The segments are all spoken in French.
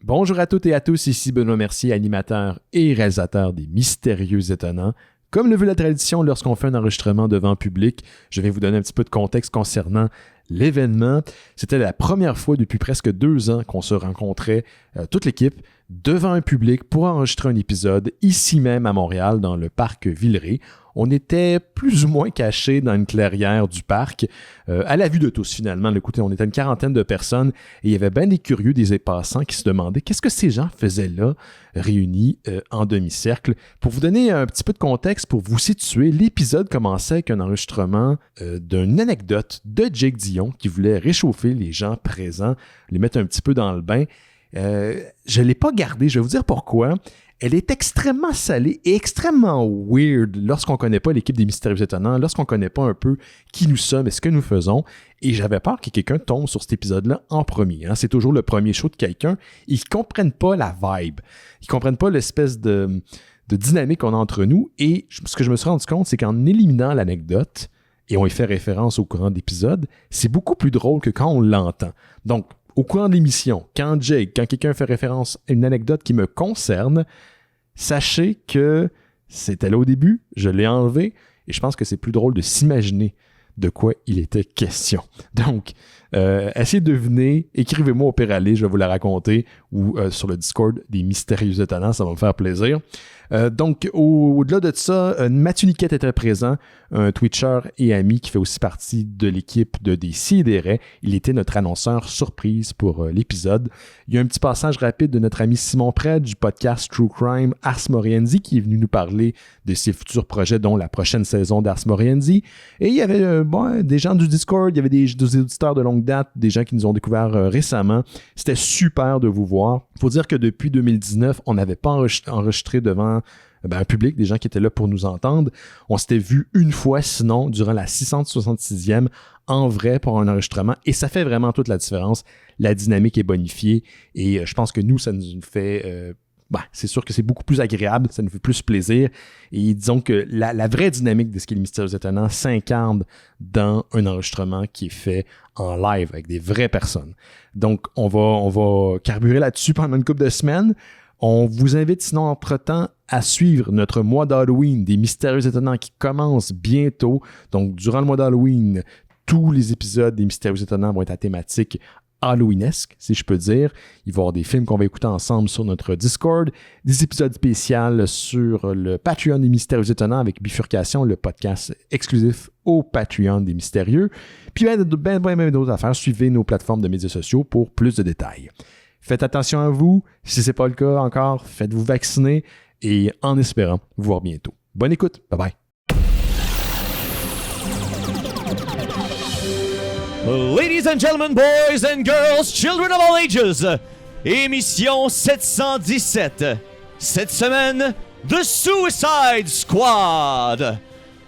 Bonjour à toutes et à tous, ici Benoît Mercier, animateur et réalisateur des Mystérieux Étonnants. Comme le veut la tradition lorsqu'on fait un enregistrement devant public, je vais vous donner un petit peu de contexte concernant l'événement. C'était la première fois depuis presque 2 ans qu'on se rencontrait, toute l'équipe, devant un public pour enregistrer un épisode, ici même à Montréal, dans le parc Villeray. On était plus ou moins cachés dans une clairière du parc, à la vue de tous finalement. Écoutez, on était une quarantaine de personnes et il y avait bien des curieux, des passants qui se demandaient qu'est-ce que ces gens faisaient là, réunis en demi-cercle. Pour vous donner un petit peu de contexte, pour vous situer, l'épisode commençait avec un enregistrement d'une anecdote de Jake Dion qui voulait réchauffer les gens présents, les mettre un petit peu dans le bain. Je ne l'ai pas gardée, je vais vous dire pourquoi. Elle est extrêmement salée et extrêmement weird lorsqu'on ne connaît pas l'équipe des Mystérieux Étonnants, lorsqu'on ne connaît pas un peu qui nous sommes et ce que nous faisons. Et j'avais peur que quelqu'un tombe sur cet épisode-là en premier. C'est toujours le premier show de quelqu'un. Ils ne comprennent pas la vibe. Ils ne comprennent pas l'espèce de dynamique qu'on a entre nous. Et ce que je me suis rendu compte, c'est qu'en éliminant l'anecdote, et on y fait référence au courant de l'épisode, c'est beaucoup plus drôle que quand on l'entend. Donc, au courant de l'émission, quand quelqu'un fait référence à une anecdote qui me concerne, sachez que c'était là au début, je l'ai enlevé, et je pense que c'est plus drôle de s'imaginer de quoi il était question. Donc, essayez de deviner, écrivez-moi au pire aller, je vais vous la raconter, ou sur le Discord des Mystérieux Étonnants, ça va me faire plaisir. Donc, au-delà de ça, Mathieu Niquette était présent, un Twitcher et ami qui fait aussi partie de l'équipe de Décideret. Il était notre annonceur surprise pour l'épisode. Il y a un petit passage rapide de notre ami Simon Prêt du podcast True Crime Ars Moriendi qui est venu nous parler de ses futurs projets, dont la prochaine saison d'Ars Moriendi. Et il y avait des gens du Discord, il y avait des auditeurs de longue date, des gens qui nous ont découvert récemment. C'était super de vous voir. Il faut dire que depuis 2019, on n'avait pas enregistré devant un public, des gens qui étaient là pour nous entendre. On s'était vu une fois, sinon, durant la 666e, en vrai pour un enregistrement. Et ça fait vraiment toute la différence. La dynamique est bonifiée. Et je pense que nous, ça nous fait... c'est sûr que c'est beaucoup plus agréable, ça nous fait plus plaisir. Et disons que la vraie dynamique de ce qui est les Mystérieux Étonnants s'incarne dans un enregistrement qui est fait en live avec des vraies personnes. Donc, on va carburer là-dessus pendant une couple de semaines. On vous invite sinon entre-temps à suivre notre mois d'Halloween des Mystérieux Étonnants qui commence bientôt. Donc, durant le mois d'Halloween, tous les épisodes des Mystérieux Étonnants vont être à thématique Halloweenesque, si je peux dire. Il va y avoir des films qu'on va écouter ensemble sur notre Discord, des épisodes spéciaux sur le Patreon des Mystérieux Étonnants avec Bifurcation, le podcast exclusif au Patreon des Mystérieux. Puis ben d'autres affaires. Suivez nos plateformes de médias sociaux pour plus de détails. Faites attention à vous. Si ce n'est pas le cas encore, faites-vous vacciner et en espérant vous voir bientôt. Bonne écoute. Bye bye. Ladies and gentlemen, boys and girls, children of all ages, émission 717. Cette semaine, The Suicide Squad.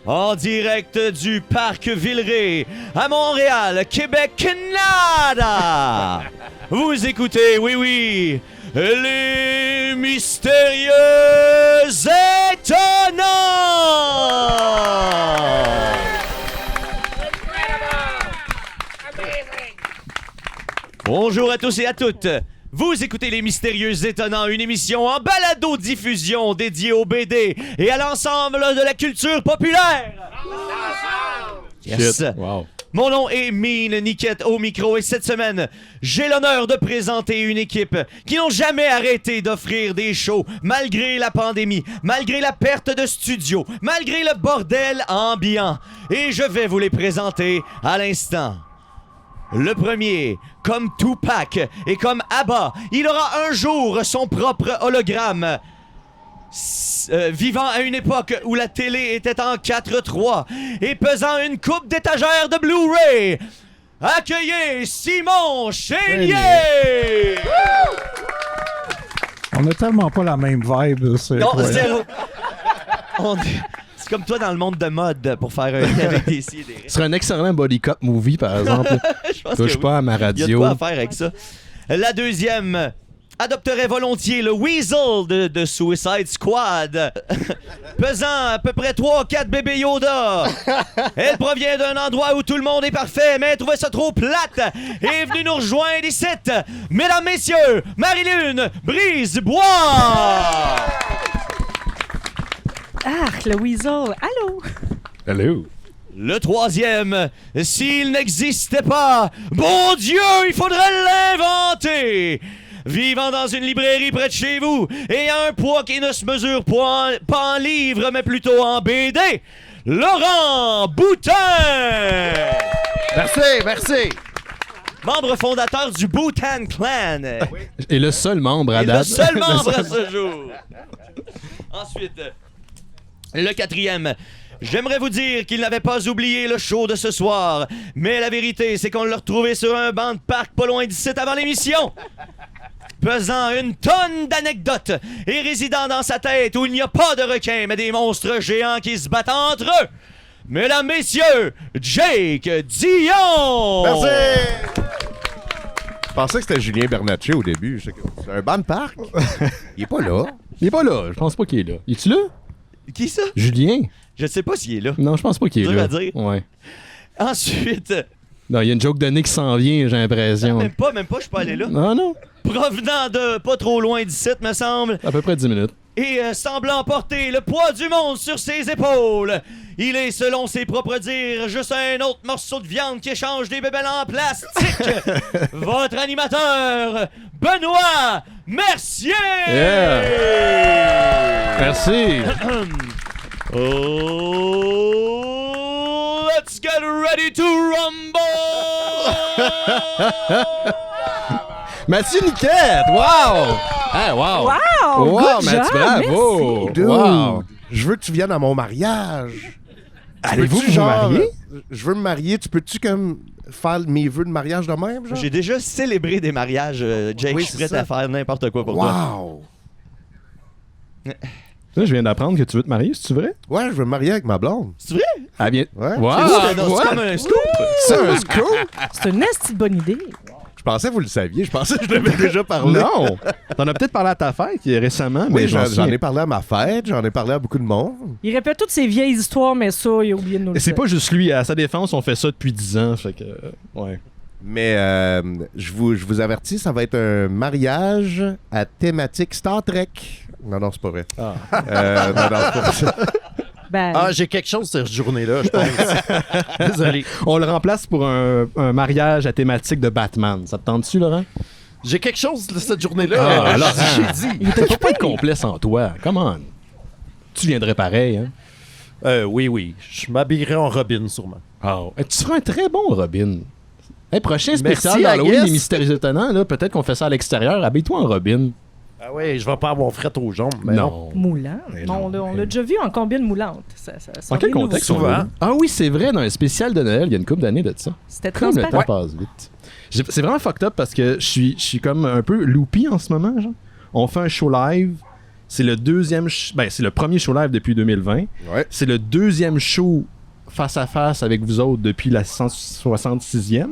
En direct du parc Villeray, à Montréal, Québec, Canada. Vous écoutez, oui, les Mystérieux Étonnants. Bonjour à tous et à toutes. Vous écoutez Les Mystérieux Étonnants, une émission en balado-diffusion dédiée au BD et à l'ensemble de la culture populaire. Yes. Wow. Mon nom est Mean Niquette au micro et cette semaine, j'ai l'honneur de présenter une équipe qui n'ont jamais arrêté d'offrir des shows malgré la pandémie, malgré la perte de studio, malgré le bordel ambiant. Et je vais vous les présenter à l'instant. Le premier, comme Tupac et comme ABBA, il aura un jour son propre hologramme. Vivant à une époque où la télé était en 4:3 et pesant une coupe d'étagère de Blu-ray, accueillez Simon Chénier! On a tellement pas la même vibe. Non, zéro. C'est comme toi dans le monde de mode pour faire un lien avec des si et des ré. Ce serait un excellent body cop movie, par exemple. Je pense Touche que pas à ma Il y a de radio. quoi à faire avec ça. La deuxième, adopterait volontiers le Weasel de Suicide Squad, pesant à peu près 3-4 bébés Yoda. Elle provient d'un endroit où tout le monde est parfait, mais elle trouvait ça trop plate et est venue nous rejoindre ici. Mesdames, messieurs, Marie-Lune Brisebois! Le Weasel. Allô? Hello. Le troisième, s'il n'existait pas, bon Dieu, il faudrait l'inventer! Vivant dans une librairie près de chez vous et à un poids qui ne se mesure pas en livres, mais plutôt en BD, Laurent Boutin! Merci. Membre fondateur du Boutin Clan. Et le seul membre à Et le date. seul membre à ce jour. Ensuite, le quatrième. J'aimerais vous dire qu'il n'avait pas oublié le show de ce soir, mais la vérité, c'est qu'on l'a retrouvé sur un banc de parc pas loin d'ici avant l'émission. Pesant une tonne d'anecdotes et résidant dans sa tête où il n'y a pas de requins, mais des monstres géants qui se battent entre eux. Mesdames, messieurs, Jake Dion! Merci. Je pensais que c'était Julien Bernatchez au début. C'est un banc de parc. Il est pas là. Il est pas là. Je pense pas qu'il est là. Es-tu là? Qui ça? Julien? Je sais pas s'il est là. Non, je pense pas qu'il est Dur là. à dire. Ouais. Ensuite, Non, il y a une joke de nez qui s'en vient, j'ai l'impression. même pas, je suis pas allé là. Non. Provenant de pas trop loin d'ici, me semble, À peu près 10 minutes. et semblant porter le poids du monde sur ses épaules. Il est, selon ses propres dires, juste un autre morceau de viande qui échange des bébelles en plastique. Votre animateur, Benoît Mercier! Yeah. Merci. Oh, let's get ready to rumble! Mathieu Niquette! Wow! Hey, wow! Wow! Good Mathieu, job, bravo! merci. Dude, Wow! je veux que tu viennes à mon mariage. Allez-vous Peux-tu, vous marier? Je veux me marier. Tu peux-tu comme faire mes vœux de mariage de même, genre? J'ai déjà célébré des mariages, Jake. Oui, Je suis c'est prêt ça. à faire n'importe quoi pour toi. Wow! Là, je viens d'apprendre que tu veux te marier, c'est-tu vrai? Ouais, je veux me marier avec ma blonde. C'est vrai? Ah bien. Ouais. Wow! C'est What? comme un scoop. C'est un scoop? C'est une esti de bonne idée. Je pensais que vous le saviez. Je pensais que je l'avais déjà parlé. Non! T'en as peut-être parlé à ta fête récemment, mais Oui, j'en souviens. ai parlé à ma fête. J'en ai parlé à beaucoup de monde. Il répète toutes ses vieilles histoires, mais ça, il a oublié de nous le Et c'est dire. pas juste lui, à sa défense, on fait ça depuis 10 ans, fait que... ouais. Mais je vous avertis, ça va être un mariage à thématique Star Trek. Non, c'est pas vrai. Ah. Non, c'est pas vrai. Ben, Ah, j'ai quelque chose cette journée-là, je pense. Désolé. On le remplace pour un mariage à thématique de Batman. Ça te tente-tu, Laurent? J'ai quelque chose de cette journée-là. Ah, alors, j'ai dit. Il peut pas être complet sans toi. Come on. Tu viendrais pareil, hein? Oui. Je m'habillerai en Robin, sûrement. Oh. Tu seras un très bon Robin. Hey, prochain spécial Merci, dans Halloween Agnès. des Mystérieux Étonnants, là, peut-être qu'on fait ça à l'extérieur. Habille-toi en Robin. Ah ouais, je vais pas avoir fret aux jambes. Mais non. moulant. Mais Non, non, on mais- l'a déjà vu en combine moulante. Ça En quel vient de contexte? nouveau. on Souvent. l'a vu? Ah oui, c'est vrai, dans un spécial de Noël, il y a une couple d'années de ça. C'était Comme le temps transparent. passe vite. C'est vraiment fucked up parce que je suis comme un peu loopy en ce moment. Genre. On fait un show live. C'est le deuxième... c'est le premier show live depuis 2020. Ouais. C'est le deuxième show face à face avec vous autres depuis la 166e.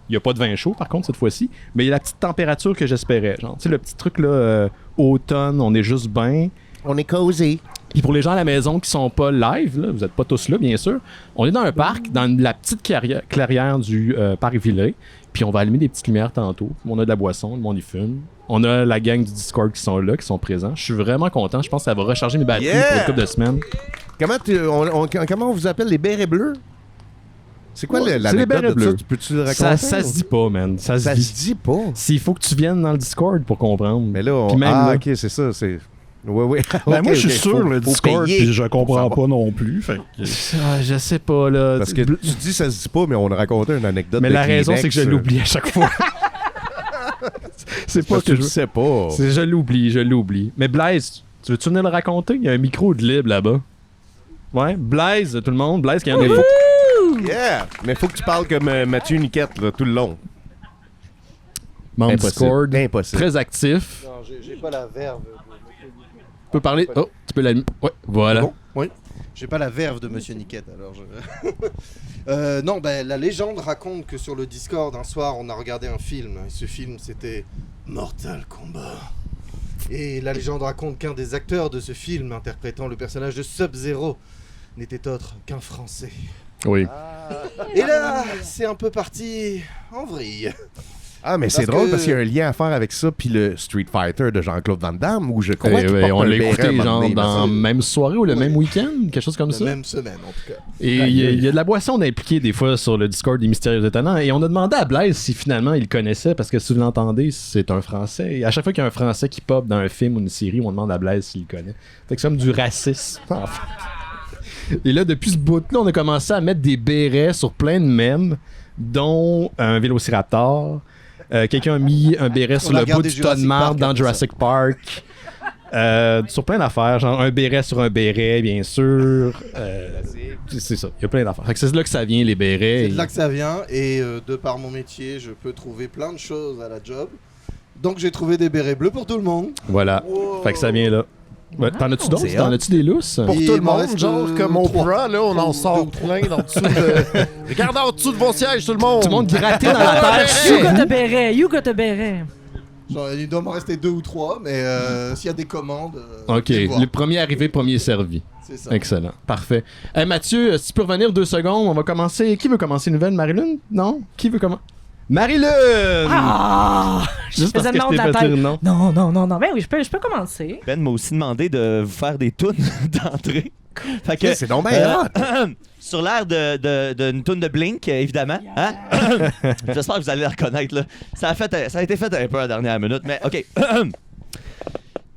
Il n'y a pas de vin chaud, par contre, cette fois-ci. Mais il y a la petite température que j'espérais. Genre, tu sais, le petit truc, là, automne, on est juste bien. On est cosy. Puis pour les gens à la maison qui sont pas live, là, vous n'êtes pas tous là, bien sûr, on est dans un parc, dans la petite clairière du parc Villeray. Puis on va allumer des petites lumières tantôt. On a de la boisson, le monde y fume. On a la gang du Discord qui sont là, qui sont présents. Je suis vraiment content. Je pense que ça va recharger mes batteries Yeah! pour une couple de semaines. Comment on vous appelle les bérets bleus? C'est quoi Ouais, c'est l'anecdote les bérets de ça? bleus. Peux-tu le raconter? Ça se dit pas, man. Ça Ça se se dit. dit pas. Il faut que tu viennes dans le Discord pour comprendre. Mais là, Puis même là- ok, c'est ça. C'est... Oui. Ben, moi, Ok, je suis ok, sur faut- le faut Discord, payer. puis je comprends savoir. pas non plus. Fait que... Je sais pas, là. Parce que tu dis ça se dit pas, mais on a raconté une anecdote Mais de la raison, Kleenex, c'est que je l'oublie à chaque fois. c'est pas Parce que je le sais pas. Je l'oublie. Mais Blaise, tu veux-tu venir le raconter? Il y a un micro de libre là-bas. Ouais, Blaise, tout le monde. Blaise qui en est fou. Yeah! Mais faut que tu parles comme Mathieu Niquette là, tout le long. Membre Impossible. Discord. Impossible. Très actif. Non, j'ai pas la verve. Tu peux parler. Oh, tu peux l'allumer. Ouais, voilà. Bon. J'ai pas la verve de Monsieur Niquette, alors non, la légende raconte que sur le Discord, un soir, on a regardé un film. Et ce film, c'était Mortal Kombat. Et la légende raconte qu'un des acteurs de ce film, interprétant le personnage de Sub-Zero, n'était autre qu'un Français. Oui. Et là, c'est un peu parti en vrille. Ah, mais c'est Parce drôle que- parce qu'il y a un lien à faire avec ça, puis le Street Fighter de Jean-Claude Van Damme, où je crois qu'il porte on un l'a béret écouté à un moment genre donné, dans la mais ça- même soirée ou le Oui. même week-end, quelque chose comme La ça. même semaine, en tout cas. Et il y a de la boisson impliquée des fois sur le Discord des Mystérieux Étonnants. Et on a demandé à Blaise si finalement il le connaissait, parce que si vous l'entendez, c'est un Français. Et à chaque fois qu'il y a un Français qui pop dans un film ou une série, on demande à Blaise s'il le connaît. Fait que c'est comme du racisme, en fait. Et là, depuis ce bout-là, on a commencé à mettre des bérets sur plein de mèmes, dont un vélociraptor. Quelqu'un a mis un béret sur a le bout regardé du tas de Jurassic marde Park dans après Jurassic Park. Sur plein d'affaires, genre un béret sur un béret, bien sûr. C'est ça, il y a plein d'affaires. Fait que c'est de là que ça vient, les bérets. C'est de là que ça vient, et de par mon métier, je peux trouver plein de choses à la job. Donc j'ai trouvé des bérets bleus pour tout le monde. Voilà. Wow. Fait que ça vient là. Ouais, t'en as-tu d'autres? C'est T'en hot. as-tu des lousses? Et Pour tout il le m'en monde, reste, genre comme au 3. Pro, là, on en Deux sort ou trois. plein en dessous de... Regardez en dessous de vos sièges, tout le monde! Tout le monde gratté dans la terre. You got a béret, you got a béret. Genre, il doit m'en rester 2 ou 3, mais s'il y a des commandes... Ok, je vais voir. le premier arrivé, premier servi. C'est ça. Excellent, parfait. Mathieu, si tu peux revenir 2 secondes, on va commencer. Qui veut commencer une nouvelle? Marilyn? Non? Qui veut commencer? Marilyn! Ah! Juste parce faisais que le je nom t'ai de la fait tête. dire non. Non. Ben oui, je peux commencer. Ben m'a aussi demandé de vous faire des tunes d'entrée. Fait que, C'est donc bien hot. sur l'air d'une tune de Blink, évidemment. Hein? J'espère que vous allez la reconnaître. Là. Ça a été fait un peu à la dernière minute, mais OK.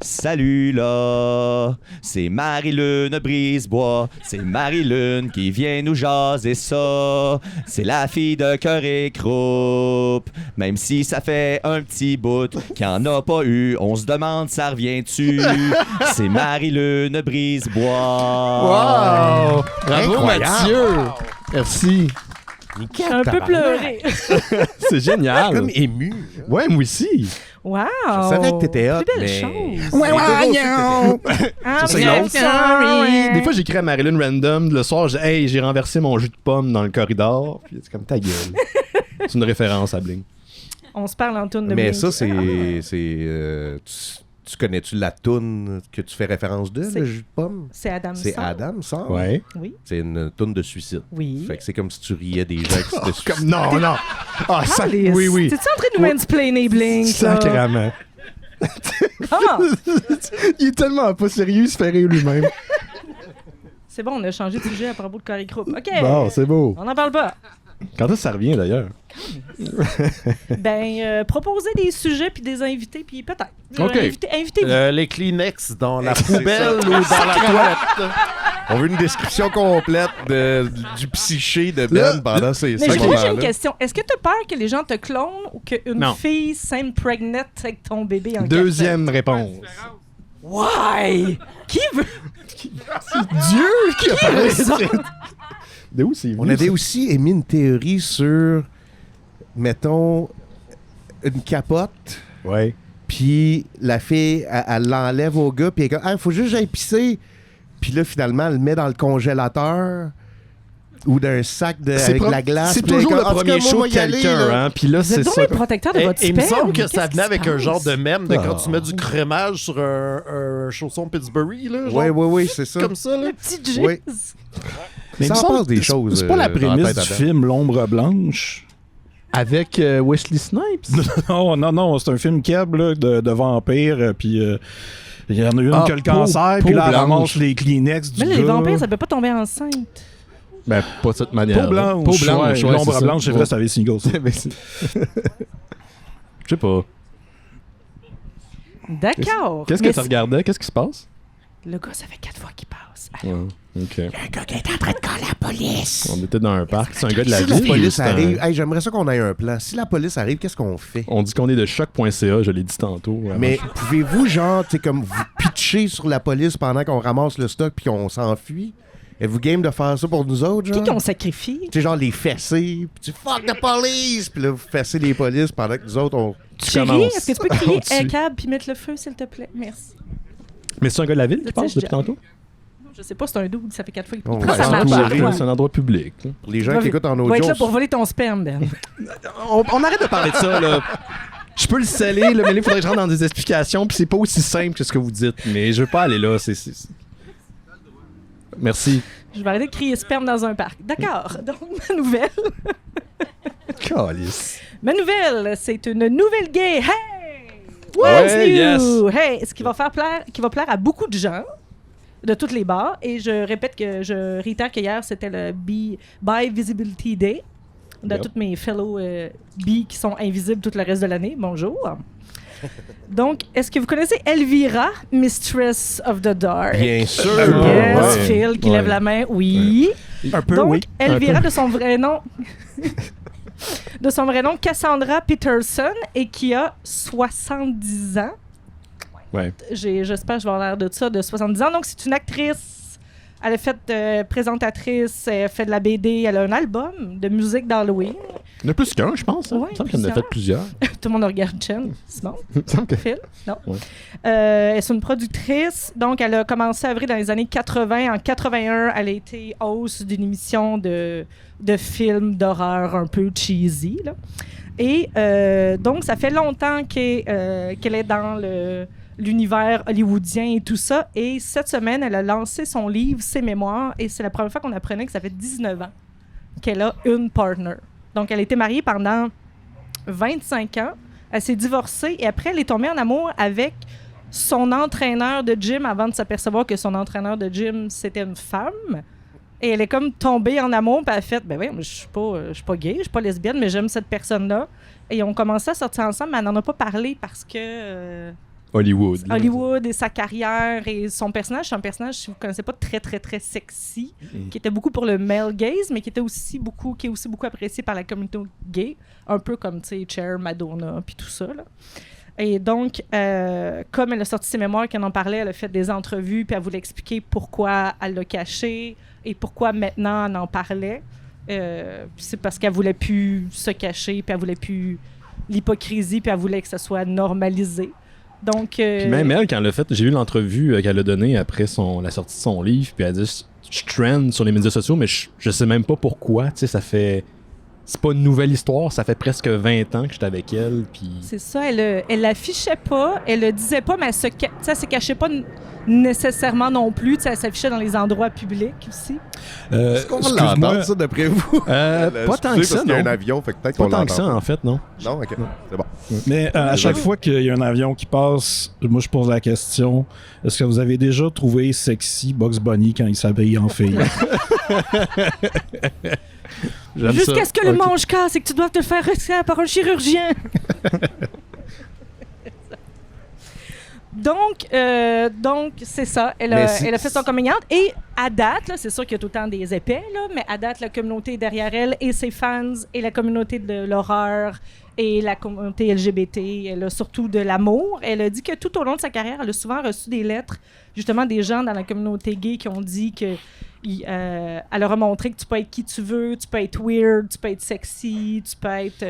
Salut là, c'est Marie-Lune Brisebois, c'est Marie-Lune qui vient nous jaser ça. C'est la fille de Cœur et Croupe, même si ça fait un petit bout qu'il n'y en a pas eu, on se demande ça revient-tu. C'est Marie-Lune Brisebois. Wow! Bravo Incroyable. Mathieu! Merci. J'ai un peu pleuré. C'est génial. Comme ému. Ouais, moi aussi. Wow! Je savais que t'étais hot, Plus belle mais... chose. Ouais, Ah, c'est I'm l'autre. sorry. Des fois, j'écris à Marilyn random le soir, je dis hey, j'ai renversé mon jus de pomme dans le corridor. Puis c'est comme ta gueule. C'est une référence à Bling. On se parle en tourne de Mais Blink. ça, tu connais-tu la toune que tu fais référence de, C'est- le jus de pomme? C'est Adam C'est Sandler. Adam, ça? Ouais. Oui. C'est une toune de suicide. Oui. Fait que c'est comme si tu riais des gens qui se Comme non, non. Ah, ça. Calice. Oui, oui. T'es-tu en train de nous mansplainer Blink? là? Sacrément. Ah! Il est tellement pas sérieux, il se fait rire lui-même. C'est bon, on a changé de sujet à propos de Corey Croup. OK. Bon, c'est beau. On n'en parle pas. Quand est-ce que ça revient d'ailleurs? Proposer des sujets puis des invités, puis peut-être. OK. Invitez-vous. Les Kleenex dans la C'est poubelle ça. ou dans la toilette. On veut une description complète du psyché de Ben pendant ces Mais moi, j'ai une moments-là. question. Est-ce que tu as peur que les gens te clonent ou qu'une Non. fille s'impregnette avec ton bébé en Deuxième réponse. cachette? Why? Qui veut? Dieu qui a parlé ça. De où c'est On venu, avait ça? aussi émis une théorie sur, mettons, une capote, Ouais. puis la fille, elle l'enlève au gars, puis elle est comme, ah, faut juste que j'aille pisser. Puis là, finalement, elle le met dans le congélateur ou d'un sac avec de la glace. C'est puis elle est toujours le comme, en tout premier cas, moi, show moi, de y aller, quelqu'un, là. hein. Puis là, Vous c'est êtes donc ça. les protecteurs de votre Il me sperme. semble que ça Qu'est-ce venait qui avec se un genre passe? de mème de quand Oh. tu mets du crémage sur un chausson Pittsburgh, là. Oui, genre, oui, oui, c'est ça. Comme ça, là. Le petit jizz. Oui. Mais Ça il me en semble passe des que choses, C'est pas la dans la prémisse tête du à Dan. film L'Ombre Blanche. Avec Wesley Snipes. Non, c'est un film Keb là, de vampire. Puis il y en a une Ah, qui a le peau- cancer, peau puis là, elle blanche. ramasse les Kleenex du Mais là, gars. les vampires, ça peut pas tomber enceinte. Ben, pas de cette manière. Peau blanche. Peau blanche, ouais, ouais, L'Ombre c'est ça. Blanche, c'est vrai, ça avait Single. ça. Mais c'est- Je sais pas. D'accord. Qu'est-ce que Mais tu regardais? Qu'est-ce qui se passe? Le gars, ça fait 4 fois qu'il passe. Ouais. OK. Un gars qui est en train de coller la police. On était dans un parc. C'est un gars de la Si la ville. police c'est un- arrive, hey, j'aimerais ça qu'on ait un plan. Si la police arrive, qu'est-ce qu'on fait? On dit qu'on est de choc.ca, je l'ai dit tantôt. vraiment. Mais pouvez-vous, genre, tu sais, comme vous pitcher sur la police pendant qu'on ramasse le stock puis qu'on s'enfuit? Êtes-vous game de faire ça pour nous autres, genre? Qui qu'on sacrifie? Tu sais, genre les fesser, puis tu fuck the police, puis là, vous fessez les polices pendant que nous autres, on... Chérie, commences. est-ce que tu peux crier On tue. un câble puis mettre le feu, s'il te plaît? Merci. Mais c'est un gars de la ville qui Le passe tige depuis job. tantôt? Je sais pas, c'est un dude, ça fait 4 fois qu'il Oh, prend ouais, sa c'est marche. entouré, Ouais. C'est un endroit public. là. Les gens qui écoutent en Va être audio. là pour voler ton sperme, Ben. On arrête de parler de ça, là. Je peux le sceller, là, mais là, il faudrait que je rentre dans des explications, puis c'est pas aussi simple que ce que vous dites. Mais je veux pas aller là. Merci. Je vais arrêter de crier sperme dans un parc. D'accord. Donc, ma nouvelle. Calice. Ma nouvelle, c'est une nouvelle gay. Hey! Ouais, What's new? yes. Hey! Ce qui va plaire à beaucoup de gens de toutes les bars. Et je réitère que hier, c'était le Bi Visibility Day de Yep. toutes mes fellow bi qui sont invisibles tout le reste de l'année. Bonjour. Donc, est-ce que vous connaissez Elvira, Mistress of the Dark? Bien sûr. Yes, ouais. Phil qui Ouais. lève la main. Oui. Un peu, Donc, oui. Elvira, de son vrai nom... de son vrai nom, Cassandra Peterson, et qui a 70 ans. Ouais. J'espère que je vais avoir l'air de ça, de 70 ans. Donc, c'est une actrice. Elle a fait présentatrice, elle fait de la BD, elle a un album de musique d'Halloween. Il y en a plus qu'un, je pense. Hein. Ouais, Il me semble qu'elle en a fait plusieurs. Tout le monde regarde Chen. Simon? Il me semble que- Phil? Non. Ouais. Elle est une productrice. Donc, elle a commencé à œuvrer dans les années 80. En 81, elle a été host d'une émission de films d'horreur un peu cheesy, là. Et donc, ça fait longtemps qu'elle est dans l'univers hollywoodien et tout ça. Et cette semaine, elle a lancé son livre, ses mémoires, et c'est la première fois qu'on apprenait que ça fait 19 ans qu'elle a une partner. Donc, elle a été mariée pendant 25 ans. Elle s'est divorcée et après, elle est tombée en amour avec son entraîneur de gym avant de s'apercevoir que son entraîneur de gym, c'était une femme. Et elle est comme tombée en amour, puis elle a fait « Ben oui, je suis pas gay, je suis pas lesbienne, mais j'aime cette personne-là. » Et ils ont commencé à sortir ensemble, mais elle n'en a pas parlé parce que Hollywood. là. Hollywood et sa carrière et son personnage, c'est un personnage, si vous ne connaissez pas, très, très, très sexy, qui était beaucoup pour le male gaze, mais qui est aussi beaucoup apprécié par la communauté gay, un peu comme, tu sais, Cher, Madonna, puis tout ça, là. Et donc, comme elle a sorti ses mémoires, qu'elle en parlait, elle a fait des entrevues, puis elle voulait expliquer pourquoi elle l'a caché et pourquoi maintenant elle en parlait. C'est parce qu'elle voulait plus se cacher, puis elle voulait plus l'hypocrisie, puis elle voulait que ça soit normalisé. Donc, Puis même elle, quand elle l'a fait, j'ai vu l'entrevue qu'elle a donnée après la sortie de son livre, puis elle a dit je trend sur les médias sociaux, mais je sais même pas pourquoi. Tu sais, ça fait. C'est pas une nouvelle histoire, ça fait presque 20 ans que j'étais avec elle, puis. c'est ça, elle l'affichait pas, elle le disait pas, mais elle se cachait pas nécessairement non plus. Elle s'affichait dans les endroits publics aussi. Est-ce qu'on va Excuse-moi. l'entendre, ça, d'après vous? Pas tant que ça, parce qu'il y a un non. avion, fait que peut-être Pas qu'on tant que ça, l'entend. en fait, non. Non, OK. C'est bon. Mais à chaque fois qu'il y a un avion qui passe, moi je pose la question, est-ce que vous avez déjà trouvé sexy Bugs Bunny quand il s'habille en fille? J'aime Jusqu'à ça. ce que le Ok. manche casse et que tu doives te faire retirer par un chirurgien. Donc, c'est ça. Elle Mais a c'est- fait son coming out. Et à date, là, c'est sûr qu'il y a tout le temps des épais, là, mais à date, la communauté derrière elle et ses fans et la communauté de l'horreur et la communauté LGBT, elle a surtout de l'amour. Elle a dit que tout au long de sa carrière, elle a souvent reçu des lettres, justement, des gens dans la communauté gay qui ont dit que elle leur a montré que tu peux être qui tu veux, tu peux être weird, tu peux être sexy, tu peux être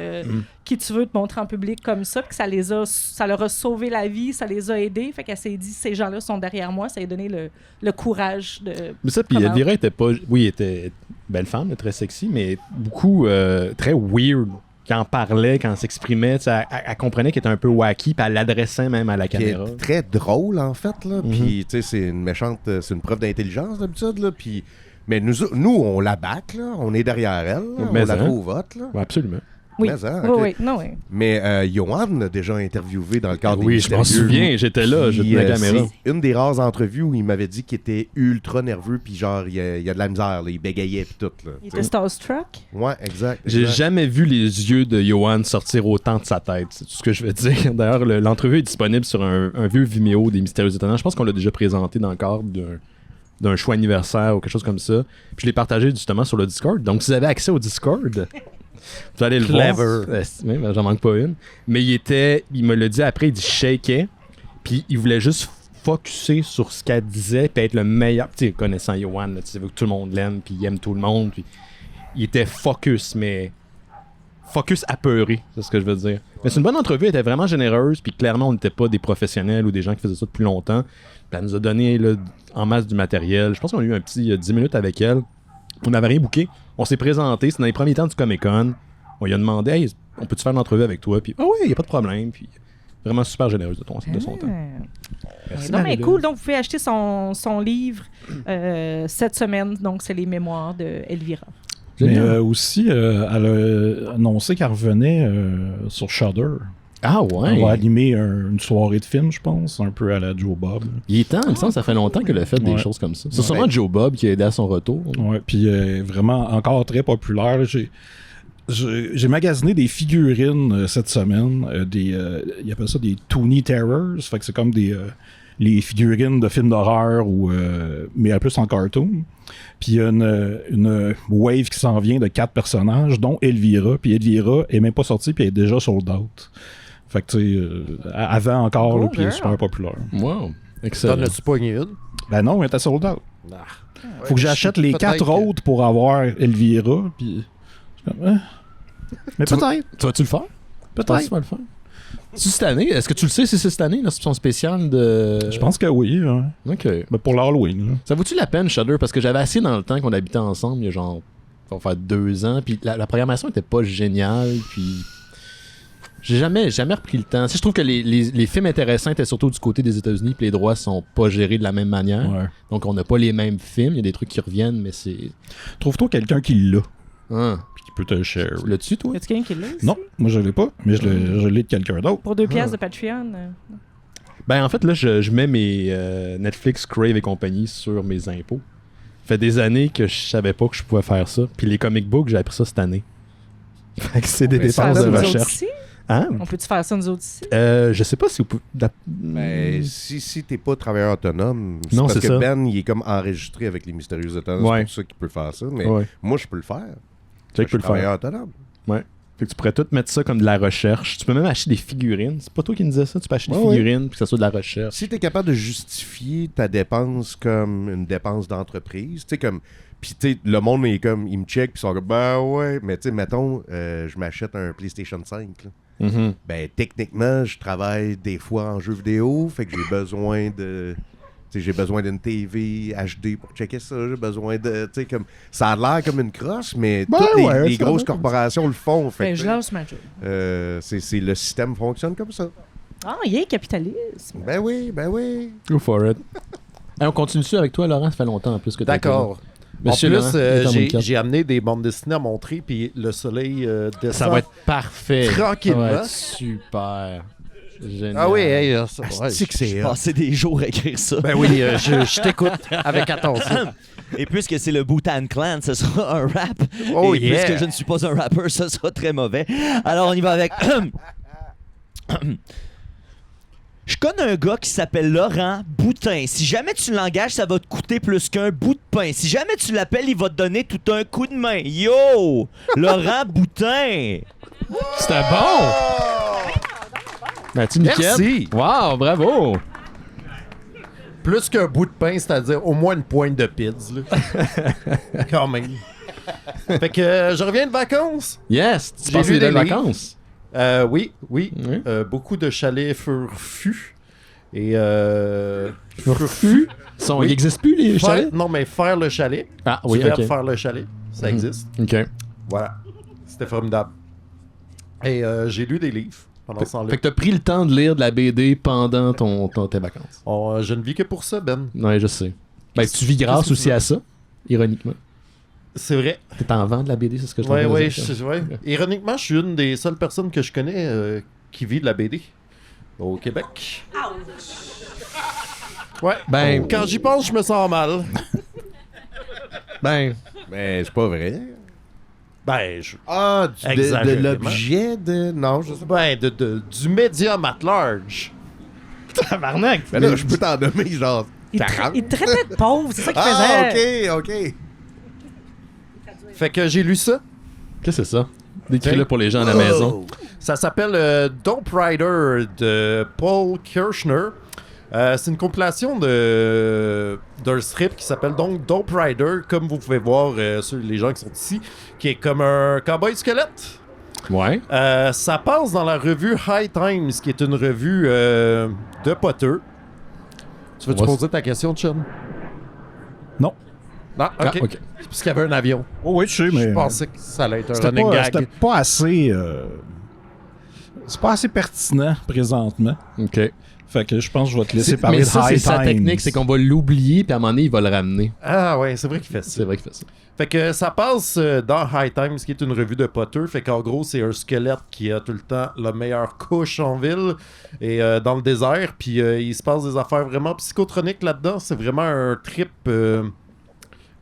qui tu veux, te montrer en public comme ça, puis que ça leur a sauvé la vie, ça les a aidés. Fait qu'elle s'est dit, ces gens-là sont derrière moi, ça lui a donné le courage de... Mais ça, puis Comment? Elvira était pas. Oui, elle était belle femme, très sexy, mais beaucoup très weird. Quand elle parlait, quand elle s'exprimait, tu sais, elle comprenait qu'elle était un peu wacky, puis elle l'adressait même à la Qui caméra. est très drôle, en fait, là. Puis, tu sais, c'est une méchante... c'est une preuve d'intelligence, d'habitude, là. Puis... Mais nous, on la back, là. On est derrière elle, là. Mais On la hein. trouve hot, là. Ouais, absolument. Oui, Mais ça, oui, ok. oui, non, oui. Mais Johan l'a déjà interviewé dans le cadre des Oui, je m'en Mystérieux. souviens, j'étais là, je Puis, tenais la caméra. c'est une des rares entrevues où il m'avait dit qu'il était ultra nerveux, puis genre, il y a de la misère, là. Il bégayait, puis tout, là. Il tu était sais. starstruck. Ouais, exact. J'ai exact. jamais vu les yeux de Johan sortir autant de sa tête. C'est tout ce que je veux dire. D'ailleurs, l'entrevue est disponible sur un vieux Vimeo des Mystérieux Étonnants. Je pense qu'on l'a déjà présenté dans le cadre d'un choix anniversaire ou quelque chose comme ça. Puis je l'ai partagé justement sur le Discord. Donc, si vous avez accès au Discord, vous allez le Clever. voir. Oui, ben, j'en manque pas une. Mais il me l'a dit après, il dit shakeait. Puis il voulait juste focusser sur ce qu'elle disait, puis être le meilleur. Tu sais, connaissant Johan, là, tu sais, que tout le monde l'aime, puis il aime tout le monde. Puis il était focus, mais focus apeuré, c'est ce que je veux dire. Mais c'est une bonne entrevue, elle était vraiment généreuse, puis clairement, on n'était pas des professionnels ou des gens qui faisaient ça depuis longtemps. Puis elle nous a donné là, en masse du matériel. Je pense qu'on a eu un petit 10 minutes avec elle. On n'avait rien booké. On s'est présenté, c'est dans les premiers temps du Comic-Con. On lui a demandé, hey, on peut-tu faire une entrevue avec toi? Puis, ah oui, il n'y a pas de problème. Puis, vraiment super généreuse de son temps. Merci, Non, mais Marie-Lou. cool. Donc, vous pouvez acheter son livre cette semaine. Donc, c'est les mémoires de Elvira. Mais Génial. aussi, elle a annoncé qu'elle revenait sur Shudder. Ah ouais? Elle va animer une soirée de film, je pense, un peu à la Joe Bob. Il est temps, il me semble que ça fait longtemps qu'elle a fait des Ouais. choses comme ça. C'est sûrement Joe Bob qui a aidé à son retour. Ouais, puis vraiment encore très populaire. Là. J'ai magasiné des figurines cette semaine. Ils appellent ça des Toonie Terrors. Fait que c'est comme les figurines de films d'horreur, mais un peu en cartoon. Puis il y a une wave qui s'en vient de 4 personnages, dont Elvira. Puis Elvira est même pas sortie, puis elle est déjà sold out. Fait que tu sais, avant encore, là, puis elle est super populaire. Wow. Excellent. T'en as-tu pogné une? Ben non, elle était sold out. Ah. Faut que j'achète les 4 Peut-être que- autres pour avoir Elvira, puis... je suis comme, Mais Tu peut-être, Tu vas-tu le faire? peut-être. Tu vas le faire. C'est cette année? Est-ce que tu le sais si c'est cette année, son spécial de... Je pense que oui. Hein. OK. Ben, pour l'Halloween. Là. Ça vaut-tu la peine, Shudder? Parce que j'avais assez dans le temps qu'on habitait ensemble, il y a genre... Ça va faire 2 ans, puis la programmation était pas géniale, puis... J'ai jamais repris le temps. Tu sais, je trouve que les films intéressants étaient surtout du côté des États-Unis, puis les droits sont pas gérés de la même manière. Ouais. Donc on n'a pas les mêmes films, il y a des trucs qui reviennent, mais c'est... Trouve-toi quelqu'un qui l'a, Hein. puis qui peut te share. L'as-tu, toi? Y a-tu quelqu'un qui l'a? ici? Non, moi je l'ai pas, mais je l'ai de quelqu'un d'autre. Pour 2 piastres de Patreon. Ben en fait, là, je mets mes Netflix, Crave et compagnie sur mes impôts. Ça fait des années que je savais pas que je pouvais faire ça. Puis les comic books, j'ai appris ça cette année. Fait que c'est des On peut-tu faire dépenses ça de nous autres recherche. ici? Hein? On peut-tu faire ça nous autres ici? Je sais pas si vous pouvez... Mais si t'es pas travailleur autonome, Non, parce c'est que ça. Ben, il est comme enregistré avec les Mystérieux Autonomes, Ouais. c'est pour ça qu'il peut faire ça. Mais Ouais. moi, je peux le faire. Jack peut le faire. Travailleur autonome. Fait que tu pourrais tout mettre ça comme de la recherche. Tu peux même acheter des figurines. C'est pas toi qui me disais ça? Tu peux acheter des Ouais, figurines puis que ça soit de la recherche. Si t'es capable de justifier ta dépense comme une dépense d'entreprise, tu sais, comme. Puis, tu sais, le monde est comme. Ils me check, puis ils sont comme. Ben ouais. Mais, tu sais, mettons, je m'achète un PlayStation 5. Là. Mhm. Ben, techniquement, je travaille des fois en jeu vidéo. Fait que j'ai besoin de. Tu sais, j'ai besoin d'une TV HD pour checker ça. J'ai besoin de. Tu sais, comme. Ça a l'air comme une crosse, mais Ben toutes ouais, les ça grosses va. corporations le font. Fait Ben, que, je lance ma job. c'est le système fonctionne comme ça. Ah, capitalisme. Ben oui, ben oui. Go for it. Hey, on continue-tu avec toi, Laurent? Ça fait longtemps en plus que tu D'accord. En Monsieur plus, Laurent, il est en j'ai mode j'ai amené des bandes dessinées à montrer, puis le soleil descend. Ça va être parfait. Tranquillement. Ça va être super. Génial. Ah oui, hey, ça va. C'est que c'est J'ai hot. passé des jours à écrire ça. Ben oui, je t'écoute avec attention. Et puisque c'est le Wu-Tang Clan, ce sera un rap. Oh Et yeah. puisque je ne suis pas un rappeur, ce sera très mauvais. Alors, on y va avec... Je connais un gars qui s'appelle Laurent Boutin. Si jamais tu l'engages, ça va te coûter plus qu'un bout de pain. Si jamais tu l'appelles, il va te donner tout un coup de main. Yo! Laurent Boutin! C'était bon! Mathieu Niquette. Merci. Wow, bravo! Plus qu'un bout de pain, c'est-à-dire au moins une pointe de pids. Là. Quand même. Fait que je reviens de vacances. Yes! Tu J'ai passes lu des belles des livres. vacances? Oui. Oui. Beaucoup de chalets furfus. Et Furfus? Oui. Il n'existe plus, les chalets? Non, mais faire le chalet. Ah Du oui, verbe ok. faire le chalet. Ça Mhm. existe. OK. Voilà. C'était formidable. Et j'ai lu des livres pendant ce temps-là. Fait que t'as pris le temps de lire de la BD pendant tes vacances. Je ne vis que pour ça, Ben. Ouais, je sais. Ben, tu vis grâce qu'est-ce que aussi tu veux? à ça, ironiquement. C'est vrai. T'es en vente de la BD, c'est ce que je Ouais, t'entends ouais, dire. ouais. Ironiquement, je suis une des seules personnes que je connais qui vit de la BD au Québec. Ouais. Ben- Quand j'y pense, je me sens mal. Ben, Mais c'est pas vrai. Ben, Ah, de Exagérément. l'objet de. Non, je sais pas. ben du médium at large. tabarnak! Ben là, je peux t'en nommer genre Il 40. il te traitait de pauvre, c'est ça qu'il Ah, faisait. ok. Fait que j'ai lu ça. Qu'est-ce que c'est ça? Décris-le pour les gens à la maison. Ça s'appelle Dope Rider de Paul Kirchner. C'est une compilation d'un strip qui s'appelle donc Dope Rider, comme vous pouvez voir sur les gens qui sont ici, qui est comme un cowboy squelette. Ouais. Ça passe dans la revue High Times, qui est une revue de Potter. Tu veux-tu Ouais. poser ta question, Chum? Non. Non, Ah, OK. ok. C'est parce qu'il y avait un avion. Oh oui, je sais, mais Je pensais que ça allait être un c'était running pas, gag. c'était pas assez... c'est pas assez pertinent présentement. OK. Fait que je pense que je vais te laisser parler Mais de ça, c'est High sa Times. technique, c'est qu'on va l'oublier, puis à un moment donné, il va le ramener. Ah ouais, c'est vrai qu'il fait ça. C'est vrai qu'il fait ça. Fait que ça passe dans High Times, qui est une revue de Potter. Fait qu'en gros, c'est un squelette qui a tout le temps la meilleure couche en ville et dans le désert. Puis il se passe des affaires vraiment psychotroniques là-dedans. C'est vraiment un trip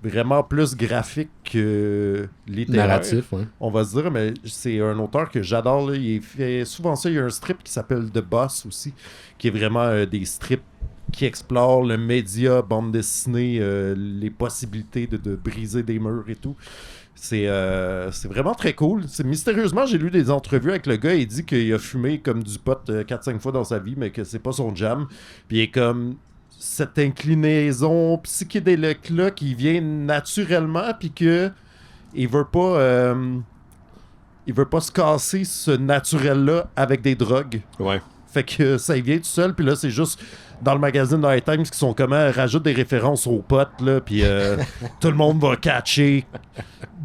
vraiment plus graphique que littéraire. Narratif, ouais. On va se dire, mais c'est un auteur que j'adore. Là. Il fait souvent ça. Il y a un strip qui s'appelle The Boss aussi, qui est vraiment des strips qui explorent le média, bande dessinée, les possibilités de briser des murs et tout. C'est vraiment très cool. Mystérieusement, j'ai lu des entrevues avec le gars. Il dit qu'il a fumé comme du pot 4-5 fois dans sa vie, mais que c'est pas son jam. Puis il est comme cette inclinaison psychédélique-là qui vient naturellement, puis que il veut pas se casser ce naturel-là avec des drogues. Ouais. Fait que ça y vient tout seul, puis là, c'est juste dans le magazine de High Times qui sont comment rajoute des références aux potes, là, puis tout le monde va catcher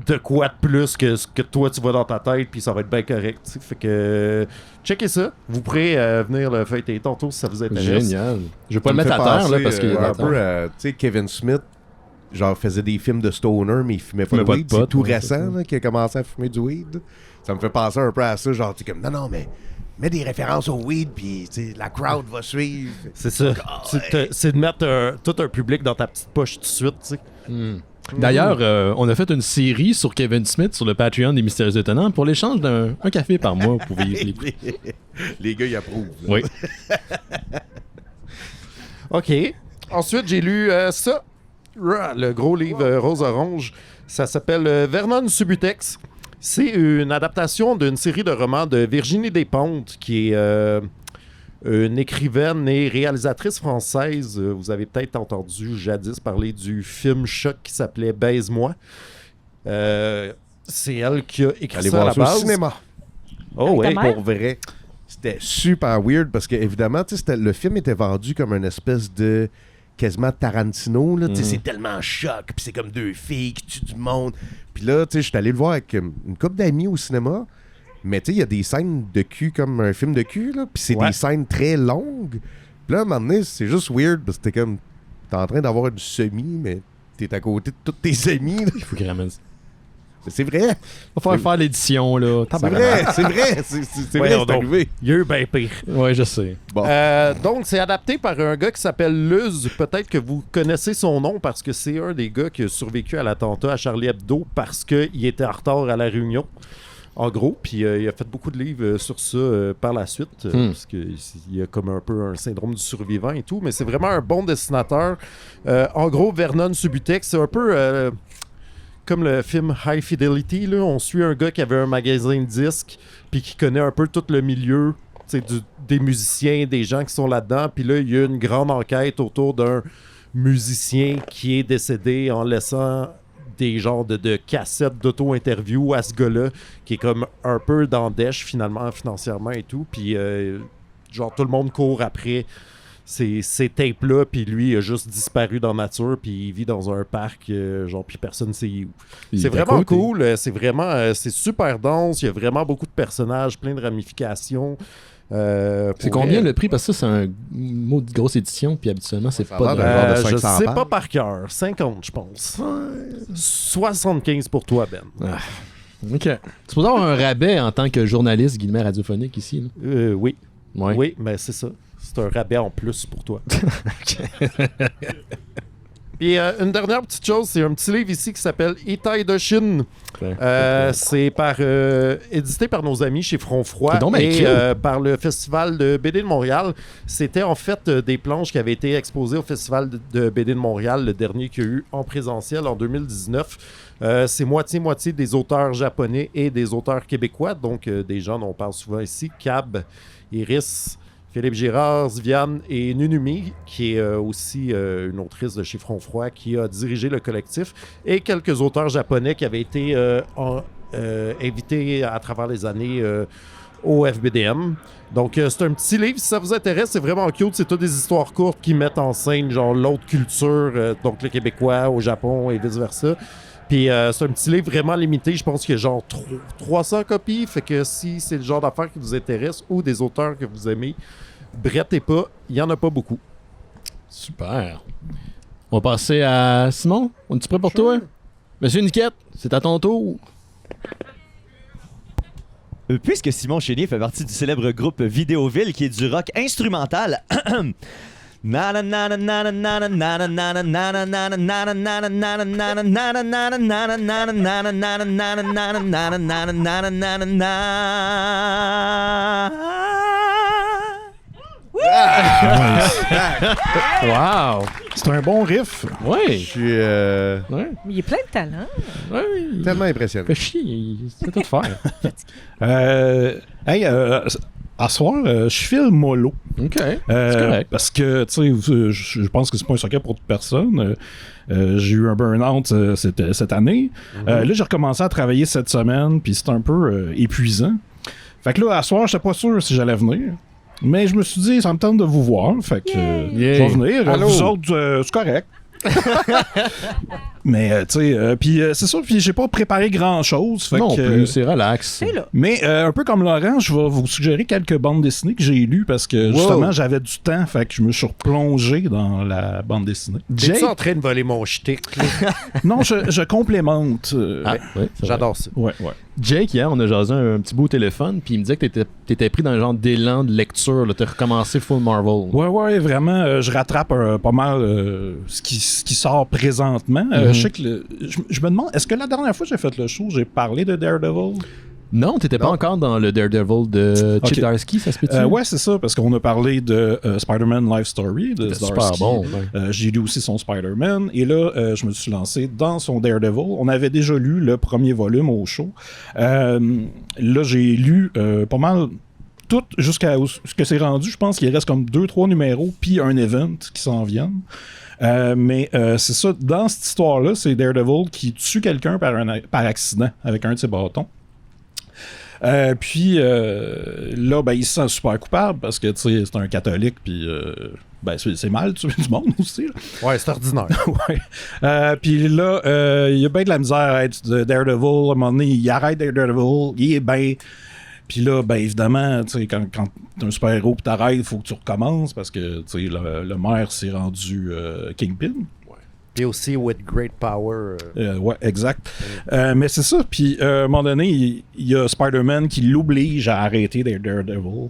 de quoi de plus que ce que toi tu vois dans ta tête, puis ça va être bien correct. T'sais. Fait que checkez ça. Vous pourrez venir le feuilleter tantôt si ça vous intéresse. Génial. Je vais pas Ça le me mettre à fait terre, là, penser, parce qu'il est un à terre. peu à, tu sais, Kevin Smith, genre faisait des films de stoner, mais il fumait pas Fumait de pas de weed. pot, C'est tout ouais, c'est récent ça. là, qu'il a commencé à fumer du weed. Ça me fait penser un peu à ça, genre, tu sais, comme, non, mais mets des références au weed, puis tu sais, la crowd va suivre. C'est ça. C'est de mettre tout un public dans ta petite poche tout de suite, tu sais. D'ailleurs, on a fait une série sur Kevin Smith sur le Patreon des Mystérieux Étonnants. Pour l'échange d'un café par mois, vous pouvez l'écouter. Les gars, ils approuvent. là. Oui. OK. Ensuite, j'ai lu ça. Le gros livre rose-orange. Ça s'appelle Vernon Subutex. C'est une adaptation d'une série de romans de Virginie Despentes, qui est une écrivaine et réalisatrice française. Vous avez peut-être entendu jadis parler du film choc qui s'appelait Baise-moi. C'est elle qui a écrit Allez ça à voir la ça au base. cinéma. Oh Avec ouais. ta mère? Pour vrai. C'était super weird parce que, évidemment, tu sais, le film était vendu comme une espèce de quasiment Tarantino. Là, tu sais, c'est tellement choc, puis c'est comme deux filles qui tuent du monde. Puis là, tu sais, je suis allé le voir avec une couple d'amis au cinéma. Mais tu sais, il y a des scènes de cul comme un film de cul, là. Puis c'est Ouais. des scènes très longues. Puis là, à un moment donné, c'est juste weird parce que t'es comme. T'es en train d'avoir une semi, mais t'es à côté de tous tes amis. Là. Il faut qu'il ramène ça. Mais c'est vrai. Va falloir faire l'édition, là. C'est vrai. C'est vrai. C'est vrai, Voyons c'est donc. arrivé. Il y a eu bien pire. Ouais, je sais. Bon. Donc, c'est adapté par un gars qui s'appelle Luz. Peut-être que vous connaissez son nom parce que c'est un des gars qui a survécu à l'attentat à Charlie Hebdo parce qu'il était en retard à la réunion. En gros, puis il a fait beaucoup de livres sur ça par la suite, parce qu'il y a comme un peu un syndrome du survivant et tout, mais c'est vraiment un bon dessinateur. En gros, Vernon Subutex, c'est un peu comme le film High Fidelity, là. On suit un gars qui avait un magasin de disques, puis qui connaît un peu tout le milieu, tu sais, des musiciens, des gens qui sont là-dedans, puis là, il y a une grande enquête autour d'un musicien qui est décédé en laissant des genres de cassettes d'auto-interview à ce gars-là, qui est comme un peu dans dèche finalement, financièrement et tout. Puis genre tout le monde court après ces tapes-là, puis lui il a juste disparu dans la nature, puis il vit dans un parc, genre puis personne ne sait où. Il C'est est à vraiment côté. cool, c'est vraiment, c'est super dense, il y a vraiment beaucoup de personnages, plein de ramifications. C'est combien le prix? Parce que ça, c'est un mot de grosse édition, puis habituellement, c'est Ça a pas l'air de... d'un genre de Je 500 sais pages. pas par cœur. 50, je pense. 75 pour toi, Ben. OK. Tu peux avoir un rabais en tant que journaliste guillemets radiophonique ici, là? Oui. Ouais. Oui, mais c'est ça. C'est un rabais en plus pour toi. Puis une dernière petite chose, c'est un petit livre ici qui s'appelle Itai de Chine. C'est édité par nos amis chez Front Froid C'est donc bien et cute. par le Festival de BD de Montréal. C'était en fait des planches qui avaient été exposées au Festival de BD de Montréal, le dernier qu'il y a eu en présentiel en 2019. C'est moitié-moitié des auteurs japonais et des auteurs québécois, donc des gens dont on parle souvent ici, Cab, Iris, Philippe Girard, Viviane et Nunumi, qui est aussi une autrice de chez Front Froid, qui a dirigé le collectif, et quelques auteurs japonais qui avaient été invité à travers les années au FBDM. Donc, c'est un petit livre. Si ça vous intéresse, c'est vraiment cute. C'est toutes des histoires courtes qui mettent en scène genre l'autre culture, donc le Québécois au Japon et vice-versa. Puis c'est un petit livre vraiment limité. Je pense qu'il y a genre 300 copies. Fait que si c'est le genre d'affaires qui vous intéresse ou des auteurs que vous aimez, brettez pas. Il n'y en a pas beaucoup. Super. On va passer à Simon. On est-tu prêt pour toi? Monsieur Niquette, c'est à ton tour. Puisque Simon Chénier fait partie du célèbre groupe Vidéoville qui est du rock instrumental. Wow! C'est un bon riff. Ouais! Je suis Ouais. Mais il est plein de talent. Ouais! tellement impressionné. Fait chier, il sait tout faire. À soir, je file mollo. OK. C'est correct. Parce que, tu sais, je pense que c'est pas un secret pour toute personne. J'ai eu un burn-out cette année. Là, j'ai recommencé à travailler cette semaine, puis c'est un peu épuisant. Fait que là, à soir, j'étais pas sûr si j'allais venir. Mais je me suis dit, ça me tente de vous voir. Fait que je vais venir. Allô? Vous autres, c'est correct. Mais, tu sais, puis c'est sûr, puis j'ai pas préparé grand-chose. Non que, plus, c'est relax. C'est là. mais un peu comme Laurent, je vais vous suggérer quelques bandes dessinées que j'ai lues parce que justement j'avais du temps, fait que je me suis replongé dans la bande dessinée. T'es-tu en train de voler mon shtick? là? Non, je complémente. Ah, ouais, c'est vrai. J'adore ça. Ouais. Jake, hier, on a jasé un petit bout au téléphone, puis il me disait que t'étais pris dans un genre d'élan de lecture. T'as recommencé Full Marvel. Ouais, vraiment, je rattrape pas mal ce qui sort présentement. Je sais que je me demande, est-ce que la dernière fois que j'ai fait le show, j'ai parlé de Daredevil? Non, t'étais pas encore dans le Daredevil de Chip Darsky, ça se peut-tu? Ouais, c'est ça, parce qu'on a parlé de Spider-Man Life Story de C'était Zdarsky. super bon. Ouais. J'ai lu aussi son Spider-Man, et là, je me suis lancé dans son Daredevil. On avait déjà lu le premier volume au show. Là, j'ai lu pas mal tout jusqu'à ce que c'est rendu. Je pense qu'il reste comme 2-3 numéros, puis un event qui s'en viennent. Mais c'est ça, dans cette histoire-là, c'est Daredevil qui tue quelqu'un par accident avec un de ses bâtons. Puis là, ben, il se sent super coupable parce que c'est un catholique, puis ben, c'est mal de tuer du monde aussi. Là. Ouais, c'est ordinaire. Ouais. Puis là, il y a bien de la misère à être Daredevil. À un moment donné, il arrête Daredevil, il est bien. Puis là, ben évidemment, quand t'es un super-héros pis t'arrêtes, il faut que tu recommences parce que le maire s'est rendu Kingpin. Et aussi with great power. Ouais, exact. Mais c'est ça. Puis à un moment donné, il y a Spider-Man qui l'oblige à arrêter Daredevil.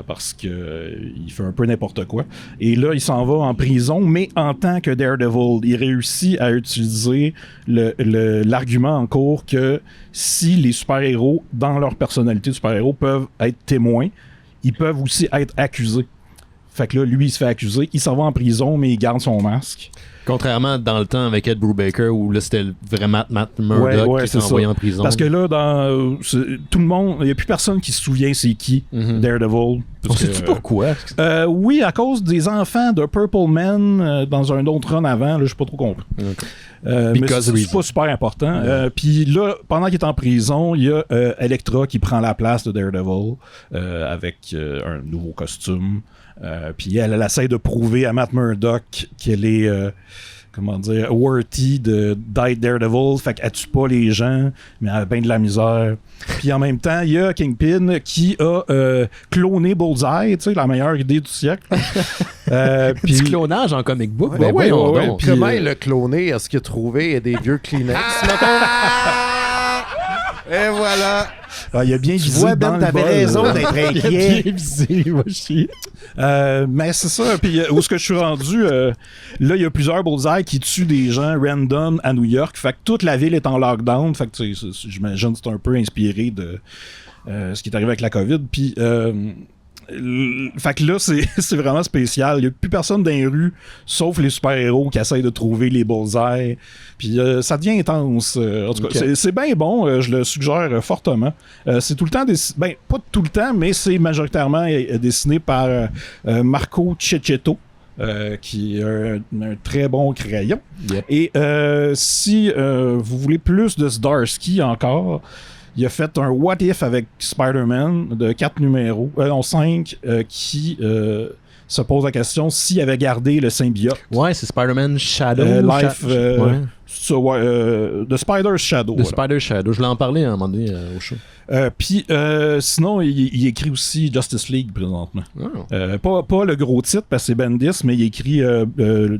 Parce que il fait un peu n'importe quoi. Et là, il s'en va en prison, mais en tant que Daredevil, il réussit à utiliser l'argument en cours que si les super-héros, dans leur personnalité de super-héros, peuvent être témoins, ils peuvent aussi être accusés. Fait que là, lui, il se fait accuser, il s'en va en prison, mais il garde son masque. Contrairement dans le temps avec Ed Brubaker où là c'était vraiment Matt Murdock qui s'est envoyé en prison. Parce que là, tout le monde, il n'y a plus personne qui se souvient c'est qui Daredevil. On sait-tu pourquoi? Oui, à cause des enfants de Purple Man dans un autre run avant, là, je n'ai pas trop compris. Mais c'est pas super important. Puis là, pendant qu'il est en prison, il y a Elektra qui prend la place de Daredevil avec un nouveau costume. Puis elle essaie de prouver à Matt Murdock qu'elle est worthy d'être Daredevil, fait qu'elle tue pas les gens, mais elle a bien de la misère. Puis en même temps, il y a Kingpin qui a cloné Bullseye, tu sais, la meilleure idée du siècle. Petit clonage en comic book. Ouais, ouais. Puis comment il l'a cloné? Est-ce qu'il a trouvé des vieux Kleenex? Et voilà. Alors, il a bien visé vois, dans Ben, le t'avais bol, raison là. d'être Il a inquiet. bien visé, il va chier. Mais c'est ça. Puis où est-ce que je suis rendu? Là, il y a plusieurs Bullseye qui tuent des gens random à New York. Fait que toute la ville est en lockdown. Fait que j'imagine que c'est un peu inspiré de ce qui est arrivé avec la COVID. Puis fait que là, c'est vraiment spécial. Il n'y a plus personne dans les rues, sauf les super-héros qui essayent de trouver les Bullseye. Puis ça devient intense. En tout cas, c'est bien bon. Je le suggère fortement. C'est tout le temps pas tout le temps, mais c'est majoritairement dessiné par Marco Cecchetto. qui est un très bon crayon. Yep. Et si vous voulez plus de Zdarsky encore, il a fait un What If avec Spider-Man de 5, qui se pose la question s'il avait gardé le symbiote. Ouais, c'est Spider-Man Shadow. Life, ouais. The Spider's Shadow. The voilà. Spider Shadow. Je l'ai en parlé à un moment donné au show. Puis sinon, il écrit aussi Justice League présentement. Oh. Pas le gros titre parce que c'est Bendis, mais il écrit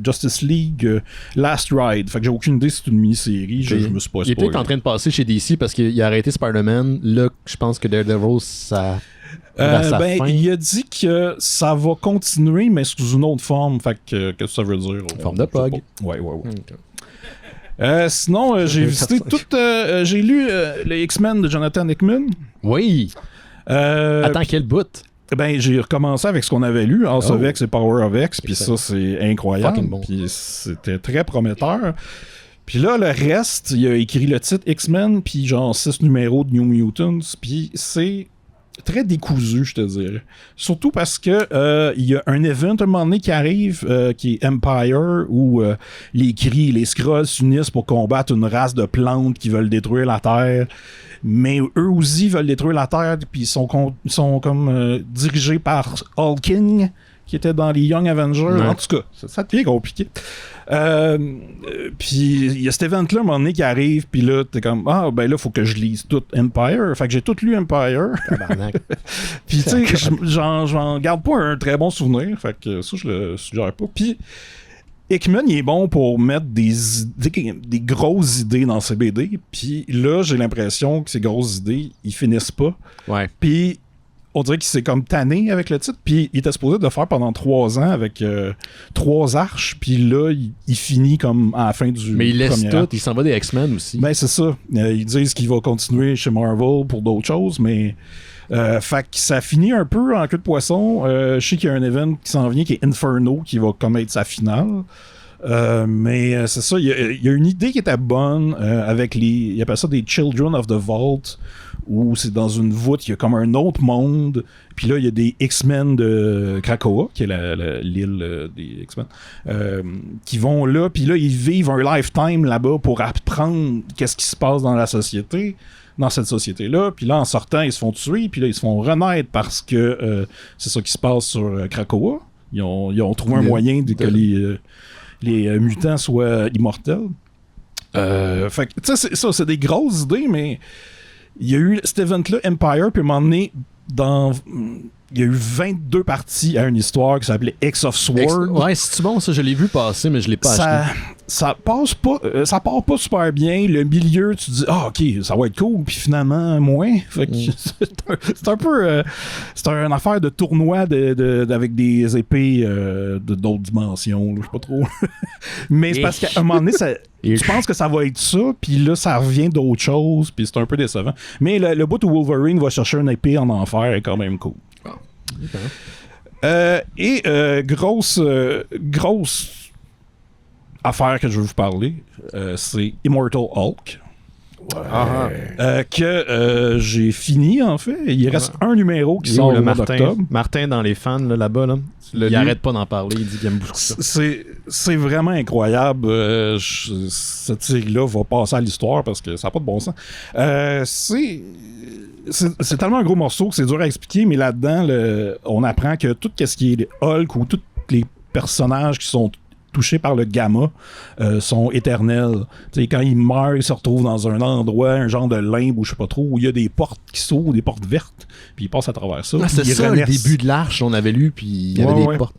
Justice League Last Ride. Fait que j'ai aucune idée si c'est une mini-série. Je me suis pas Il est peut-être en train de passer chez DC parce qu'il a arrêté Spider-Man. Là, je pense que Daredevil, ça. Il a dit que ça va continuer, mais sous une autre forme. Fait que qu'est-ce que ça veut dire? Forme de pog. Ouais. Okay. Sinon, j'ai visité j'ai lu les X-Men de Jonathan Hickman. Oui. Attends, quel bout? J'ai recommencé avec ce qu'on avait lu, House of X et Power of X, puis ça, c'est incroyable. Bon. Puis c'était très prometteur. Puis là, le reste, il a écrit le titre X-Men, puis genre 6 numéros de New Mutants, puis c'est très décousu, je te dirais. Surtout parce que il y a un event à un moment donné qui arrive, qui est Empire, où les Kree, les Skrulls s'unissent pour combattre une race de plantes qui veulent détruire la Terre. Mais eux aussi veulent détruire la Terre, puis ils sont comme dirigés par Hulking, qui était dans les Young Avengers. Ouais. En tout cas, ça devient compliqué. Puis il y a cet event-là, à un moment donné, qui arrive, puis là, t'es comme, là, faut que je lise tout Empire. Fait que j'ai tout lu Empire. Puis, tu sais, j'en garde pas un très bon souvenir. Fait que ça, je le suggère pas. Puis, Hickman, il est bon pour mettre des grosses idées dans ses BD. Puis là, j'ai l'impression que ces grosses idées, ils finissent pas. Ouais. Puis, on dirait qu'il s'est comme tanné avec le titre. Puis il était supposé de le faire pendant 3 ans avec 3 arches. Puis là, il finit comme à la fin du Mais il laisse premier tout. arc. Il s'en va des X-Men aussi. Ben, c'est ça. Ils disent qu'il va continuer chez Marvel pour d'autres choses, mais... fait que ça finit un peu en queue de poisson. Je sais qu'il y a un event qui s'en vient qui est Inferno, qui va comme être sa finale. Mais c'est ça, il y a une idée qui était bonne avec ils appellent ça des Children of the Vault, où c'est dans une voûte, il y a comme un autre monde, puis là il y a des X-Men de Krakoa, qui est l'île des X-Men, qui vont là, puis là ils vivent un lifetime là-bas pour apprendre qu'est-ce qui se passe dans la société, dans cette société-là, puis là en sortant ils se font tuer, puis là ils se font renaître parce que c'est ça qui se passe sur Krakoa. Ils ont trouvé un moyen que les mutants soient immortels. Fait que, tu sais, c'est des grosses idées, mais il y a eu cet event-là, Empire, puis à un moment donné, il y a eu 22 parties à une histoire qui s'appelait X of Sword. Ouais, c'est bon, ça, je l'ai vu passer, mais je l'ai pas acheté. Ça passe pas, ça part pas super bien. Le milieu, tu dis, ok, ça va être cool, puis finalement, moins. Fait que c'est un peu. C'est une affaire de tournoi avec des épées d'autres dimensions, je sais pas trop. Mais c'est parce qu'à un moment donné, tu penses que ça va être ça, puis là, ça revient d'autres choses, puis c'est un peu décevant. Mais le bout où Wolverine va chercher une épée en enfer est quand même cool. Grosse affaire que je veux vous parler, c'est Immortal Hulk. Que j'ai fini en fait. Il reste un numéro qui sort le mois d'octobre. Martin dans les fans là-bas, là, il arrête pas d'en parler, il dit qu'il aime beaucoup ça. C'est vraiment incroyable. Cette série-là va passer à l'histoire parce que ça n'a pas de bon sens. C'est tellement un gros morceau que c'est dur à expliquer, mais là-dedans, on apprend que tout ce qui est Hulk ou tous les personnages qui sont touchés par le gamma sont éternels. T'sais, quand ils meurent, ils se retrouvent dans un endroit, un genre de limbe ou je sais pas trop, où il y a des portes qui s'ouvrent, des portes vertes, puis ils passent à travers ça. C'est ça, le début de l'Arche, on avait lu, puis il y avait des portes.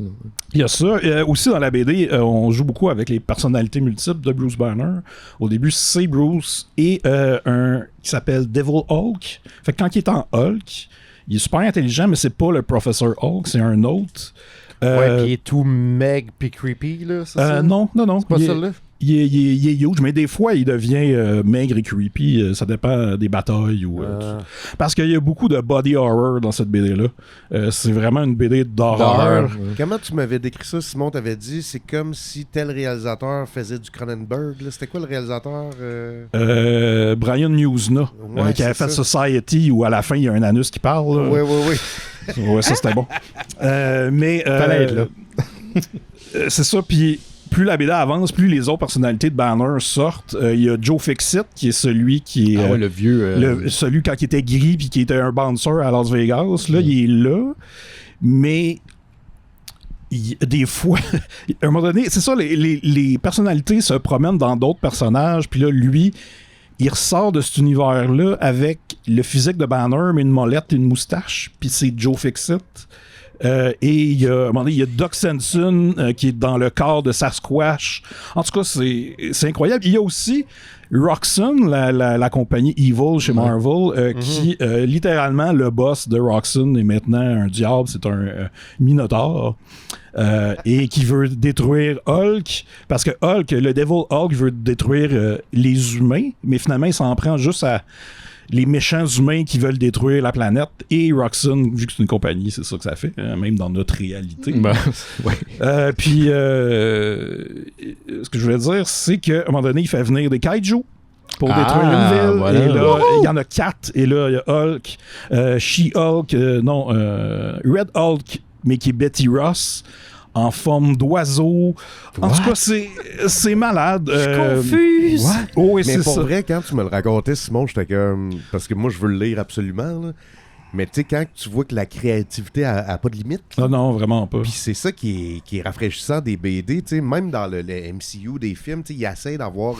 Il y a ça. Aussi, dans la BD, on joue beaucoup avec les personnalités multiples de Bruce Banner. Au début, c'est Bruce et un qui s'appelle Devil Hulk. Fait que quand il est en Hulk, il est super intelligent, mais c'est pas le Professor Hulk, c'est un autre. Ouais, puis il est tout meg pis creepy, là, c'est ça? Non. C'est pas celle-là? Il est huge, mais des fois, il devient maigre et creepy. Ça dépend des batailles. Parce qu'il y a beaucoup de body horror dans cette BD-là. C'est vraiment une BD d'horreur. Comment tu m'avais décrit ça, Simon? T'avais dit, c'est comme si tel réalisateur faisait du Cronenberg. C'était quoi le réalisateur? Brian Newsna, qui avait fait Society, où à la fin, il y a un anus qui parle. Oui. Ouais, ça, c'était bon. Mais... Fallait être là. c'est ça, puis plus la BD avance, plus les autres personnalités de Banner sortent. Il y a Joe Fixit, qui est celui qui est... le vieux... celui quand il était gris puis qui était un bouncer à Las Vegas. Là, il est là. Mais... des fois, à un moment donné, c'est ça, les personnalités se promènent dans d'autres personnages, puis là, lui, il ressort de cet univers-là avec le physique de Banner, mais une molette et une moustache, puis c'est Joe Fixit. Et il y a, à un moment donné, il y a Doc Samson qui est dans le corps de Sasquatch. En tout cas, c'est incroyable. Il y a aussi Roxxon, la compagnie Evil chez Marvel, qui, littéralement, le boss de Roxxon est maintenant un diable, c'est un Minotaur. Et qui veut détruire Hulk, parce que Hulk, le Devil Hulk veut détruire les humains, mais finalement, il s'en prend juste à les méchants humains qui veulent détruire la planète. Et Roxxon, vu que c'est une compagnie, c'est ça que ça fait, même dans notre réalité. Puis, ce que je voulais dire, c'est qu'à un moment donné, il fait venir des kaiju pour détruire une ville. Voilà. Et là, il y en a 4. Et là, il y a Hulk, She-Hulk, Red Hulk, mais qui est Betty Ross, en forme d'oiseau. En tout cas, c'est malade. Je suis confuse. Oh, oui, Mais c'est pour ça. vrai, quand tu me le racontais, Simon, j'étais comme... Parce que moi, je veux le lire absolument, là. Mais tu sais, quand tu vois que la créativité a pas de limite... Non, non, vraiment pas. Puis c'est ça qui est rafraîchissant des BD, tu sais, même dans le MCU des films, tu sais, ils essaient d'avoir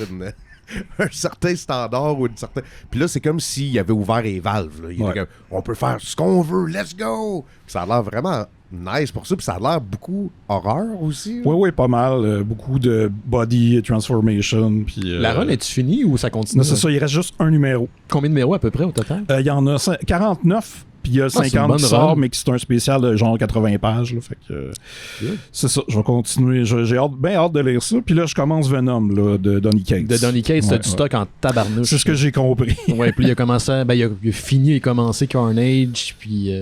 un certain standard ou une certaine... Puis là, c'est comme s'il avait ouvert les valves, là. Il était comme, on peut faire ce qu'on veut, let's go! Puis ça a l'air vraiment nice pour ça, puis ça a l'air beaucoup horreur aussi. Oui, oui, pas mal. Beaucoup de body transformation. Puis, La run, est-tu finie ou ça continue? Non, c'est ça, il reste juste un numéro. Combien de numéros à peu près au total? Il y en a 49, puis il y a c'est une 50 bonne qui sort, run. mais qui c'est un spécial de genre 80 pages. Là, fait que, c'est ça, je vais continuer. J'ai bien hâte de lire ça. Puis là, je commence Venom là, de Donny Cates. De Donny Cates, t'as Ouais, du stock en tabarnouche. C'est ce que j'ai compris. Ouais, puis il a commencé, il a fini et commencé Carnage, puis...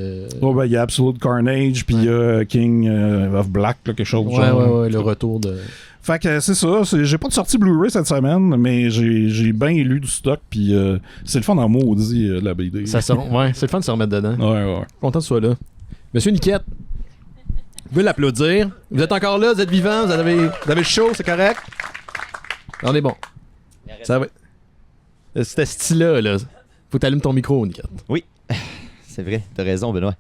Oh, ben, il y a Absolute Carnage, puis il y a King of Black, là, quelque chose du genre. le retour de... Fait que c'est ça. J'ai pas de sortie Blu-ray cette semaine, mais j'ai bien lu du stock, puis c'est le fun en maudit, la BD. Ça c'est le fun de se remettre dedans. Ouais. Content de soit là. Monsieur Niquette, vous pouvez l'applaudir. Vous êtes encore là, vous êtes vivant, vous avez chaud, c'est correct? On est bon. Ça va. C'était style-là, là. Faut t'allumer ton micro, Niquette. Oui, c'est vrai, t'as raison, Benoît.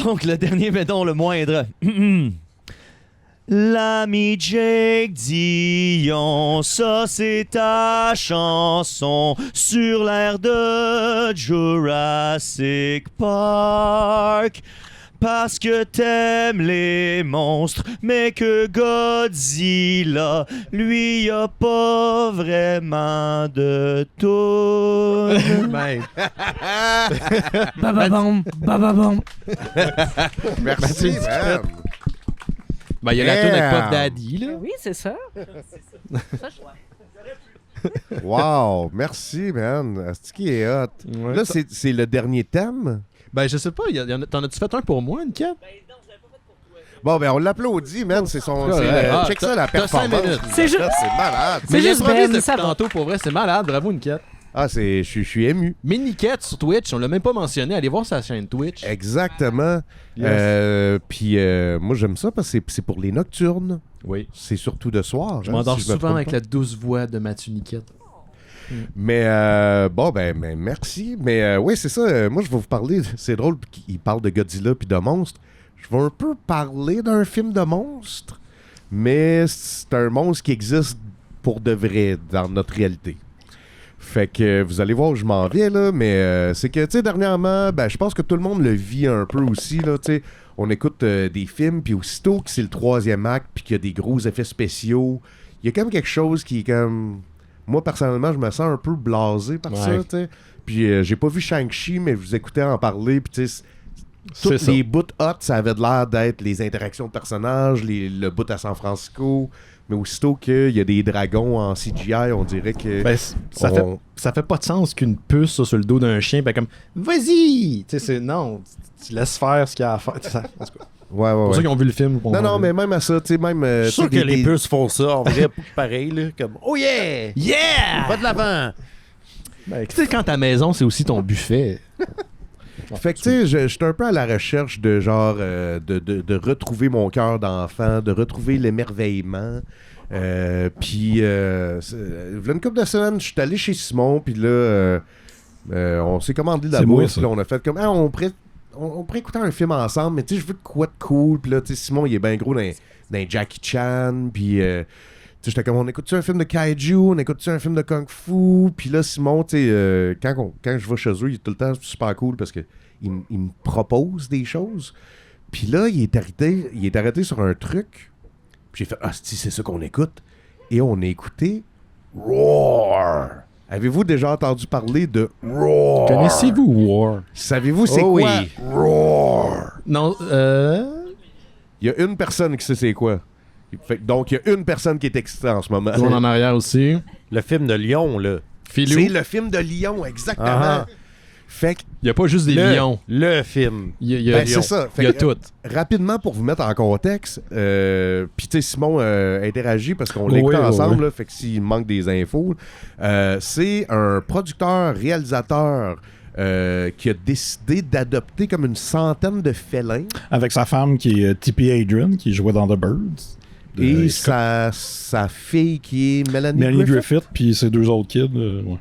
Donc, le dernier, mais non le moindre. L'ami Jake Dion, ça c'est ta chanson sur l'air de Jurassic Park. Parce que t'aimes les monstres, mais que Godzilla, lui, y a pas vraiment de toune. Bababam, bababam. Merci, man. Ben, il y a la tune avec Puff Daddy, là. Oui, c'est ça. Wow, merci, man. C'est qui est hot. Ouais. Là, c'est le dernier thème. Ben, je sais pas, t'en as-tu fait un pour moi, Niquette? Bon, ben, on l'applaudit, man. C'est son. Check ça, la t'as 5 performance. minutes. C'est juste- C'est malade. C'est juste improvise Ben, depuis ça va. tantôt, pour vrai, c'est malade. Bravo, Niquette. Ah, je suis ému. Mais Niquette sur Twitch, on l'a même pas mentionné. Allez voir sa chaîne Twitch. Exactement. Puis moi, j'aime ça parce que c'est pour les nocturnes. Oui. C'est surtout de soir. Je hein, m'endors si je me souvent trompe avec pas. la douce voix de Mathieu Niquette. Mais bon, ben merci. Mais oui, c'est ça. Moi, je vais vous parler. C'est drôle qu'il parle de Godzilla puis de monstres. Je vais un peu parler d'un film de monstre, mais c'est un monstre qui existe pour de vrai dans notre réalité. Fait que vous allez voir où je m'en viens, là, mais c'est que, tu sais, dernièrement, ben, je pense que tout le monde le vit un peu aussi, là, tu sais. On écoute des films, puis aussitôt que c'est le 3e acte, puis qu'il y a des gros effets spéciaux, il y a comme quelque chose qui est comme... Moi, personnellement, je me sens un peu blasé par ça, tu sais. Puis j'ai pas vu Shang-Chi, mais je vous écoutais en parler, puis tu sais... Toutes les bouts hot, ça avait de l'air d'être les interactions de personnages, le bout à San Francisco, mais aussitôt qu'il y a des dragons en CGI, on dirait que... Ben, ça fait pas de sens qu'une puce ça, sur le dos d'un chien, ben comme vas-y! Tu sais, non, tu laisses faire ce qu'il y a à faire. Ça, en tout cas. Ouais, Pour ceux qui ont vu le film. Non, mais même à ça, tu sais, même... Je suis sûr que les puces... puces font ça, en vrai, pareil, là, comme « Oh yeah! Yeah! Va de l'avant! » Ben, tu sais, quand ta maison, c'est aussi ton buffet. Fait que, tu sais, j'étais un peu à la recherche de genre, de retrouver mon cœur d'enfant, de retrouver l'émerveillement. Puis, il y a une couple de semaines, je suis allé chez Simon, puis là, on s'est commandé de la C'est moi, bouffe, ça. là, on a fait comme, on pourrait écouter un film ensemble, mais tu sais, je veux de quoi de cool, puis là, tu sais, Simon, il est bien gros dans Jackie Chan, puis... tu sais, j'étais comme, on écoute-tu un film de kaiju, on écoute-tu un film de kung fu, puis là, Simon, tu sais, quand je vais chez eux, il est tout le temps super cool parce que il me propose des choses. Puis là, il est arrêté sur un truc. Puis j'ai fait, c'est ça qu'on écoute. Et on a écouté Roar. Avez-vous déjà entendu parler de Roar? Connaissez-vous War? Savez-vous c'est Oh quoi? oui. Roar. Non, Il y a une personne qui sait c'est quoi. Donc, il y a une personne qui est excitée en ce moment. on en arrière aussi. Le film de Lyon, là. Philou. C'est le film de Lyon, exactement. Ah. Fait que, Il n'y a pas juste des lions. Le film. Il y a, ben, c'est ça. Il y a Fait que, tout. rapidement, pour vous mettre en contexte, puis tu sais, Simon interagit parce qu'on l'écoute Oui, ensemble, oui. là, fait que s'il manque des infos, c'est un producteur, réalisateur qui a décidé d'adopter comme une centaine de félins Avec sa femme qui est Tippi Hedren, qui jouait dans The Birds. et Scott- sa fille qui est Melanie Melanie Griffith. Griffith, puis ses deux autres kids. Ouais.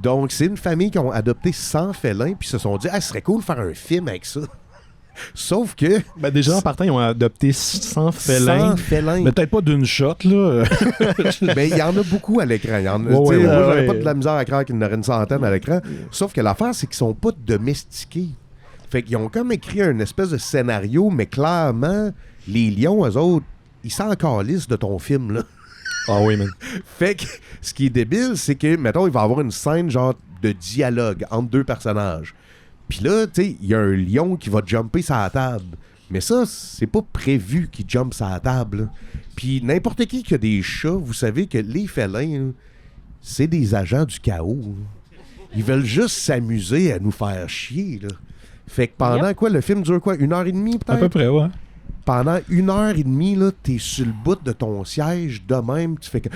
Donc, c'est une famille qui ont adopté 100 félins puis se sont dit, ce serait cool de faire un film avec ça. Sauf que Ben, déjà, en partant, ils ont adopté 100 félins. 100 félins. Mais peut-être pas d'une shot, là. Ben, il y en a beaucoup à l'écran. Il y en a, Ouais, tu sais, ouais, moi, ouais, j'aurais ouais. pas de la misère à croire qu'il y en aurait une centaine à l'écran. Sauf que l'affaire, c'est qu'ils sont pas domestiqués. Fait qu'ils ont comme écrit un espèce de scénario, mais clairement, les lions, eux autres, ils s'en calissent de ton film, là. Ah oui, man. Fait que ce qui est débile, c'est que, mettons, il va y avoir une scène genre de dialogue entre deux personnages. Puis là, tu sais, il y a un lion qui va jumper sur la table. Mais ça, c'est pas prévu qu'il jumpe sur la table, là. Puis n'importe qui a des chats, vous savez que les félins, là, c'est des agents du chaos, là. Ils veulent juste s'amuser à nous faire chier, là. Fait que pendant quoi, le film dure quoi, 1h30 À peu peut-être? près, ouais. Pendant 1h30, là, t'es sur le bout de ton siège de même, tu fais que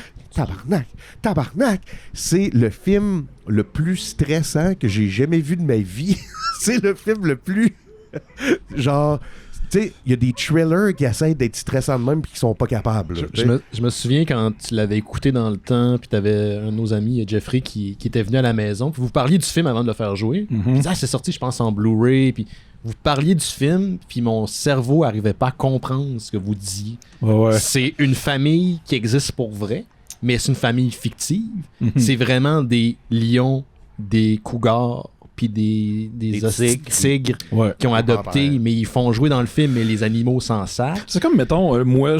tabarnak. C'est le film le plus stressant que j'ai jamais vu de ma vie. C'est le film le plus genre, tu sais, il y a des thrillers qui essaient d'être stressants de même puis qui sont pas capables. là, tu sais. Je me souviens quand tu l'avais écouté dans le temps, puis t'avais un de nos amis, Jeffrey, qui était venu à la maison, puis vous parliez du film avant de le faire jouer. Mhm. Il disait, c'est sorti, je pense, en Blu-ray, puis vous parliez du film, puis mon cerveau arrivait pas à comprendre ce que vous disiez. Ouais. C'est une famille qui existe pour vrai, mais c'est une famille fictive. Mhm. C'est vraiment des lions, des cougars, puis des tigres Ouais. qui ont adopté, pareil. mais ils font jouer dans le film, mais les animaux s'en servent. C'est comme, mettons, moi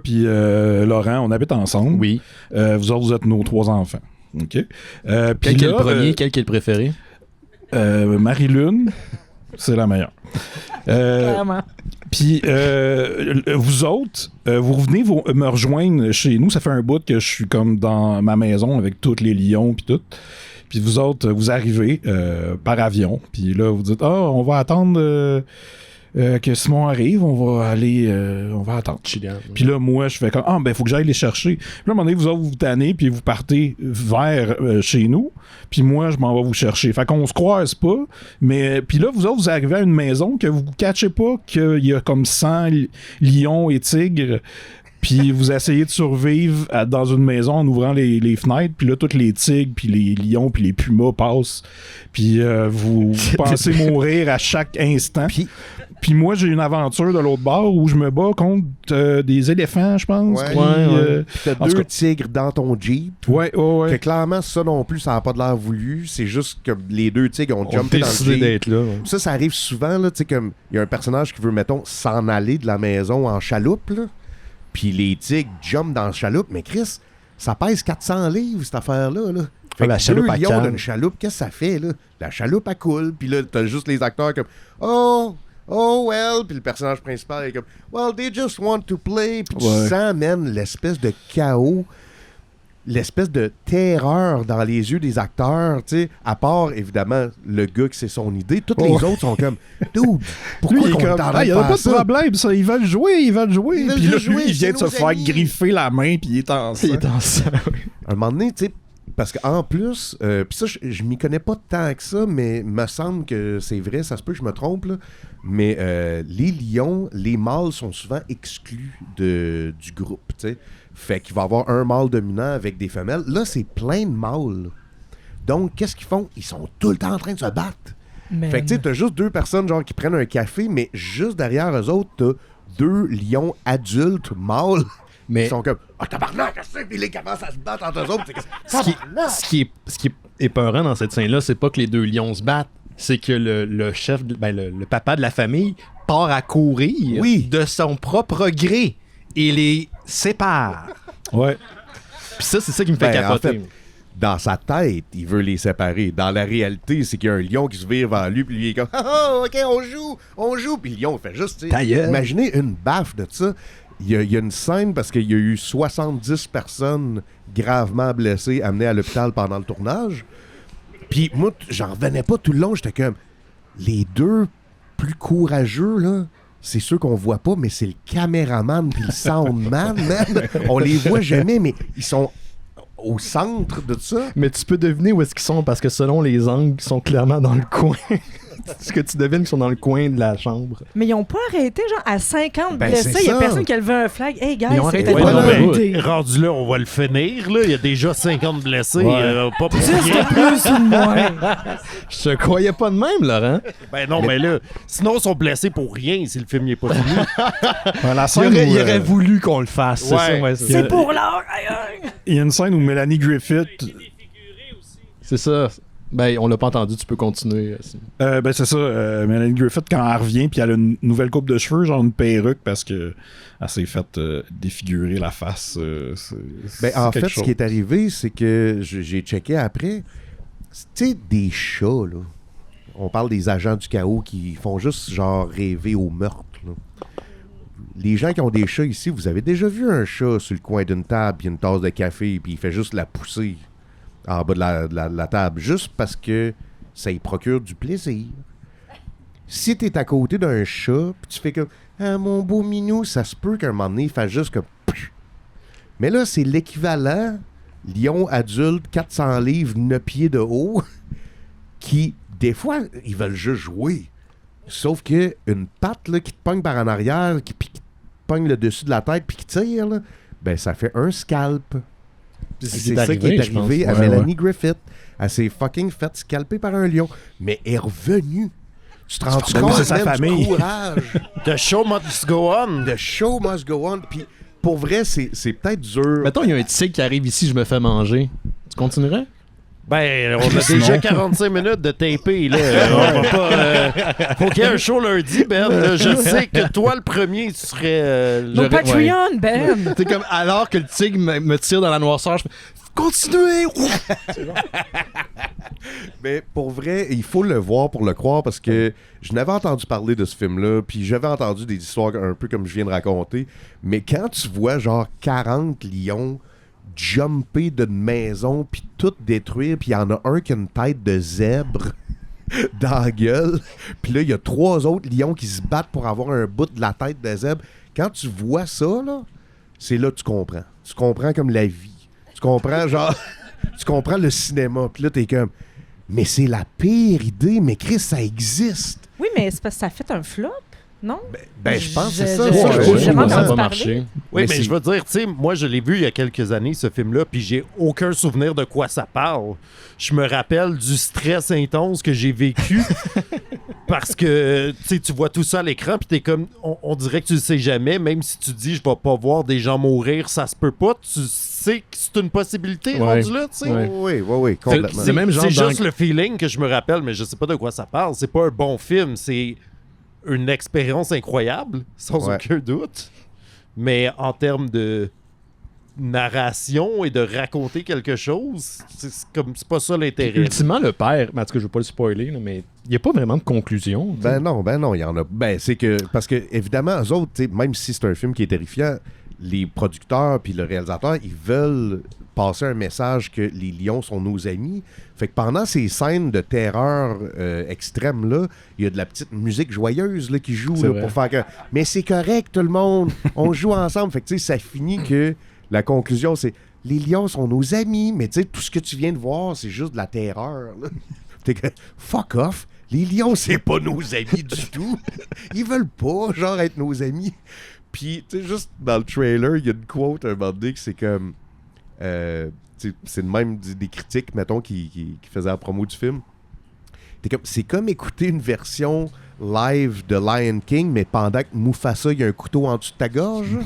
puis Laurent, on habite ensemble. Oui. Vous autres, vous êtes nos 3 enfants. OK? Puis Quel est le là, premier, quel est le préféré? Marie-Lune, c'est la meilleure. Clairement. Puis vous autres, vous revenez me rejoindre chez nous. Ça fait un bout que je suis comme dans ma maison avec tous les lions puis tout. Puis vous autres, vous arrivez par avion. Puis là, vous dites, on va attendre que Simon arrive. On va attendre. Puis là, moi, je fais comme, faut que j'aille les chercher. Puis là, à un moment donné, vous autres, vous tannez, puis vous partez vers chez nous. Puis moi, je m'en vais vous chercher. Fait qu'on se croise pas. Mais puis là, vous autres, vous arrivez à une maison que vous ne catchez pas qu'il y a comme 100 lions et tigres. Puis vous essayez de survivre dans une maison en ouvrant les fenêtres. Puis là, tous les tigres, puis les lions, puis les pumas passent. Puis vous pensez mourir à chaque instant. Puis moi, j'ai une aventure de l'autre bord où je me bats contre des éléphants, je pense. Ouais. Puis, Puis t'as en tout deux cas- tigres dans ton Jeep. ouais. Que clairement, ça non plus, ça n'a pas de l'air voulu. C'est juste que les deux tigres ont jumpé dans le Jeep. d'être là. Ça arrive souvent, là, tu sais, comme il y a un personnage qui veut, mettons, s'en aller de la maison en chaloupe, là. Puis les tigres jumpent dans la chaloupe. Mais Chris, ça pèse 400 livres, cette affaire-là, là. Fait la que chaloupe, deux elle lions cale. d'une chaloupe, qu'est-ce que ça fait, là? La chaloupe, elle coule. Puis là, t'as juste les acteurs comme « Oh, well », puis le personnage principal est comme « Well, they just want to play », puis tu Ouais. sens, man, l'espèce de chaos, l'espèce de terreur dans les yeux des acteurs, tu sais, à part, évidemment, le gars qui c'est son idée, toutes les autres sont comme « Dude, pourquoi Lui, il est qu'on est comme, en train il de n'y a faire pas de ça? problème, ça. Ils veulent jouer. Ils veulent Puis là, juste jouer, lui, il vient de c'est se nos faire amis. griffer la main, puis il est en sang. Il est en sang, oui. Un moment donné, tu sais, parce qu'en plus, puis ça, je m'y connais pas tant que ça, mais me semble que c'est vrai, ça se peut que je me trompe, là, mais les lions, les mâles sont souvent exclus du groupe, tu sais. Fait qu'il va y avoir un mâle dominant avec des femelles. Là, c'est plein de mâles. Donc, qu'est-ce qu'ils font? Ils sont tout le temps en train de se battre. Fait que tu sais, t'as juste 2 personnes genre qui prennent un café, mais juste derrière eux autres, t'as 2 lions adultes mâles. Mais Ils sont comme « Ah, tabarnak, qu'est-ce que c'est? » Puis ils commencent à se battre entre eux autres. ce qui est épeurant dans cette scène-là, c'est pas que les 2 lions se battent, c'est que le chef, le papa de la famille part à courir de son propre gré et les sépare. Ouais. Puis ça, c'est ça qui me fait capoter. En fait, dans sa tête, il veut les séparer. Dans la réalité, c'est qu'il y a un lion qui se vire vers lui, puis lui il est comme « Ah, ok, on joue. » Puis le lion fait juste, tu sais, imaginez une baffe de ça. Il y a une scène parce qu'il y a eu 70 personnes gravement blessées amenées à l'hôpital pendant le tournage. Puis moi, j'en revenais pas tout le long. J'étais comme, les 2 plus courageux, là, c'est ceux qu'on voit pas, mais c'est le caméraman puis le soundman, man. On les voit jamais, mais ils sont au centre de ça. Mais tu peux deviner où est-ce qu'ils sont parce que selon les angles, ils sont clairement dans le coin. Ce que tu devines qu'ils sont dans le coin de la chambre. Mais ils ont pas arrêté, genre, à 50 blessés. c'est Il y a ça. personne qui a levé un flag. Hey, guys, Ils ont arrêté c'était de pas faire une un idée. Rendu là, on va le finir. Là. Il y a déjà 50 blessés. Pas pour 10 rien. de plus ou de moins. Je te croyais pas de même, Laurent. Ben non, mais là, sinon, ils sont blessés pour rien si le film n'est pas fini. La scène où, Il aurait voulu qu'on le fasse. C'est Ouais. ça, ouais, C'est pour l'heure. il y a une scène où Mélanie Griffith... C'est ça. Ben, on l'a pas entendu, tu peux continuer. ben c'est ça, Mélanie Griffith, quand elle revient, puis elle a une nouvelle coupe de cheveux, genre une perruque, parce que elle s'est faite défigurer la face. En fait, ce qui est arrivé, c'est que j'ai checké après. Tu sais, des chats, là. On parle des agents du chaos qui font juste, genre, rêver au meurtre, là. Les gens qui ont des chats ici, vous avez déjà vu un chat sur le coin d'une table, puis une tasse de café, puis il fait juste la pousser en bas de la table, juste parce que ça y procure du plaisir. Si t'es à côté d'un chat, puis tu fais comme « Ah, mon beau minou », ça se peut qu'un moment donné, il fasse juste comme « Mais là, c'est l'équivalent lion adulte, 400 livres, 9 pieds de haut, qui, des fois, ils veulent juste jouer. Sauf que une patte là, qui te pogne par en arrière, puis qui te pogne le dessus de la tête, puis qui tire, là, ben ça fait un scalp. C'est ça qui est arrivé à Mélanie Griffith. Elle s'est fucking fait scalper par un lion. Mais elle est revenue. Tu te rends compte, c'est sa famille. du courage. The show must go on. The show must go on. Puis pour vrai, c'est peut-être dur. Mettons, il y a un tigre qui arrive ici, je me fais manger. Tu continuerais? Ben, on a déjà 45 minutes de tapé, là. On va pas... faut qu'il y ait un show lundi, Ben. Là, je sais que toi, le premier, tu serais... Mon Patreon, Ben. C'est comme, alors que le tigre me tire dans la noirceur, je fais continuez! Mais pour vrai, il faut le voir pour le croire parce que je n'avais entendu parler de ce film-là, puis j'avais entendu des histoires un peu comme je viens de raconter. Mais quand tu vois genre 40 lions jumper d'une maison, puis tout détruire, puis il y en a un qui a une tête de zèbre dans la gueule, puis là, il y a 3 autres lions qui se battent pour avoir un bout de la tête de zèbre. Quand tu vois ça, là, c'est là que tu comprends. Tu comprends comme la vie. Tu comprends, genre... tu comprends le cinéma. Puis là, t'es comme... Mais c'est la pire idée. Mais Chris, ça existe. Oui, mais c'est parce que ça a fait un flop, non? Ben, je pense que c'est ça. J'ai jamais ça entendu va parler. marcher. Oui, mais c'est- je veux dire, tu sais, moi, je l'ai vu il y a quelques années, ce film-là, puis j'ai aucun souvenir de quoi ça parle. Je me rappelle du stress intense que j'ai vécu parce que, tu sais, tu vois tout ça à l'écran, puis t'es comme, on dirait que tu le sais jamais, même si tu dis, je vais pas voir des gens mourir, ça se peut pas, tu sais que c'est une possibilité Ouais. rendu là, tu sais. Ouais. Oui, complètement. C'est même genre C'est dans- juste le feeling que je me rappelle, mais je sais pas de quoi ça parle. C'est pas un bon film, c'est une expérience incroyable, sans Ouais. aucun doute. Mais en termes de narration et de raconter quelque chose, c'est pas ça l'intérêt. Ultimement, le père, en tout cas, je veux pas le spoiler, là, mais il n'y a pas vraiment de conclusion. tu sais. Ben non, il y en a. Ben, c'est que. Parce que, évidemment, eux autres, tu sais, même si c'est un film qui est terrifiant, les producteurs puis le réalisateur, ils veulent passer un message que les lions sont nos amis. Fait que pendant ces scènes de terreur extrême-là, il y a de la petite musique joyeuse là, qui joue C'est là, vrai. pour faire que. Mais c'est correct, tout le monde. On joue ensemble. Fait que, tu sais, ça finit que la conclusion, c'est les lions sont nos amis, mais tu sais, tout ce que tu viens de voir, c'est juste de la terreur. Là. T'es que, fuck off, les lions, c'est pas nos amis du tout. Ils veulent pas, genre, être nos amis. Puis, tu sais, juste dans le trailer, il y a une quote un moment donné que c'est comme. C'est le même des critiques, mettons, qui faisaient la promo du film. C'est comme écouter une version live de Lion King, mais pendant que Mufasa, il y a un couteau en dessous de ta gorge.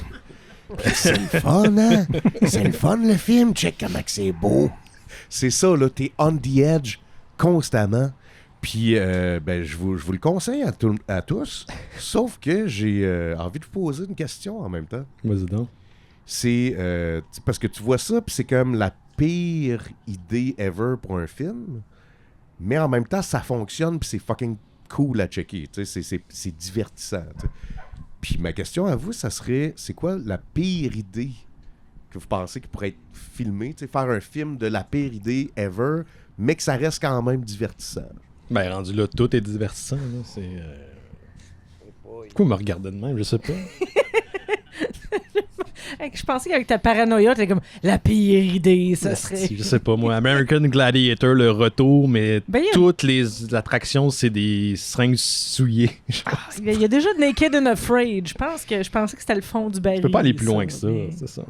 Puis c'est le fun, hein? C'est le fun, le film. Check comment que c'est beau. C'est ça, là. T'es on the edge constamment. Puis, je vous le conseille à tous. Sauf que j'ai envie de vous poser une question en même temps. Vas-y donc. C'est parce que tu vois ça, puis c'est comme la pire idée ever pour un film. Mais en même temps, ça fonctionne, puis c'est fucking cool à checker. C'est divertissant. T'sais. Puis ma question à vous, ça serait, c'est quoi la pire idée que vous pensez qui pourrait être filmée? Faire un film de la pire idée ever, mais que ça reste quand même divertissant. Ben, rendu là, tout est divertissant. Là. C'est. Pourquoi me regarder de même? Je sais pas. Je pensais qu'avec ta paranoïa, t'es comme la pire idée, ça serait. Je sais pas, moi. American Gladiator, le retour, mais toutes les attractions, c'est des seringues souillées. Il y a déjà Naked and Afraid. Je pensais que c'était le fond du baril. Je peux pas aller plus loin que ça, c'est ça.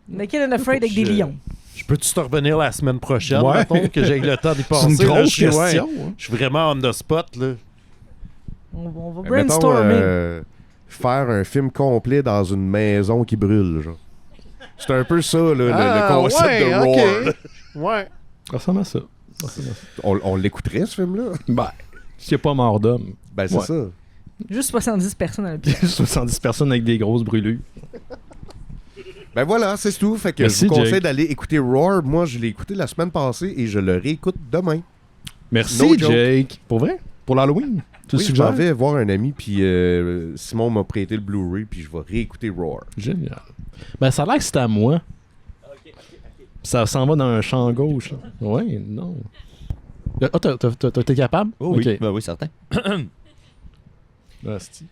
Naked and Afraid avec des lions. Je peux-tu te revenir la semaine prochaine, Ouais. mettons, que j'ai le temps d'y penser? C'est une là, grosse je suis question. Je suis vraiment on the spot, là. On va Mettons, brainstormer. faire un film complet dans une maison qui brûle, genre. C'est un peu ça, là, le concept de Roar. OK. Ouais. Ça ressemble à ça. On l'écouterait, ce film-là? Ben, s'il n'y a pas mort d'homme. Ben, c'est Ouais. ça. Juste 70 personnes à la pièce. 70 personnes avec des grosses brûlures. Ben voilà, c'est tout. Fait que Merci, je vous conseille Jake. d'aller écouter Roar. Moi, je l'ai écouté la semaine passée et je le réécoute demain. Merci, No joke. Jake. Pour vrai? Pour l'Halloween? Tu le Oui, je suggères? m'en vais voir un ami, puis Simon m'a prêté le Blu-ray, puis je vais réécouter Roar. Génial. Ben, ça a l'air que c'était à moi. Ça s'en va dans un champ gauche. Là. Ouais, non. Ah, t'es capable? Oh oui, Ok. ben oui, certain. Asti.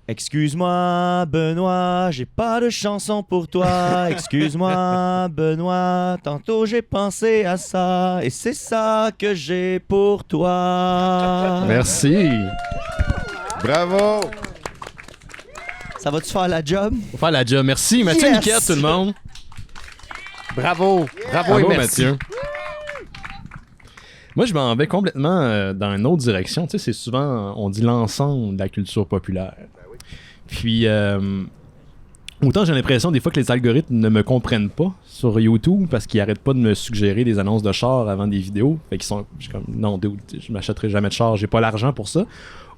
Excuse-moi, Benoît, j'ai pas de chanson pour toi. Excuse-moi, Benoît, tantôt j'ai pensé à ça. Et c'est ça que j'ai pour toi. Merci. Bravo! Ça va-tu faire la job? On va faire la job. Merci. Mathieu Yes! Niquette, tout le monde. Bravo. Bravo et merci. Mathieu. Moi, je m'en vais complètement dans une autre direction. Tu sais, c'est souvent, on dit l'ensemble de la culture populaire. Puis, autant j'ai l'impression des fois que les algorithmes ne me comprennent pas sur YouTube parce qu'ils arrêtent pas de me suggérer des annonces de char avant des vidéos. Fait qu'ils sont, je suis comme, non, dude, je m'achèterai jamais de char, j'ai pas l'argent pour ça.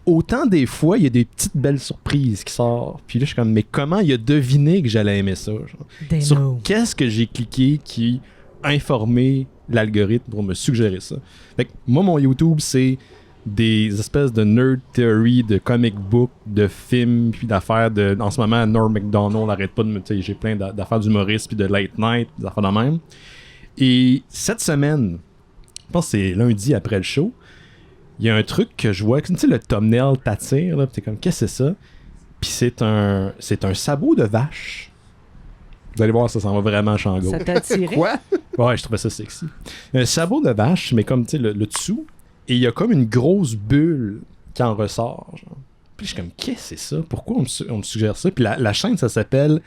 Autant des fois, il y a des petites belles surprises qui sortent. Puis là, je suis comme, mais comment il a deviné que j'allais aimer ça? Genre? Sur qu'est-ce que j'ai cliqué qui a informé l'algorithme pour me suggérer ça? Fait que moi, mon YouTube, c'est des espèces de nerd theory, de comic book, de films, puis d'affaires de... En ce moment, Norm Macdonald n'arrête pas de me... Tu sais, j'ai plein d'affaires d'humoristes, puis de late night, des affaires de même. Et cette semaine, je pense que c'est lundi après le show, il y a un truc que je vois, tu sais, le thumbnail t'attire, là, pis t'es comme, qu'est-ce que c'est ça? Puis c'est un sabot de vache. Vous allez voir, ça s'en va vraiment champ gauche. Ça t'a attiré? Quoi? Ouais, je trouvais ça sexy. Un sabot de vache, mais comme, tu sais, le dessous, et il y a comme une grosse bulle qui en ressort. Genre. Puis je suis comme, qu'est-ce que c'est ça? Pourquoi on me suggère ça? Puis la chaîne, ça s'appelle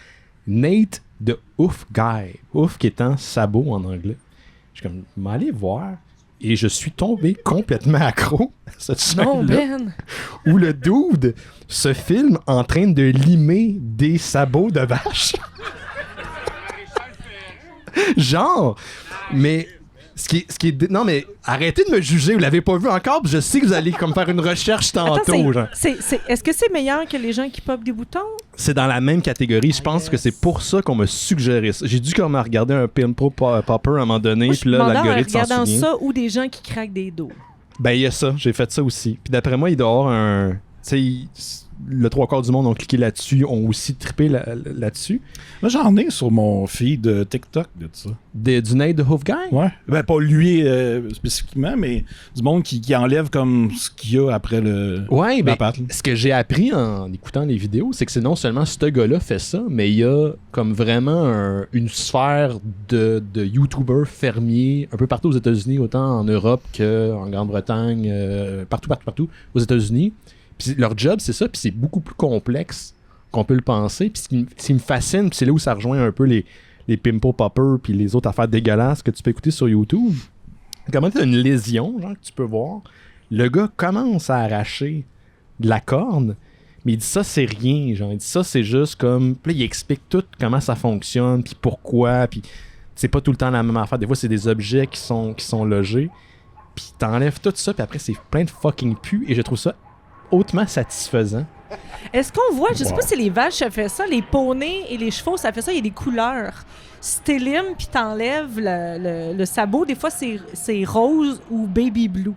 Nate the Oof Guy. Oof qui étant sabot en anglais. Je suis comme, m'allez voir. Et je suis tombé complètement accro à cette chaîne-là. Non, Ben! Où le dude se filme en train de limer des sabots de vache. Genre, mais ce qui est non mais arrêtez de me juger, vous l'avez pas vu encore, puis je sais que vous allez comme faire une recherche tantôt. Attends, genre. est-ce que c'est meilleur que les gens qui popent des boutons? C'est dans la même catégorie, je pense que c'est pour ça qu'on m'a suggéré ça. J'ai dû comme regarder un Pimple Popper à un moment donné, Moi, je puis là me demandais en l'algorithme s'en regardant souvient. ça ou des gens qui craquent des dos. Ben il y a ça, j'ai fait ça aussi. Puis d'après moi, il doit y avoir un sais, le 3/4 du monde ont cliqué là-dessus, ont aussi trippé là-dessus. Moi, j'en ai sur mon feed TikTok de ça. Du Nate the Hoof Guy? Ouais. Ben, pas lui spécifiquement, mais du monde qui enlève comme ce qu'il y a après Ouais, la ben, patte. ce que j'ai appris en écoutant les vidéos, c'est que c'est non seulement ce gars-là fait ça, mais il y a comme vraiment une sphère de YouTubers fermiers un peu partout aux États-Unis, autant en Europe qu'en Grande-Bretagne, partout aux États-Unis. Puis leur job, c'est ça, puis c'est beaucoup plus complexe qu'on peut le penser. Puis ce qui me fascine, puis c'est là où ça rejoint un peu les Pimple Popper puis les autres affaires dégueulasses que tu peux écouter sur YouTube. Comment tu as une lésion, genre, que tu peux voir. Le gars commence à arracher de la corne, mais il dit ça, c'est rien. Genre, il dit ça, c'est juste comme... Puis là, il explique tout comment ça fonctionne, puis pourquoi, puis c'est pas tout le temps la même affaire. Des fois, c'est des objets qui sont logés. Puis t'enlèves tout ça, puis après, c'est plein de fucking pu, et je trouve ça hautement satisfaisant. Est-ce qu'on voit, je sais pas si les vaches, ça fait ça, les poneys et les chevaux, ça fait ça, il y a des couleurs. Si t'élimes puis t'enlèves le sabot, des fois c'est rose ou baby blue.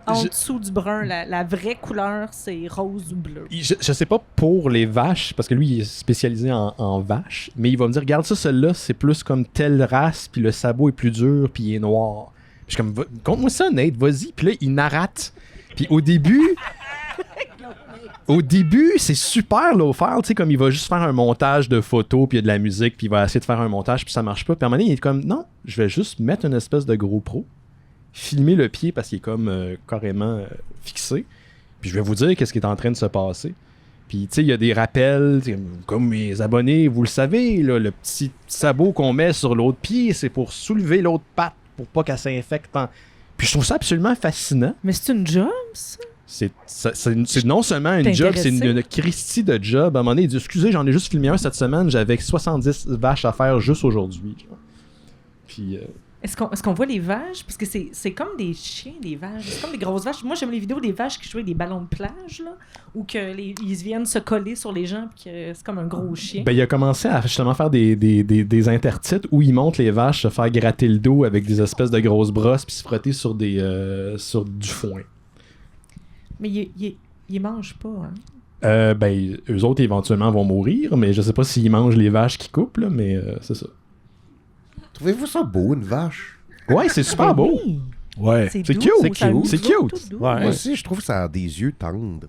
En dessous du brun, la vraie couleur, c'est rose ou bleu. Je sais pas pour les vaches, parce que lui, il est spécialisé en vaches, mais il va me dire, regarde ça, celle-là, c'est plus comme telle race, puis le sabot est plus dur, puis il est noir. Puis je suis comme, compte-moi ça, Nate, vas-y. Puis là, il narrate. Puis au début, c'est super low-file, tu sais, comme il va juste faire un montage de photos, puis il y a de la musique, puis il va essayer de faire un montage, puis ça marche pas. Puis à un moment donné, il est comme, non, je vais juste mettre une espèce de gros pro, filmer le pied parce qu'il est comme carrément fixé, puis je vais vous dire qu'est-ce qui est en train de se passer. Puis, tu sais, il y a des rappels, comme mes abonnés, vous le savez, là, le petit sabot qu'on met sur l'autre pied, c'est pour soulever l'autre patte, pour pas qu'elle s'infecte. Puis je trouve ça absolument fascinant. Mais c'est une job, ça? C'est non seulement une job, c'est une Christie de job. À un moment donné, il dit, excusez, j'en ai juste filmé un cette semaine, j'avais 70 vaches à faire juste aujourd'hui. Puis... Est-ce qu'on voit les vaches? Parce que c'est comme des chiens, des vaches. C'est comme des grosses vaches. Moi, j'aime les vidéos des vaches qui jouent avec des ballons de plage, là, ou qu'ils viennent se coller sur les gens, puis que c'est comme un gros chien. Ben, il a commencé à justement faire des intertitres où il montre les vaches se faire gratter le dos avec des espèces de grosses brosses, puis se frotter sur du foin. Mais ils mangent pas, hein? Ben, eux autres, éventuellement, vont mourir, mais je sais pas s'ils mangent les vaches qui coupent, là, mais c'est ça. Trouvez-vous ça beau, une vache? Ouais, c'est super beau. Oui. Ouais. C'est doux, cute. ça a un C'est museau cute. tout doux. Ouais. Moi aussi, je trouve que ça a des yeux tendres.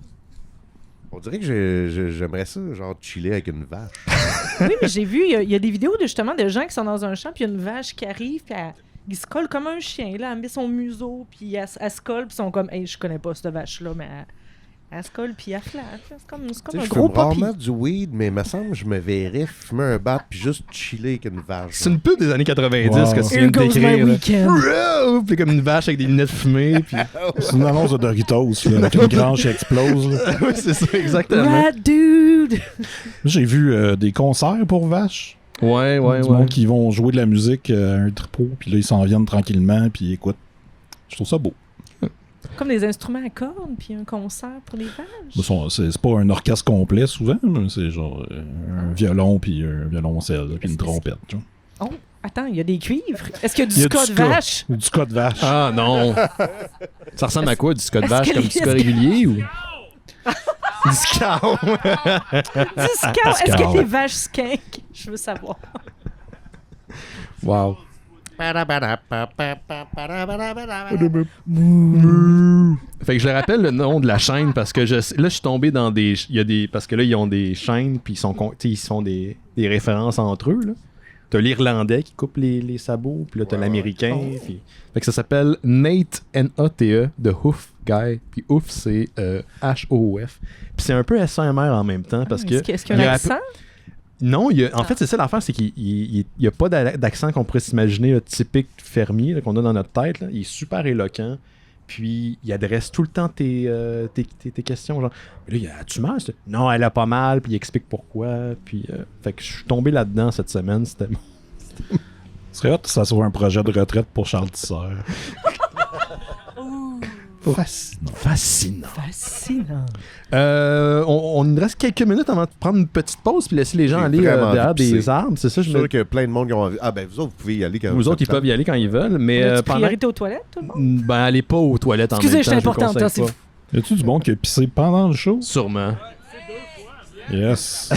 On dirait que j'aimerais ça, genre, chiller avec une vache. Oui, mais j'ai vu, il y a des vidéos justement de gens qui sont dans un champ, puis il y a une vache qui arrive, puis il se colle comme un chien. Là, elle met son museau, puis elle se colle, puis ils sont comme, hey, je connais pas cette vache-là, mais elle se colle, puis elle flatte. C'est comme un Je gros fume papy. rarement du weed, mais il me semble que je me verrais fumer un bat puis juste chiller avec une vache. C'est une pub des années 90 Wow. que tu viens Here de goes my décrire. là. weekend. Puis comme une vache avec des lunettes fumées. Puis... C'est une annonce de Doritos, là, avec une grange qui explose. Là. oui, c'est ça, exactement. Rat dude! J'ai vu des concerts pour vaches. Ouais. Du monde qui vont jouer de la musique à un tripot, puis là, ils s'en viennent tranquillement, puis ils écoutent. Je trouve ça beau. Comme des instruments à cordes, puis un concert pour les vaches. C'est pas un orchestre complet, souvent, mais c'est genre un violon, puis un violoncelle, puis une trompette. Genre. Oh, attends, il y a des cuivres. Est-ce qu'il y a Il y du a ska du de ska. vache? Ou du ska de vache. Ah non. Ça ressemble à quoi, du ska de Est-ce vache, que comme les- du ska régulier ou... Du ska. Du ska. Est-ce qu'il y a des vaches skink? Je veux savoir. Wow. Fait que je le rappelle le nom de la chaîne parce que là je suis tombé dans parce que là ils ont des chaînes puis ils font des références entre eux là. T'as l'Irlandais qui coupe les sabots, puis là t'as l'Américain. Puis... Fait que ça s'appelle Nate N-A-T-E The Hoof Guy. Puis Hoof c'est H-O-O-F. Puis c'est un peu SMR en même temps parce que Est-ce qu'il y a un accent? non, en fait, c'est ça l'affaire, c'est qu'il n'y a pas d'accent qu'on pourrait s'imaginer là, typique fermier là, qu'on a dans notre tête. Là. Il est super éloquent, puis il adresse tout le temps tes questions. Genre, là, as-tu mal? Non, elle a pas mal, puis il explique pourquoi. Puis, fait que je suis tombé là-dedans cette semaine. C'était Ce serait hot que ça soit un projet de retraite pour Charles Tisser. Fascinant. Fascinant. On nous reste quelques minutes avant de prendre une petite pause puis laisser les gens J'ai aller vraiment derrière envie de des pisser. arbres. C'est ça, Je suis sûr que plein de monde qui ont envie. Ah ben, vous autres, vous pouvez y aller quand Vous autres, ils peuvent y aller quand ils veulent, mais As-tu pendant... priorité aux toilettes, tout le monde? Ben, allez pas aux toilettes en Excusez, même je temps. suis importante, je vous conseille hein, Y a-tu du monde qui a pissé pendant le show? Sûrement. Yes.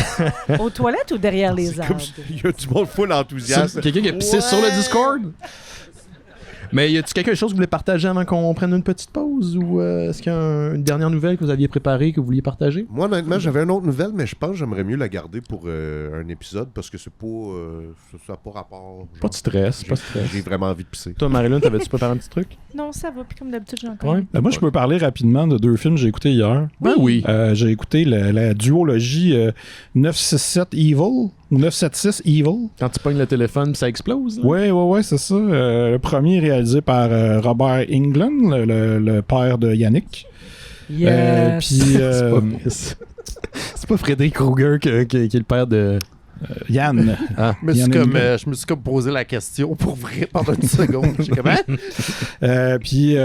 Aux toilettes ou derrière les arbres? Il y a du monde full enthousiaste. Quelqu'un qui a pissé sur le Discord? Mais y a-tu quelque chose que vous voulez partager avant qu'on prenne une petite pause? Ou est-ce qu'il y a une dernière nouvelle que vous aviez préparée, que vous vouliez partager? Moi, honnêtement, j'avais une autre nouvelle, mais je pense que j'aimerais mieux la garder pour un épisode parce que c'est pas. Ça n'a pas rapport. Genre, Pas de stress, pas de stress. J'ai vraiment envie de pisser. Toi, Marilyn, t'avais-tu préparé un petit truc? Non, ça va. Puis comme d'habitude, j'ai encore. Ouais. Moi, je peux parler rapidement de 2 films que j'ai écoutés hier. Ben oui. J'ai écouté la duologie 967 Evil, ou 976 Evil. Quand tu pognes le téléphone, ça explose. Là. Ouais, c'est ça. Le premier réalisé par Robert Englund, le père de Yannick. Yes. Puis C'est pas Frédéric Krueger qui est le père de... Yann. Je me suis comme posé la question pour vrai pendant une seconde. J'ai comme, hein? Puis,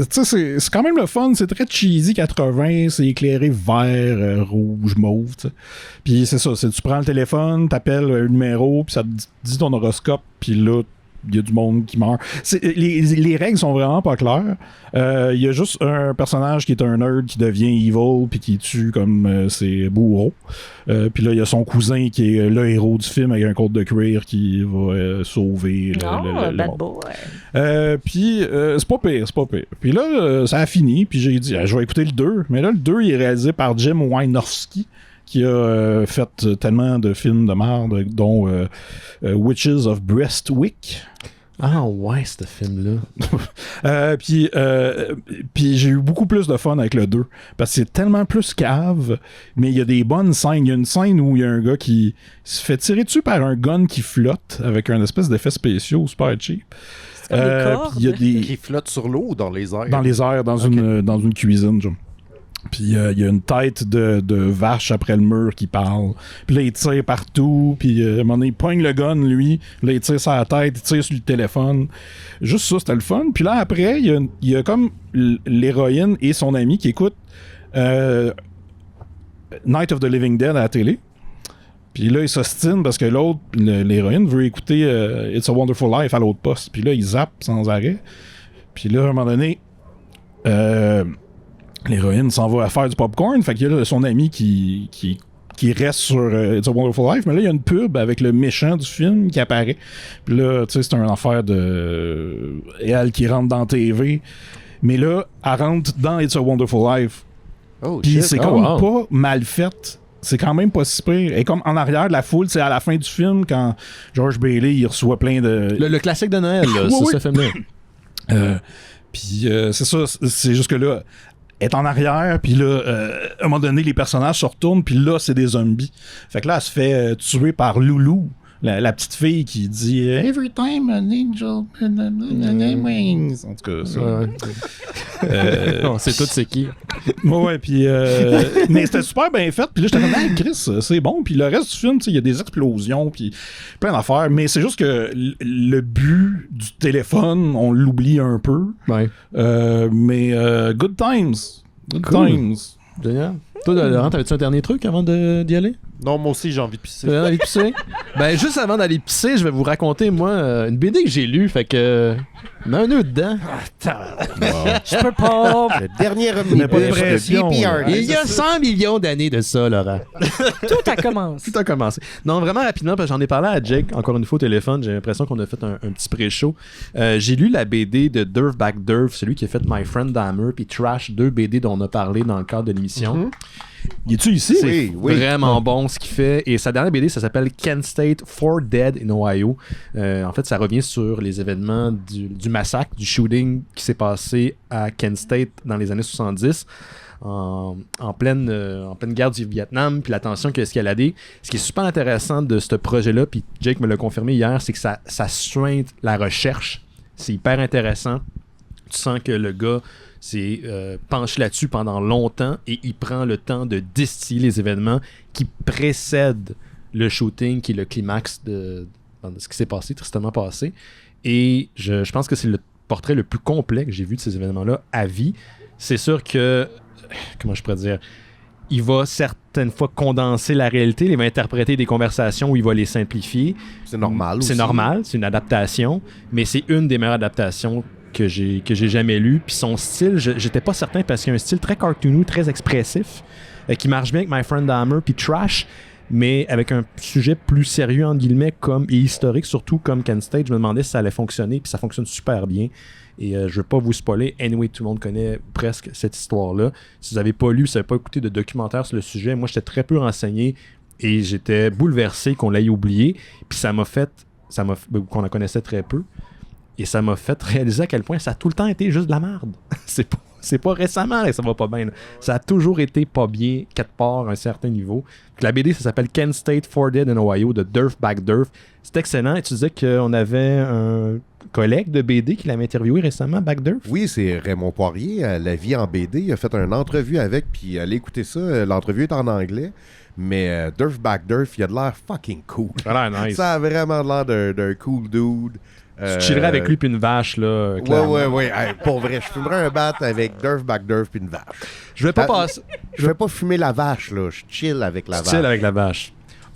tu sais, c'est quand même le fun. C'est très cheesy 80. C'est éclairé vert, rouge, mauve. T'sais. Puis c'est ça. Tu prends le téléphone, t'appelles le numéro, puis ça te dit ton horoscope, puis là, il y a du monde qui meurt. Les règles sont vraiment pas claires. Il y a juste un personnage qui est un nerd qui devient evil puis qui tue comme ses bourreaux. Puis là, il y a son cousin qui est le héros du film avec un côte de cuir qui va sauver le bad monde. boy. Puis c'est pas pire. Puis là, ça a fini. Puis j'ai dit, je vais écouter le 2. Mais là, le 2, il est réalisé par Jim Wynorski, qui a fait tellement de films de merde, dont Witches of Brestwick. Ah ouais, ce film-là. Puis j'ai eu beaucoup plus de fun avec le 2, parce que c'est tellement plus cave, mais il y a des bonnes scènes. Il y a une scène où il y a un gars qui se fait tirer dessus par un gun qui flotte, avec un espèce d'effet spéciaux super cheap. C'est comme des cordes. Puis il y a des... Qui flotte sur l'eau ou dans les airs? Dans les airs, dans une cuisine, genre. Puis il y a une tête de vache après le mur qui parle. Puis là, il tire partout. Puis à un moment donné, il pogne le gun, lui. Là, il tire sur la tête, il tire sur le téléphone. Juste ça, c'était le fun. Puis là, après, il y a comme l'héroïne et son ami qui écoutent Night of the Living Dead à la télé. Puis là, ils s'ostinent parce que l'autre, l'héroïne, veut écouter It's a Wonderful Life à l'autre poste. Puis là, ils zappent sans arrêt. Puis là, à un moment donné... l'héroïne s'en va à faire du popcorn, fait qu'il y a son ami qui reste sur It's a Wonderful Life, mais là il y a une pub avec le méchant du film qui apparaît. Puis là, tu sais, c'est un affaire de elle qui rentre dans TV, mais là elle rentre dans It's a Wonderful Life. Oh, Puis c'est comme wow. pas mal fait. C'est quand même pas si pire. Et comme en arrière de la foule, c'est à la fin du film quand George Bailey il reçoit plein de Le classique de Noël, là, Oui, c'est ce film-là. Puis c'est ça, c'est juste que là, elle est en arrière, puis là, à un moment donné, les personnages se retournent, puis là, c'est des zombies. Fait que là, elle se fait tuer par Loulou, la petite fille qui dit Every time an angel wings. En tout cas, ça. On sait tout c'est qui. Ouais, puis mais c'était super bien fait. Puis là, j'étais comme, hey, Chris, c'est bon. Puis le reste du film, il y a des explosions, puis plein d'affaires. Mais c'est juste que le but du téléphone, on l'oublie un peu. Ouais. Mais good times. Good Cool. times. Génial. Toi, Laurent, t'avais-tu un dernier truc avant d'y aller? Non, moi aussi, j'ai envie de pisser. T'avais envie de pisser? Ben, juste avant d'aller pisser, je vais vous raconter, moi, une BD que j'ai lue, fait que... mets un nœud dedans. Je peux pas. Le dernier pas de omnibus de pression, B.P. là. Hardin. Il y a 100 millions d'années de ça, Laurent. Tout a commencé. Tout a commencé. Non, vraiment rapidement, parce que j'en ai parlé à Jake, encore une fois au téléphone, j'ai l'impression qu'on a fait un petit pré-show. J'ai lu la BD de Dervback Derv, celui qui a fait My Friend Dahmer, puis Trash, 2 BD dont on a parlé dans le cadre de l'émission. Y es-tu ici? C'est Oui. vraiment bon ce qu'il fait. Et sa dernière BD, ça s'appelle Kent State, 4 Dead in Ohio. En fait, ça revient sur les événements du massacre, du shooting qui s'est passé à Kent State dans les années 70. En pleine guerre du Vietnam, puis la tension qui a escaladé. Ce qui est super intéressant de ce projet-là, puis Jake me l'a confirmé hier, c'est que ça suinte la recherche. C'est hyper intéressant. Tu sens que le gars s'est penché là-dessus pendant longtemps et il prend le temps de distiller les événements qui précèdent le shooting, qui est le climax de ce qui s'est passé, tristement passé. Et je pense que c'est le portrait le plus complet que j'ai vu de ces événements-là à vie. C'est sûr que, comment je pourrais dire, il va certaines fois condenser la réalité, il va interpréter des conversations où il va les simplifier. C'est normal aussi. C'est normal, c'est une adaptation, mais c'est une des meilleures adaptations que j'ai jamais lu. Puis son style, j'étais pas certain parce qu'il y a un style très cartoony, très expressif, qui marche bien avec My Friend Dahmer puis Trash, mais avec un sujet plus sérieux, entre guillemets, et historique, surtout comme Kent State. Je me demandais si ça allait fonctionner, puis ça fonctionne super bien. Et je veux pas vous spoiler. Anyway, tout le monde connaît presque cette histoire-là. Si vous avez pas lu, si vous n'avez pas écouté de documentaire sur le sujet, moi, j'étais très peu renseigné et j'étais bouleversé qu'on l'ait oublié. Puis qu'on la connaissait très peu. Et ça m'a fait réaliser à quel point ça a tout le temps été juste de la merde. C'est pas récemment que ça va pas bien. Là. Ça a toujours été pas bien, quelque part, à un certain niveau. Puis la BD, ça s'appelle Kent State, 4 Dead in Ohio, de Durf Back Durf. C'est excellent. Et tu disais qu'on avait un collègue de BD qui l'avait interviewé récemment, Back Durf. Oui, c'est Raymond Poirier, à La Vie en BD. Il a fait une entrevue avec, puis allez écouter ça. L'entrevue est en anglais. Mais Durf Back Durf, il a de l'air fucking cool. Ça a l'air nice. Ça a vraiment l'air d'un cool dude. Tu chillerais avec lui puis une vache, là. Ouais. Hey, pour vrai, je fumerais un bat avec Durf Back Durf puis une vache. Je vais pas passer. Je vais pas fumer la vache, là. Je chill avec la vache. Chill avec la vache.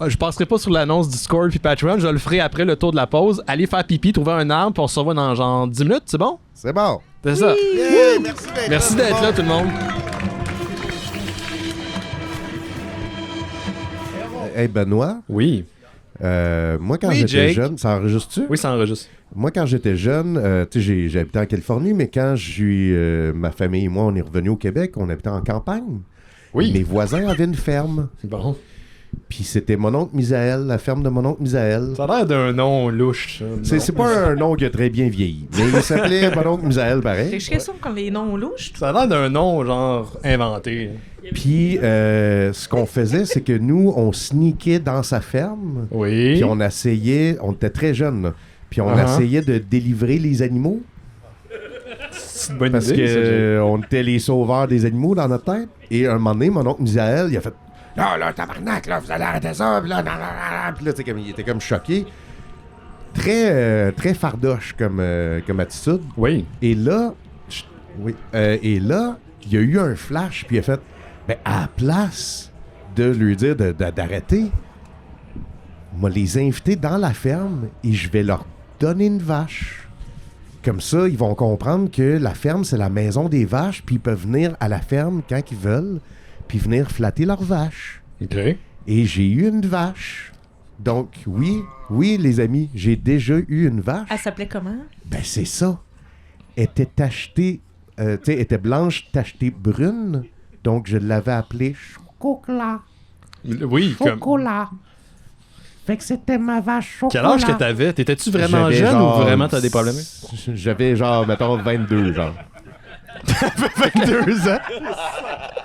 Je passerai pas sur l'annonce Discord puis Patreon. Je le ferai après le tour de la pause. Allez faire pipi, trouver un arbre, puis on se revoit dans genre 10 minutes, c'est bon? C'est bon. C'est ça. Yeah, merci d'être là, tout le monde. Hey, Benoît. Oui. Moi, quand Oui, j'étais Jake. jeune, ça enregistre-tu? Oui, ça enregistre. Moi, quand j'étais jeune, tu sais, j'ai habité en Californie, mais quand ma famille et moi, on est revenus au Québec, on habitait en campagne. Oui. Mes voisins avaient une ferme. Bon. Puis c'était mon oncle Misaël, la ferme de mon oncle Misaël. Ça a l'air d'un nom louche, ça. C'est pas un nom qui a très bien vieilli, mais il s'appelait mon oncle Misaël, pareil. C'est chiant ça quand les noms louches. Ça a l'air d'un nom, genre, inventé. Puis ce qu'on faisait, c'est que nous, on sneakait dans sa ferme. Oui. Puis on essayait, on était très jeunes, là. Puis on essayait de délivrer les animaux. C'est une bonne Parce idée, ça, que on était les sauveurs des animaux dans notre tête. Et un moment donné, mon oncle Misaël, il a fait « Là, tabarnak, là, vous allez arrêter ça. » Puis là, puis là, tu sais, il était comme choqué. Très fardoche comme attitude. Oui. Et là, il y a eu un flash, puis il a fait ben, à la place de lui dire d'arrêter, moi les inviter dans la ferme et je vais leur donner une vache. Comme ça, ils vont comprendre que la ferme, c'est la maison des vaches, puis ils peuvent venir à la ferme quand ils veulent, puis venir flatter leurs vaches. OK. Et j'ai eu une vache. Donc, oui, les amis, j'ai déjà eu une vache. Elle s'appelait comment? Ben, c'est ça. Elle était tachetée, était blanche, tachetée brune. Donc, je l'avais appelée Chocolat. Oui, comme. Chocolat. Fait que c'était ma vache Chocolat. Quel âge que t'avais? T'étais-tu vraiment J'avais jeune genre- ou vraiment t'as des problèmes? J'avais genre, mettons, 22, genre. 22 ans.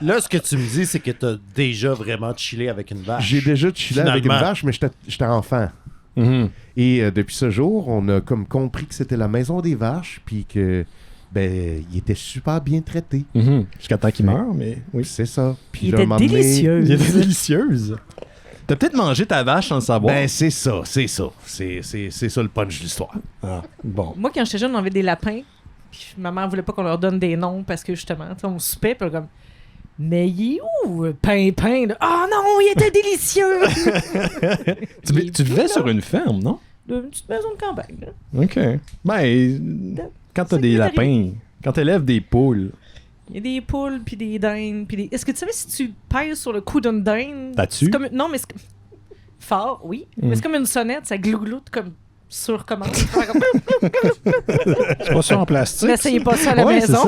Là, ce que tu me dis, c'est que t'as déjà vraiment chillé avec une vache. J'ai déjà chillé avec une Finalement. vache, mais j'étais enfant. Et depuis ce jour, on a comme compris que c'était la maison des vaches, puis que, ben, il était super bien traité. Jusqu'à temps qu'il meure, mais oui. C'est ça. Puis Il là, un était moment donné- délicieux. Il était délicieuse. T'as peut-être mangé ta vache sans le savoir. Ben, c'est ça. C'est ça le punch de l'histoire. Ah, bon. Moi, quand j'étais jeune, on avait des lapins. Puis ma mère voulait pas qu'on leur donne des noms parce que justement, tu sais, on soupait, puis comme. Mais il est où, Pimpin? Là? Ah non, il était délicieux! Tu vivais sur une ferme, non? Une petite maison de campagne. Là. OK. Ben, quand t'as C'est des qui est lapins, quand t'élèves des poules, Il y a des poules, puis des dindes, puis des... Est-ce que tu savais si tu pèses sur le cou d'une dinde... T'as-tu? c'est comme... Non, mais c'est... Fort, oui. Mais c'est comme une sonnette, ça glougloute comme sur commande. C'est pas ça en plastique. N'essayez pas ça à la ouais, maison.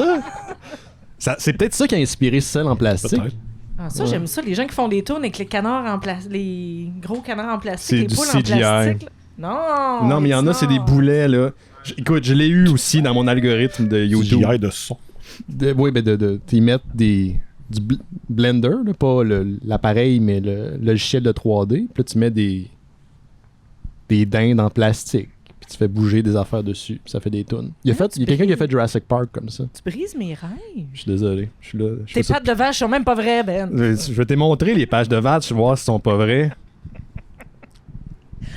c'est ça. C'est peut-être ça qui a inspiré Celle en plastique. Peut-être. Ah, ça, j'aime ça. Les gens qui font des tours avec les canards en plastique, les gros canards en plastique, C'est les du poules CGI. en plastique. Là. Non! Non, mais il y en a, c'est des boulets, là. Écoute, je l'ai eu aussi dans mon algorithme de YouTube. CGI de son. Oui, ben ils mettent du Blender, là, pas l'appareil, mais le logiciel de 3D. Puis là, tu mets des dindes en plastique. Puis tu fais bouger des affaires dessus. Puis ça fait des tunes. Il y a quelqu'un qui a fait Jurassic Park comme ça. Tu brises mes rêves. Je suis désolé. Je suis là. je Tes fais ça. pattes de vache sont même pas vraies, Ben. Je vais te montrer les pages de vache, voir si elles sont pas vraies.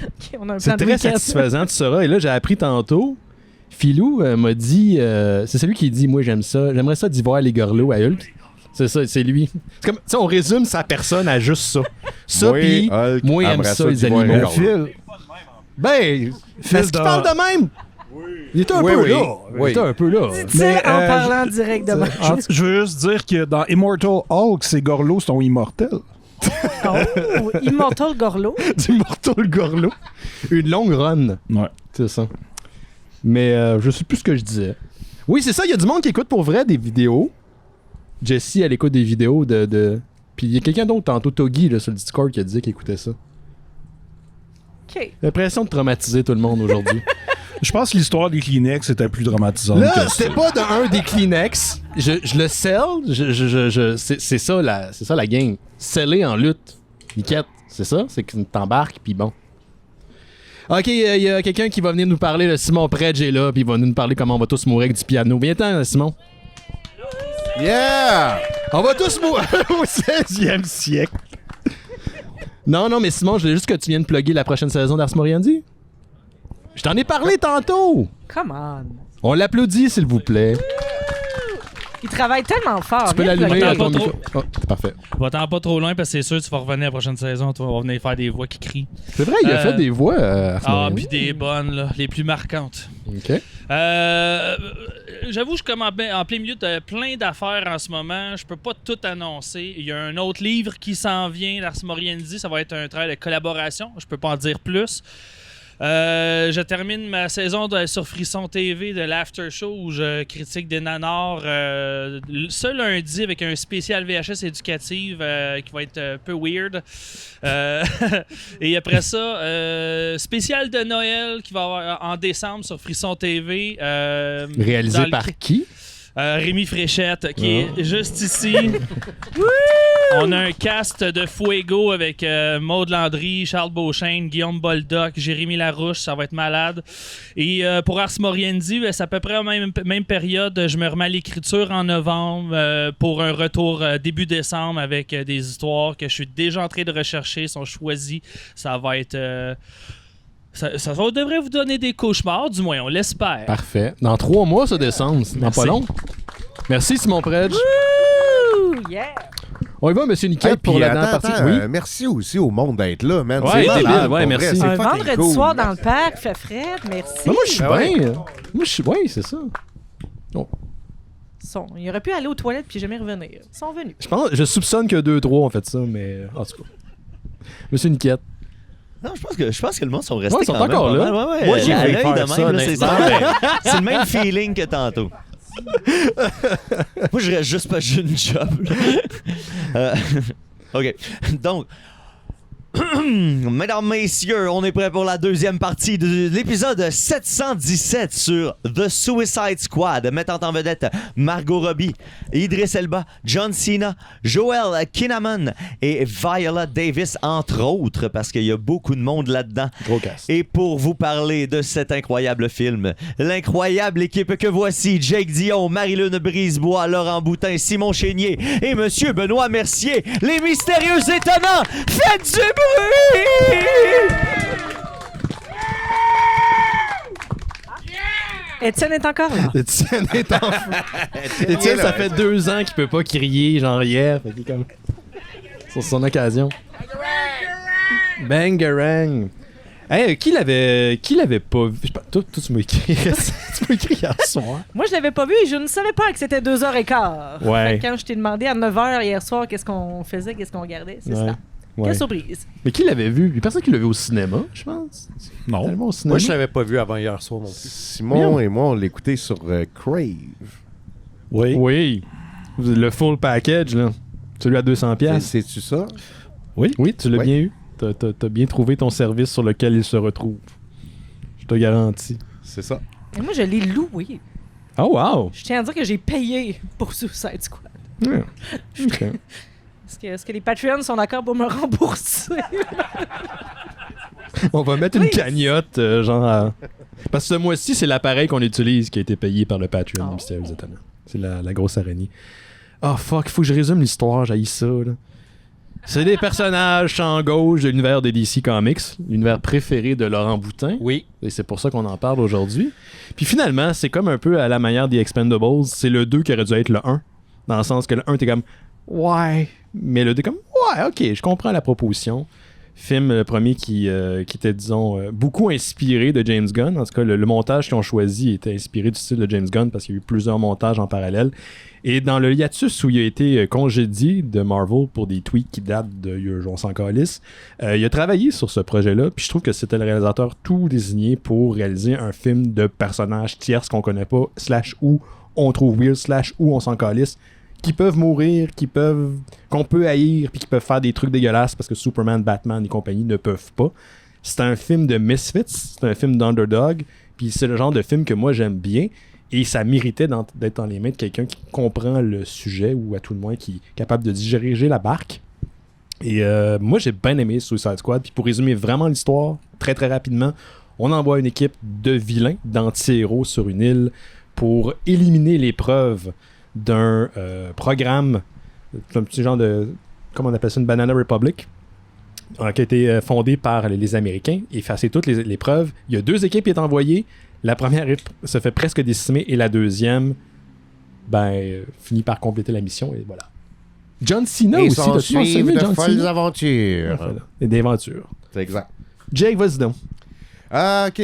Ok, on a un C'est plan de très week-end. satisfaisant, tu sauras. Et là, j'ai appris tantôt. Philou m'a dit, c'est celui qui dit, moi j'aime ça, j'aimerais ça d'y voir les gorlots à Hulk. C'est ça, c'est lui. C'est comme, tu sais, on résume sa personne à juste ça. Ça, Oui, pis Hulk moi, il aime aimerait ça, ça les d'y voir animaux. les gorlots. Ben, est-ce qu'il parle de même? Il était un Oui, peu oui. là. Il Oui. était un peu là. Dit-il en parlant direct de moi. Je veux juste dire que dans Immortal Hulk, ces Gorlos sont immortels. Oh, Immortal Gorlo. Du Mortal Gorlo. Une longue run. Ouais. C'est ça. Mais je sais plus ce que je disais. Oui, c'est ça. Il y a du monde qui écoute pour vrai des vidéos. Jessie, elle écoute des vidéos de... Puis il y a quelqu'un d'autre tantôt, Togi, là, sur le Discord, qui a dit qu'il écoutait ça. OK. L'impression de traumatiser tout le monde aujourd'hui. Je pense que l'histoire des Kleenex était plus dramatisante Là, que c'était ça. pas de un des Kleenex. Je le sell. C'est ça la game. Seller en lutte. Niquette. C'est ça? C'est que tu t'embarques, puis bon. Ok, il y a quelqu'un qui va venir nous parler. Le Simon Predge est là, puis il va nous parler comment on va tous mourir avec du piano. Viens-t'en, Simon. Yeah! On va tous mourir au 16e siècle. Non, mais Simon, je voulais juste que tu viennes plugger la prochaine saison d'Ars Moriendi. Je t'en ai parlé tantôt. Come on. On l'applaudit, s'il vous plaît. Il travaille tellement fort. Tu peux Viens l'allumer plugger. à ton pas trop. micro. Oh, c'est parfait. Va-t'en pas trop loin parce que c'est sûr que tu vas revenir la prochaine saison. Tu vas venir faire des voix qui crient. C'est vrai, il a fait des voix à Ars Ah, Moriendi. puis des bonnes, là, les plus marquantes. OK. J'avoue, je suis comme en plein milieu de plein d'affaires en ce moment. Je peux pas tout annoncer. Il y a un autre livre qui s'en vient, l'Ars Moriendi. Ça va être un travail de collaboration. Je peux pas en dire plus. Je termine ma saison sur Frisson TV de l'After Show où je critique des nanars ce lundi avec un spécial VHS éducative qui va être un peu weird. Et après ça, spécial de Noël qui va avoir en décembre sur Frisson TV. Réalisé dans le- par qui? Rémi Fréchette, qui est juste ici. On a un cast de Fuego avec Maud Landry, Charles Beauchesne, Guillaume Boldoc, Jérémy Larouche, ça va être malade. Et pour Ars Moriendi, c'est à peu près la même période. Je me remets à l'écriture en novembre pour un retour début décembre avec des histoires que je suis déjà en train de rechercher, sont choisies. Ça va être... Ça devrait vous donner des cauchemars, du moins, on l'espère. Parfait. Dans 3 mois, ça descend. C'est dans pas Merci. long. Merci, Simon Predge. Ouh, yeah. On y va, Monsieur Niquette, Hey, pour puis la dernière attends, partie. attends, Oui. merci aussi au monde d'être là, man. Ouais, C'est malade, débile, pour ouais, vrai, merci. c'est Un fucking vendredi cool. soir dans le parc, fait frais, merci. Mais moi, je suis Ah ouais. bien. Moi, je suis... Oui, c'est ça. Il aurait pu aller aux toilettes puis jamais revenir. Ils sont venus. Je soupçonne que 2-3 ont fait ça, mais en tout cas. Monsieur Niquette. Non, je pense que le monde sont restés Ouais, ils sont quand même encore pas là. mal. Ouais, Moi, j'ai à failli l'œil faire de ça, même, là, c'est honnêtement, ça. C'est le même feeling que tantôt. Moi, je reste juste pas une job. là. OK. Donc, mesdames, messieurs, on est prêt pour la deuxième partie de l'épisode 717 sur The Suicide Squad, mettant en vedette Margot Robbie, Idris Elba, John Cena, Joel Kinnaman et Viola Davis, entre autres, parce qu'il y a beaucoup de monde là-dedans. Gros casse. Et pour vous parler de cet incroyable film, l'incroyable équipe que voici, Jake Dion, Marie-Lune Brisebois, Laurent Boutin, Simon Chénier et Monsieur Benoît Mercier, les mystérieux étonnants, faites du bruit! Étienne est encore là. Étienne est en fou. Étienne, ça fait 2 ans qu'il peut pas crier, genre hier. Fait qu'il est comme... C'est son occasion. Bangarang. Hey, qui l'avait pas vu? Je sais pas, toi, tu m'as écrit. Tu m'as écrit hier soir. Moi, je l'avais pas vu et je ne savais pas que c'était 2h15. Ouais. Fait que quand je t'ai demandé à 9h hier soir qu'est-ce qu'on faisait, qu'est-ce qu'on regardait, c'est Ouais. ça. Ouais. Quelle surprise. Mais qui l'avait vu? Il y a personne qui l'a vu au cinéma, je pense. Non. Tellement au cinéma. Moi, je l'avais pas vu avant hier soir non plus. Simon et moi, on l'écoutait sur Crave. Oui. Oui. Le full package, là. Celui à 200$. piastres. C'est-tu ça? Oui, tu l'as Ouais. bien eu. T'as bien trouvé ton service sur lequel il se retrouve. Je te garantis. C'est ça. Et moi, je l'ai loué. Oh, wow! Je tiens à dire que j'ai payé pour Suicide Squad. Ouais. Ok. Est-ce que les Patreons sont d'accord pour me rembourser? On va mettre une cagnotte, Parce que ce mois-ci, c'est l'appareil qu'on utilise qui a été payé par le Patreon du Mystérieux Étonnant. C'est la grosse araignée. Oh fuck, il faut que je résume l'histoire, j'haïs ça, là. C'est des personnages champ gauche de l'univers des DC Comics, l'univers préféré de Laurent Boutin. Oui. Et c'est pour ça qu'on en parle aujourd'hui. Puis finalement, c'est comme un peu à la manière des Expendables, c'est le 2 qui aurait dû être le 1. Dans le sens que le 1, t'es comme, ouais. Mais le 2, comme, ouais, ok, je comprends la proposition. Film, le premier qui était, disons, beaucoup inspiré de James Gunn. En tout cas, le montage qu'ils ont choisi était inspiré du style de James Gunn parce qu'il y a eu plusieurs montages en parallèle. Et dans le hiatus où il a été congédié de Marvel pour des tweets qui datent de on s'en calisse, il a travaillé sur ce projet-là, puis je trouve que c'était le réalisateur tout désigné pour réaliser un film de personnages tierces qu'on connaît pas, / où on trouve weird, / où on s'en calisse, qui peuvent mourir, qu'on peut haïr, puis qui peuvent faire des trucs dégueulasses parce que Superman, Batman et compagnie ne peuvent pas. C'est un film de misfits, c'est un film d'underdog, puis c'est le genre de film que moi j'aime bien, et ça méritait d'être dans les mains de quelqu'un qui comprend le sujet, ou à tout le moins qui est capable de diriger la barque. Et moi j'ai bien aimé Suicide Squad, puis pour résumer vraiment l'histoire, très très rapidement, on envoie une équipe de vilains, d'anti-héros sur une île pour éliminer les preuves d'un programme, un petit genre de, comment on appelle ça, une Banana Republic, qui a été fondé par les Américains, et effacer toutes les preuves. Il y a 2 équipes qui sont envoyées. La première se fait presque décimer, et la deuxième finit par compléter la mission, et voilà. John Cena Et aussi, s'en t'as-tu mentionné suivent de John folles Cena? aventures. Voilà. Et d'aventures. C'est exact. Jake, vas-y donc. Ah, ok.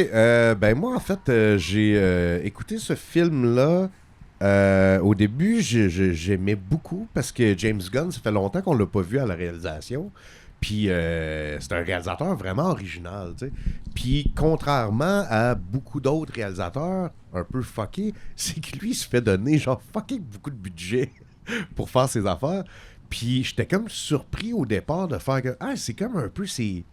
Moi, en fait, j'ai écouté ce film-là. Au début, j'aimais beaucoup parce que James Gunn, ça fait longtemps qu'on l'a pas vu à la réalisation. Puis c'est un réalisateur vraiment original, tu sais. Puis contrairement à beaucoup d'autres réalisateurs un peu fuckés, c'est que lui, il se fait donner genre fucking beaucoup de budget pour faire ses affaires. Puis j'étais comme surpris au départ de faire que c'est comme un peu c'est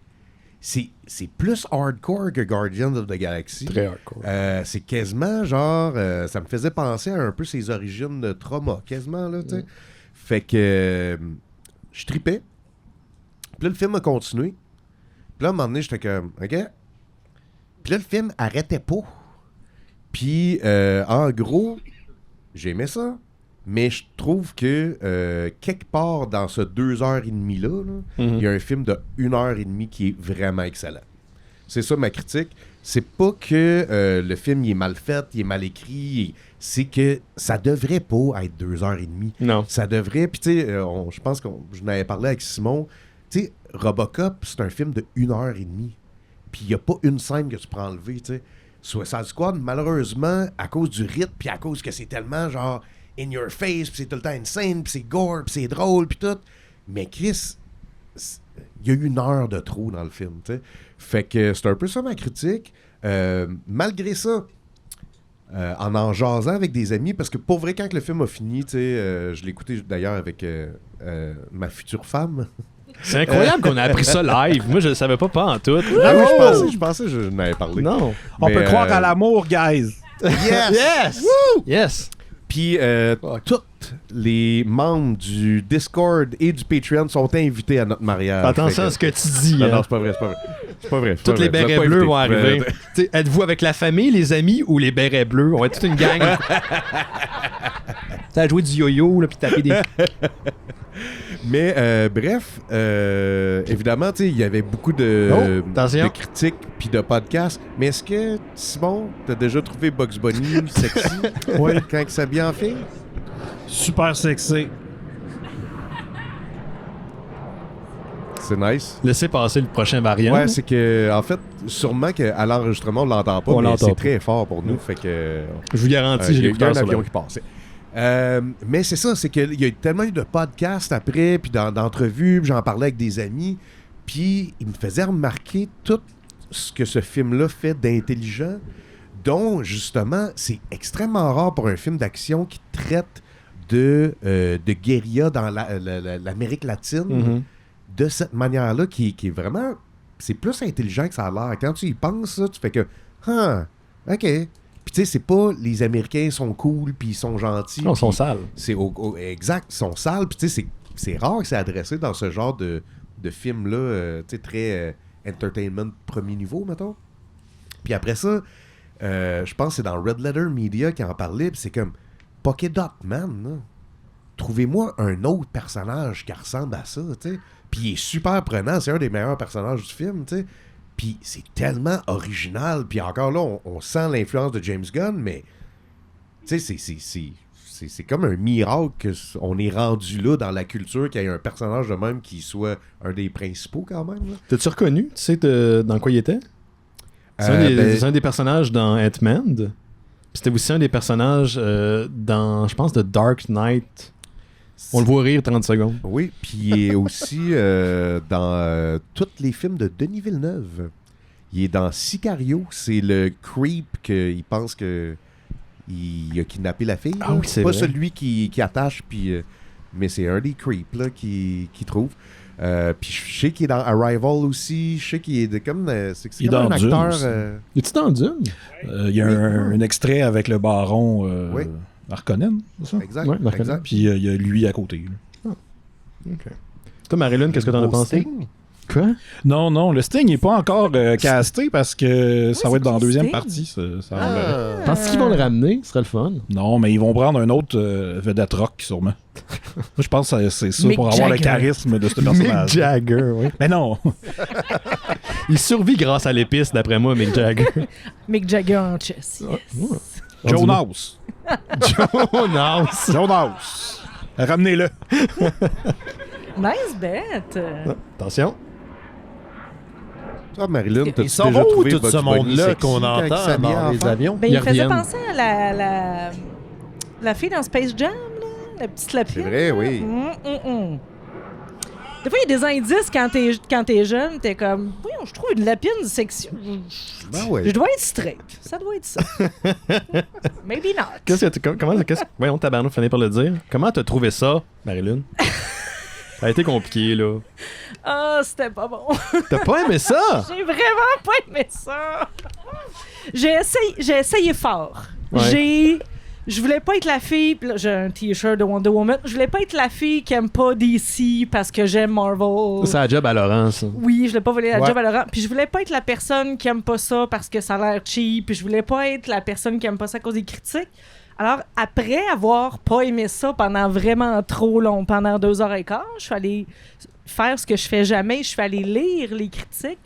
plus hardcore que Guardians of the Galaxy. Très hardcore. C'est quasiment genre ça me faisait penser à un peu ses origines de trauma, quasiment là, tu sais. Fait que je tripais. Puis là, le film a continué. Puis là, à un moment donné, j'étais comme, OK. Puis là, le film arrêtait pas. Puis, en gros, j'aimais ça. Mais je trouve que quelque part dans ce 2h30-là, il y a un film de 1h30 qui est vraiment excellent. C'est ça ma critique. C'est pas que le film il est mal fait, il est mal écrit. C'est que ça devrait pas être 2h30. Non. Ça devrait. Puis, tu sais, je pense que je n'avais parlé avec Simon. Tu sais, Robocop, c'est un film de 1h30. Puis il n'y a pas une scène que tu peux enlever, tu sais. Suicide Squad, malheureusement, à cause du rythme, puis à cause que c'est tellement genre in your face, puis c'est tout le temps une scène, puis c'est gore, puis c'est drôle, puis tout. Mais Chris, il y a eu 1 heure de trop dans le film, tu sais. Fait que c'est un peu ça ma critique. Malgré ça, en jasant avec des amis, parce que pour vrai, quand le film a fini, tu sais, je l'ai écouté d'ailleurs avec ma future femme. C'est incroyable qu'on a appris ça live. Moi, je le savais pas en tout. Ah oui, je pensais que je n'avais parlé. Non. On Mais, peut croire à l'amour, guys. Yes! Yes! Yes! Puis tous les membres du Discord et du Patreon sont invités à notre mariage. Attention à ce que tu dis. Non, hein. c'est pas vrai, c'est pas vrai. C'est pas vrai. c'est Toutes pas les vrai. Vous êtes bérets pas bleus invités. vont arriver. T'sais, êtes-vous avec la famille, les amis ou les bérets bleus? On va être toute une gang. T'as joué du yo-yo, là, puis taper des... Mais bref, évidemment, tu sais, il y avait beaucoup de critiques puis de podcasts. Mais est-ce que, Simon, t'as déjà trouvé Bugs Bunny sexy? Oui. Quand il s'habille en fille? Super sexy. C'est nice. Laissez passer le prochain variant. Ouais, c'est que, en fait, sûrement qu'à l'enregistrement, on l'entend pas, On mais l'entend c'est pas. très fort pour nous. Fait que. Je vous garantis, j'ai Il y a l'écouteur un sur avion le... qui passait. Mais c'est ça, c'est qu'il y a tellement eu de podcasts après, puis d'entrevues, puis j'en parlais avec des amis, puis ils me faisaient remarquer tout ce que ce film-là fait d'intelligent, dont, justement, c'est extrêmement rare pour un film d'action qui traite de guérilla dans l'Amérique latine, Mhm. de cette manière-là, qui est vraiment... C'est plus intelligent que ça a l'air. Quand tu y penses, là, tu fais que... OK. Puis tu sais, c'est pas les Américains sont cool puis ils sont gentils. Non, ils sont puis sales. C'est exact, ils sont sales. Puis tu sais, c'est rare que c'est adressé dans ce genre de film-là, tu sais, très entertainment premier niveau, mettons. Puis après ça, je pense que c'est dans Red Letter Media qui en parlait, puis c'est comme Polka Dot Man, là. Trouvez-moi un autre personnage qui ressemble à ça, tu sais. Puis il est super prenant, c'est un des meilleurs personnages du film, tu sais. Puis c'est tellement original. Puis encore là, on sent l'influence de James Gunn, mais tu sais, c'est comme un miracle qu'on est rendu là dans la culture, qu'il y ait un personnage de même qui soit un des principaux quand même. Là. T'as-tu reconnu? Tu sais dans quoi il était? C'est un des personnages dans Ant-Man. Puis c'était aussi un des personnages dans, je pense, The Dark Knight. On le voit rire 30 secondes. Oui, puis il est aussi dans tous les films de Denis Villeneuve. Il est dans Sicario. C'est le creep qu'il pense que il a kidnappé la fille. Ah oui, c'est pas vrai. celui qui attache, puis mais c'est un des creeps là, qui trouve. Puis je sais qu'il est dans Arrival aussi. Je sais qu'il est comme c'est Il est comme dans un Dune acteur. aussi. Es-tu dans Dune? Il y a un extrait avec le baron Oui. Harkonnen, c'est ça? Exact. Ouais, Marc exact. Puis il y a lui à côté. là. Toi, Marilyn, qu'est-ce que t'en as Au pensé? Sting? Quoi? Non, le Sting n'est pas encore casté parce que ça c'est va être dans la qui, deuxième Sting? partie. Ça semblerait. Penses-tu qu'ils vont le ramener? Ce serait le fun. Non, mais ils vont prendre un autre vedette rock, sûrement. Moi, je pense que c'est ça Mick pour avoir le Jagger. charisme de ce Mick personnage. Jagger, oui. Mais non! Il survit grâce à l'épice, d'après moi, Mick Jagger. Mick Jagger en chess. Yes. Jonas! Jonas! Jonas! Ramenez-le! Nice bet. Attention. Toi, Marilyn, t'as-tu Ils sont déjà où trouvé tout Bugs ce Bunny monde-là sexy qu'on quand il entend s'habillait dans les enfant? avions? Ben, Ils il faisait reviennent. penser à la fille dans Space Jam, là, la petite lapine. C'est vrai, oui. Des fois, il y a des indices quand t'es jeune, t'es comme, voyons, je trouve une lapine sexy. Ben ouais. Je dois être straight. Ça doit être ça. Maybe not. Voyons, tabarnou, finir par le dire. Comment t'as trouvé ça, Marilyn? Ça a été compliqué, là. Ah, c'était pas bon. T'as pas aimé ça? J'ai vraiment pas aimé ça. J'ai essayé fort. Ouais. Je voulais pas être la fille, pis là, j'ai un t-shirt de Wonder Woman. Je voulais pas être la fille qui aime pas DC parce que j'aime Marvel. C'est la job à Laurent, ça. Oui, je voulais pas voler la Ouais. job à Laurent. Puis je voulais pas être la personne qui aime pas ça parce que ça a l'air cheap. Puis je voulais pas être la personne qui aime pas ça à cause des critiques. Alors, après avoir pas aimé ça pendant vraiment trop long, pendant 2h15, je suis allée faire ce que je fais jamais. Je suis allée lire les critiques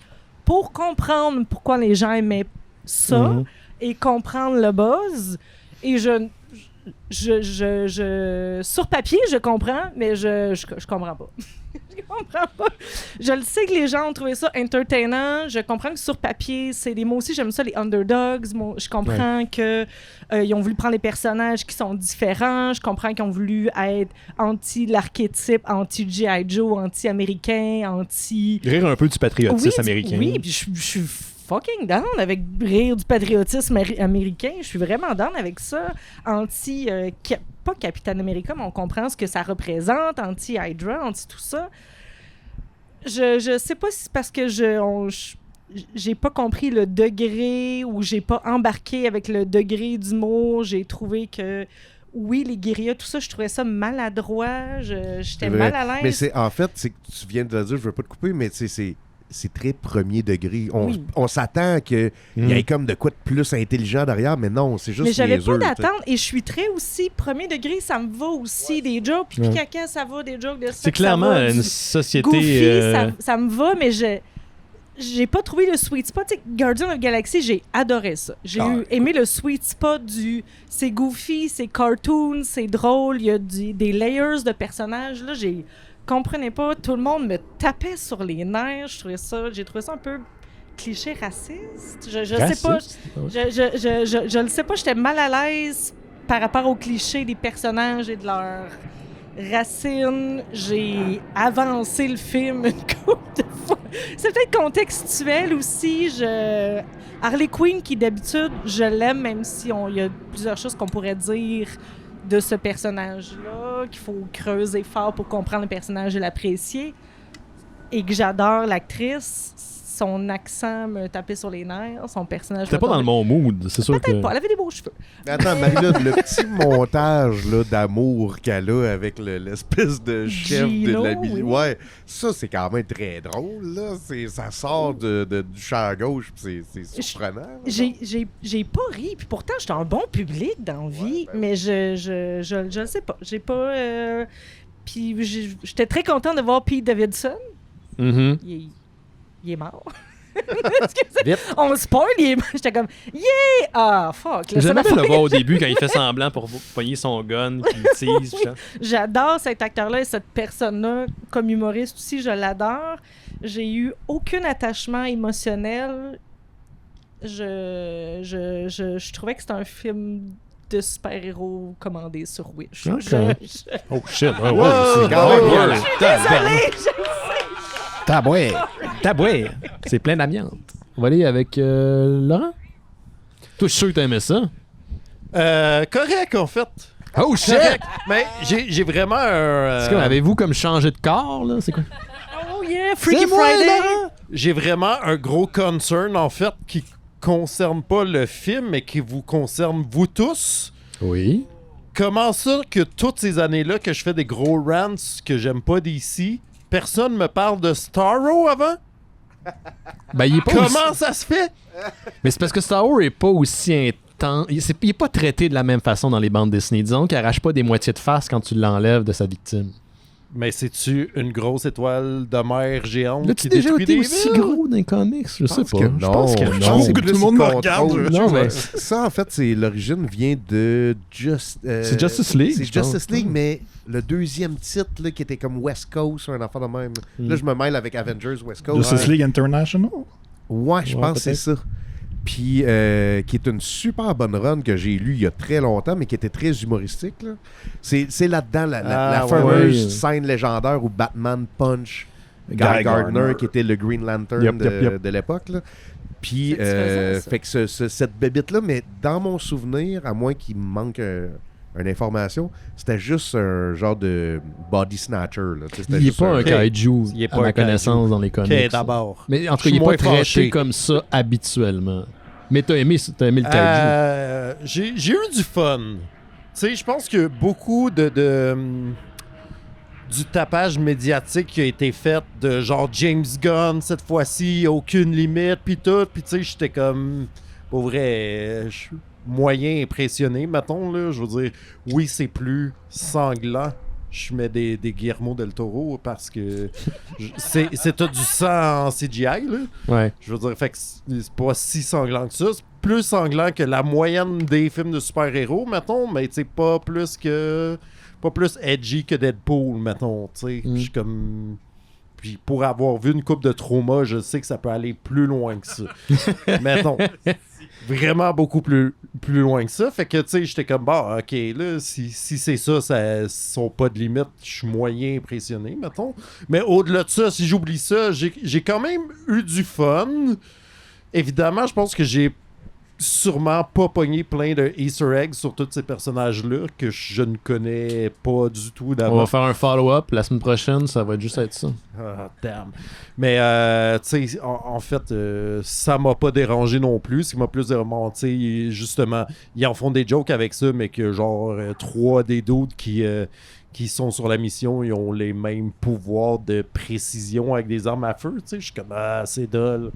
pour comprendre pourquoi les gens aimaient ça Mhm. et comprendre le buzz. Et sur papier, je comprends, mais je comprends pas. Je comprends pas. Je le sais que les gens ont trouvé ça entertainant. Je comprends que sur papier, c'est des mots aussi. J'aime ça, les underdogs. Je comprends que ils ont voulu prendre des personnages qui sont différents. Je comprends qu'ils ont voulu être anti-l'archétype, anti-G.I. Joe, anti-américain, anti... Rire un peu du patriotisme américain. Oui, puis je suis fucking down avec rire du patriotisme américain. Je suis vraiment down avec ça. Pas Capitaine America, mais on comprend ce que ça représente. Anti-Hydra, anti tout ça. Je sais pas si c'est parce que j'ai pas compris le degré ou j'ai pas embarqué avec le degré d'humour. J'ai trouvé que... Oui, les guérillas, tout ça, je trouvais ça maladroit. J'étais C'est vrai. mal à l'aise. Mais c'est que tu viens de le dire, je veux pas te couper, mais c'est très premier degré. Oui. On s'attend qu'il y ait comme de quoi de plus intelligent derrière, mais non, c'est juste Mais j'avais pas niaiseux, tu sais. d'attente et je suis très aussi premier degré, ça me va aussi des jokes, puis Ouais. caca, ça va, des jokes de ça. C'est que ça clairement va, une du société... Goofy, ça me va, mais j'ai pas trouvé le sweet spot. Tu sais, Guardian of the Galaxy, j'ai adoré ça. J'ai aimé le sweet spot du... C'est goofy, c'est cartoon, c'est drôle, il y a des layers de personnages. Là, comprenais pas, tout le monde me tapait sur les nerfs. J'ai trouvé ça un peu cliché raciste. Je sais pas. Je le sais pas, j'étais mal à l'aise par rapport aux clichés des personnages et de leurs racines. J'ai avancé le film une couple de fois. C'est peut-être contextuel aussi. Harley Quinn, qui d'habitude, je l'aime, même si il y a plusieurs choses qu'on pourrait dire de ce personnage-là, qu'il faut creuser fort pour comprendre le personnage et l'apprécier, et que j'adore l'actrice. Son accent me tapait sur les nerfs, son personnage... T'es pas dans le bon mood, c'est sûr que... Peut-être pas, elle avait des beaux cheveux. Mais attends, Marie-Là, le petit montage là, d'amour qu'elle a avec l'espèce de chef de la Gino, oui. Ouais, ça, c'est quand même très drôle, là. Ça sort du champ gauche, puis c'est surprenant. J'ai pas ri, puis pourtant, j'étais un bon public dans la vie, mais je le sais pas. J'ai pas... Puis j'étais très content de voir Pete Davidson. Mhm. Il est mort. Excusez. On spoil, j'étais comme yeah! Ah, fuck. Là, J'aime ça bien m'a le fait- voir au début quand il fait semblant pour pogner son gun, puis il tease. Puis ça. J'adore cet acteur-là et cette personne-là. Comme humoriste aussi, je l'adore. J'ai eu aucun attachement émotionnel. Je trouvais que c'était un film de super-héros commandé sur Wish. Ok. Oh shit. C'est quand même bien, là. Désolée, Taboué! C'est plein d'amiante. On va aller avec Laurent. Toi, je suis sûr que t'as aimé ça. Correct, en fait. Oh shit! Correct. Mais j'ai vraiment un... C'est comme, avez-vous comme changé de corps, là? C'est quoi? Oh yeah, Freaky C'est moi, Friday! Laurent! J'ai vraiment un gros concern, en fait, qui concerne pas le film, mais qui vous concerne vous tous. Oui. Comment ça que toutes ces années-là que je fais des gros rants que j'aime pas d'ici, personne me parle de Starro avant? Ben, il est pas Comment aussi... ça se fait? Mais c'est parce que Star Wars est pas aussi intense. Il est pas traité de la même façon dans les bandes dessinées. Disons qu'il arrache pas des moitiés de face quand tu l'enlèves de sa victime. Mais c'est-tu une grosse étoile de mer géante L'as-tu qui déjà détruit été des aussi villes? gros dans les comics? Je sais pas. que Je pense que non. non. Je pense que tout le monde me regarde. Non, mais Ça, en fait, l'origine vient de c'est Justice League. C'est je pense. Justice League, mais le deuxième titre là, qui était comme West Coast, un enfant de même. Là, je me mêle avec Avengers West Coast. Justice League International. Ouais, je Ouais, pense que c'est ça. Puis, qui est une super bonne run que j'ai lue il y a très longtemps, mais qui était très humoristique. Là. C'est là-dedans la ouais, fameuse ouais. scène légendaire où Batman punch Guy Guy Gardner, Gardner. qui était le Green Lantern Yep, yep. de l'époque. Là. Puis, C'est satisfaisant, ça. fait que cette bébite-là, mais dans mon souvenir, à moins qu'il me manque une information, c'était juste un genre de body snatcher. Là. Tu sais, c'était Il est juste pas un Ok. kaiju, Il est à pas ma un kaiju. connaissance, dans les comics. Ok, d'abord. Mais en tout cas, Je il suis est pas moins traité fâché. comme ça habituellement. Mais t'as aimé le kaiju. J'ai eu du fun. Tu sais, je pense que beaucoup du tapage médiatique qui a été fait de genre James Gunn cette fois-ci, aucune limite, puis tout. Puis tu sais, j'étais comme, pour vrai, je suis moyen impressionné, mettons, là. Je veux dire, oui, c'est plus sanglant. Je mets des Guillermo del Toro parce que c'est tout du sang en CGI, là. Ouais. Je veux dire, fait que c'est pas si sanglant que ça. C'est plus sanglant que la moyenne des films de super-héros, mettons, mais tu sais, pas plus edgy que Deadpool, mettons, tu sais. Je suis comme... Puis pour avoir vu une coupe de trauma, je sais que ça peut aller plus loin que ça. Mettons. Vraiment beaucoup plus loin que ça. Fait que, tu sais, j'étais comme, bah, ok, là, si c'est ça sont pas de limite, je suis moyen impressionné, mettons. Mais au-delà de ça, si j'oublie ça, j'ai quand même eu du fun. Évidemment, je pense que j'ai sûrement pas pogné plein de Easter eggs sur tous ces personnages-là que je ne connais pas du tout On d'avant. va faire un follow-up la semaine prochaine, ça va juste être ça. Ah, damn. Mais, tu sais, en fait, ça m'a pas dérangé non plus. Ce qui m'a plus dérangé, justement, ils en font des jokes avec ça, mais que genre, 3 des dudes qui sont sur la mission, ils ont les mêmes pouvoirs de précision avec des armes à feu. Tu sais, je suis comme, ah, c'est dull.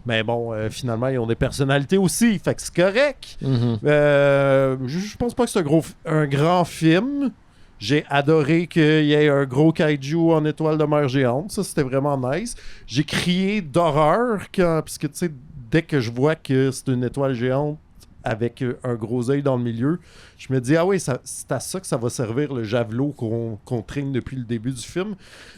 Mais bon, finalement, ils ont des personnalités aussi. Fait que c'est correct. Je pense pas que c'est un grand film. J'ai adoré qu'il y ait un gros kaiju en étoile de mer géante. Ça, c'était vraiment nice. J'ai crié d'horreur parce que, tu sais, dès que je vois que c'est une étoile géante avec un gros œil dans le milieu, je me dis, ah oui, c'est à ça que ça va servir le javelot qu'on traîne depuis le début du film.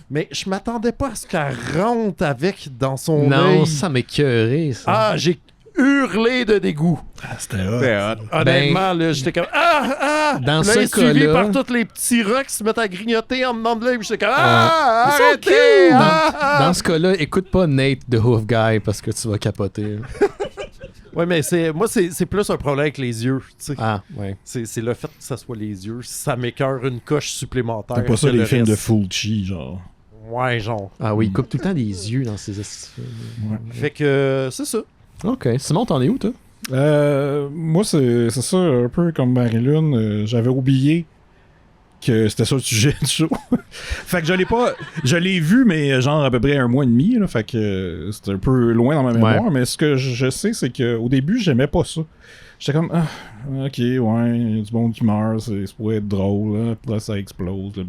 Mais je m'attendais pas à ce qu'elle rentre avec dans son œil. Non, ça m'écœurait, ça. Ah, j'ai hurlé de dégoût. Ah, c'était hot. Honnêtement, là, j'étais comme Dans Là, ce il est suivi cas-là- par tous les petits rats qui se mettent à grignoter en dedans de l'œil. Puis j'étais comme arrêtez! Dans ce cas-là, écoute pas Nate de Hoof Guy parce que tu vas capoter. Ouais, mais c'est plus un problème avec les yeux. Tu sais. Ah, ouais. C'est le fait que ça soit les yeux. Ça m'écœure une coche supplémentaire. T'as pas ça que les le films de reste. Fulci, genre. Ouais, genre. Ah oui, il coupe tout le temps des yeux dans ses films. Fait que c'est ça. Ok. Simon, t'en es où, toi? Moi, c'est ça, un peu comme Marilyn. J'avais oublié que c'était ça le sujet du show. Fait que je l'ai vu, mais genre à peu près 1 mois et demi, là, fait que c'était un peu loin dans ma mémoire, mais ce que je sais, c'est qu'au début, j'aimais pas ça. J'étais comme, ok, ouais, il y a du monde qui meurt, ça pourrait être drôle, là, puis là, ça explose. Là.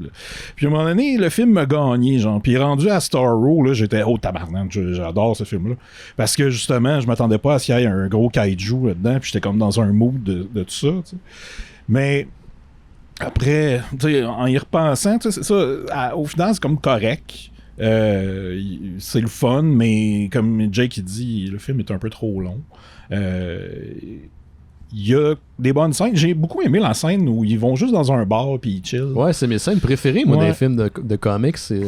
Puis à un moment donné, le film m'a gagné, genre, puis rendu à Starro, là, j'étais, oh tabarnak, j'adore ce film-là. Parce que justement, je m'attendais pas à ce qu'il y ait un gros kaiju là-dedans, puis j'étais comme dans un mood de tout ça, tu sais. Mais après, tu sais, en y repensant, tu sais, c'est ça, au final, c'est comme correct. C'est le fun, mais comme Jake il dit, le film est un peu trop long. Il y a des bonnes scènes. J'ai beaucoup aimé la scène où ils vont juste dans un bar puis ils chill. Ouais, c'est mes scènes préférées, moi, dans les films de comics. C'est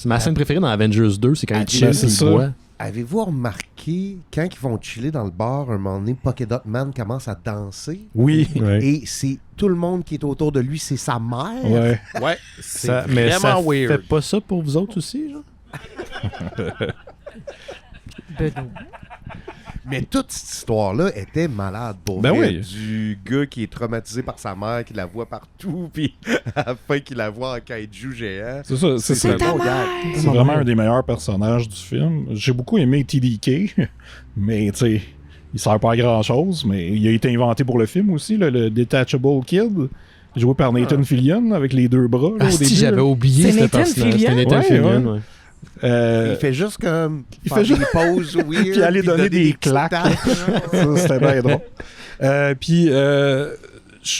ma scène préférée dans Avengers 2, c'est quand ils chill, c'est ils boivent. Avez-vous remarqué, quand ils vont chiller dans le bar, un moment donné, Polka Dot Man commence à danser? Oui. Et c'est tout le monde qui est autour de lui, c'est sa mère. Ouais. Ouais, c'est Mais ça vraiment weird. fait pas ça pour vous autres aussi, genre? Mais toute cette histoire-là était malade pour ben vrai. Oui. Du gars qui est traumatisé par sa mère, qui la voit partout, puis à la fin qu'il la voit en kaiju géant. C'est ça. C'est bon gag. C'est vraiment un des meilleurs personnages du film. J'ai beaucoup aimé TDK, mais tu sais, il sert pas à grand-chose, mais il a été inventé pour le film aussi, là, le Detachable Kid, joué par Nathan Fillion avec les 2 bras. Là, au début, j'avais oublié C'est ce Nathan personnage. Fillion? C'était Nathan Ouais, Fillion, ouais. ouais. Il fait juste comme il faire fait juste- des pauses weird, puis aller donner des claques. Ça, c'était bien drôle. Puis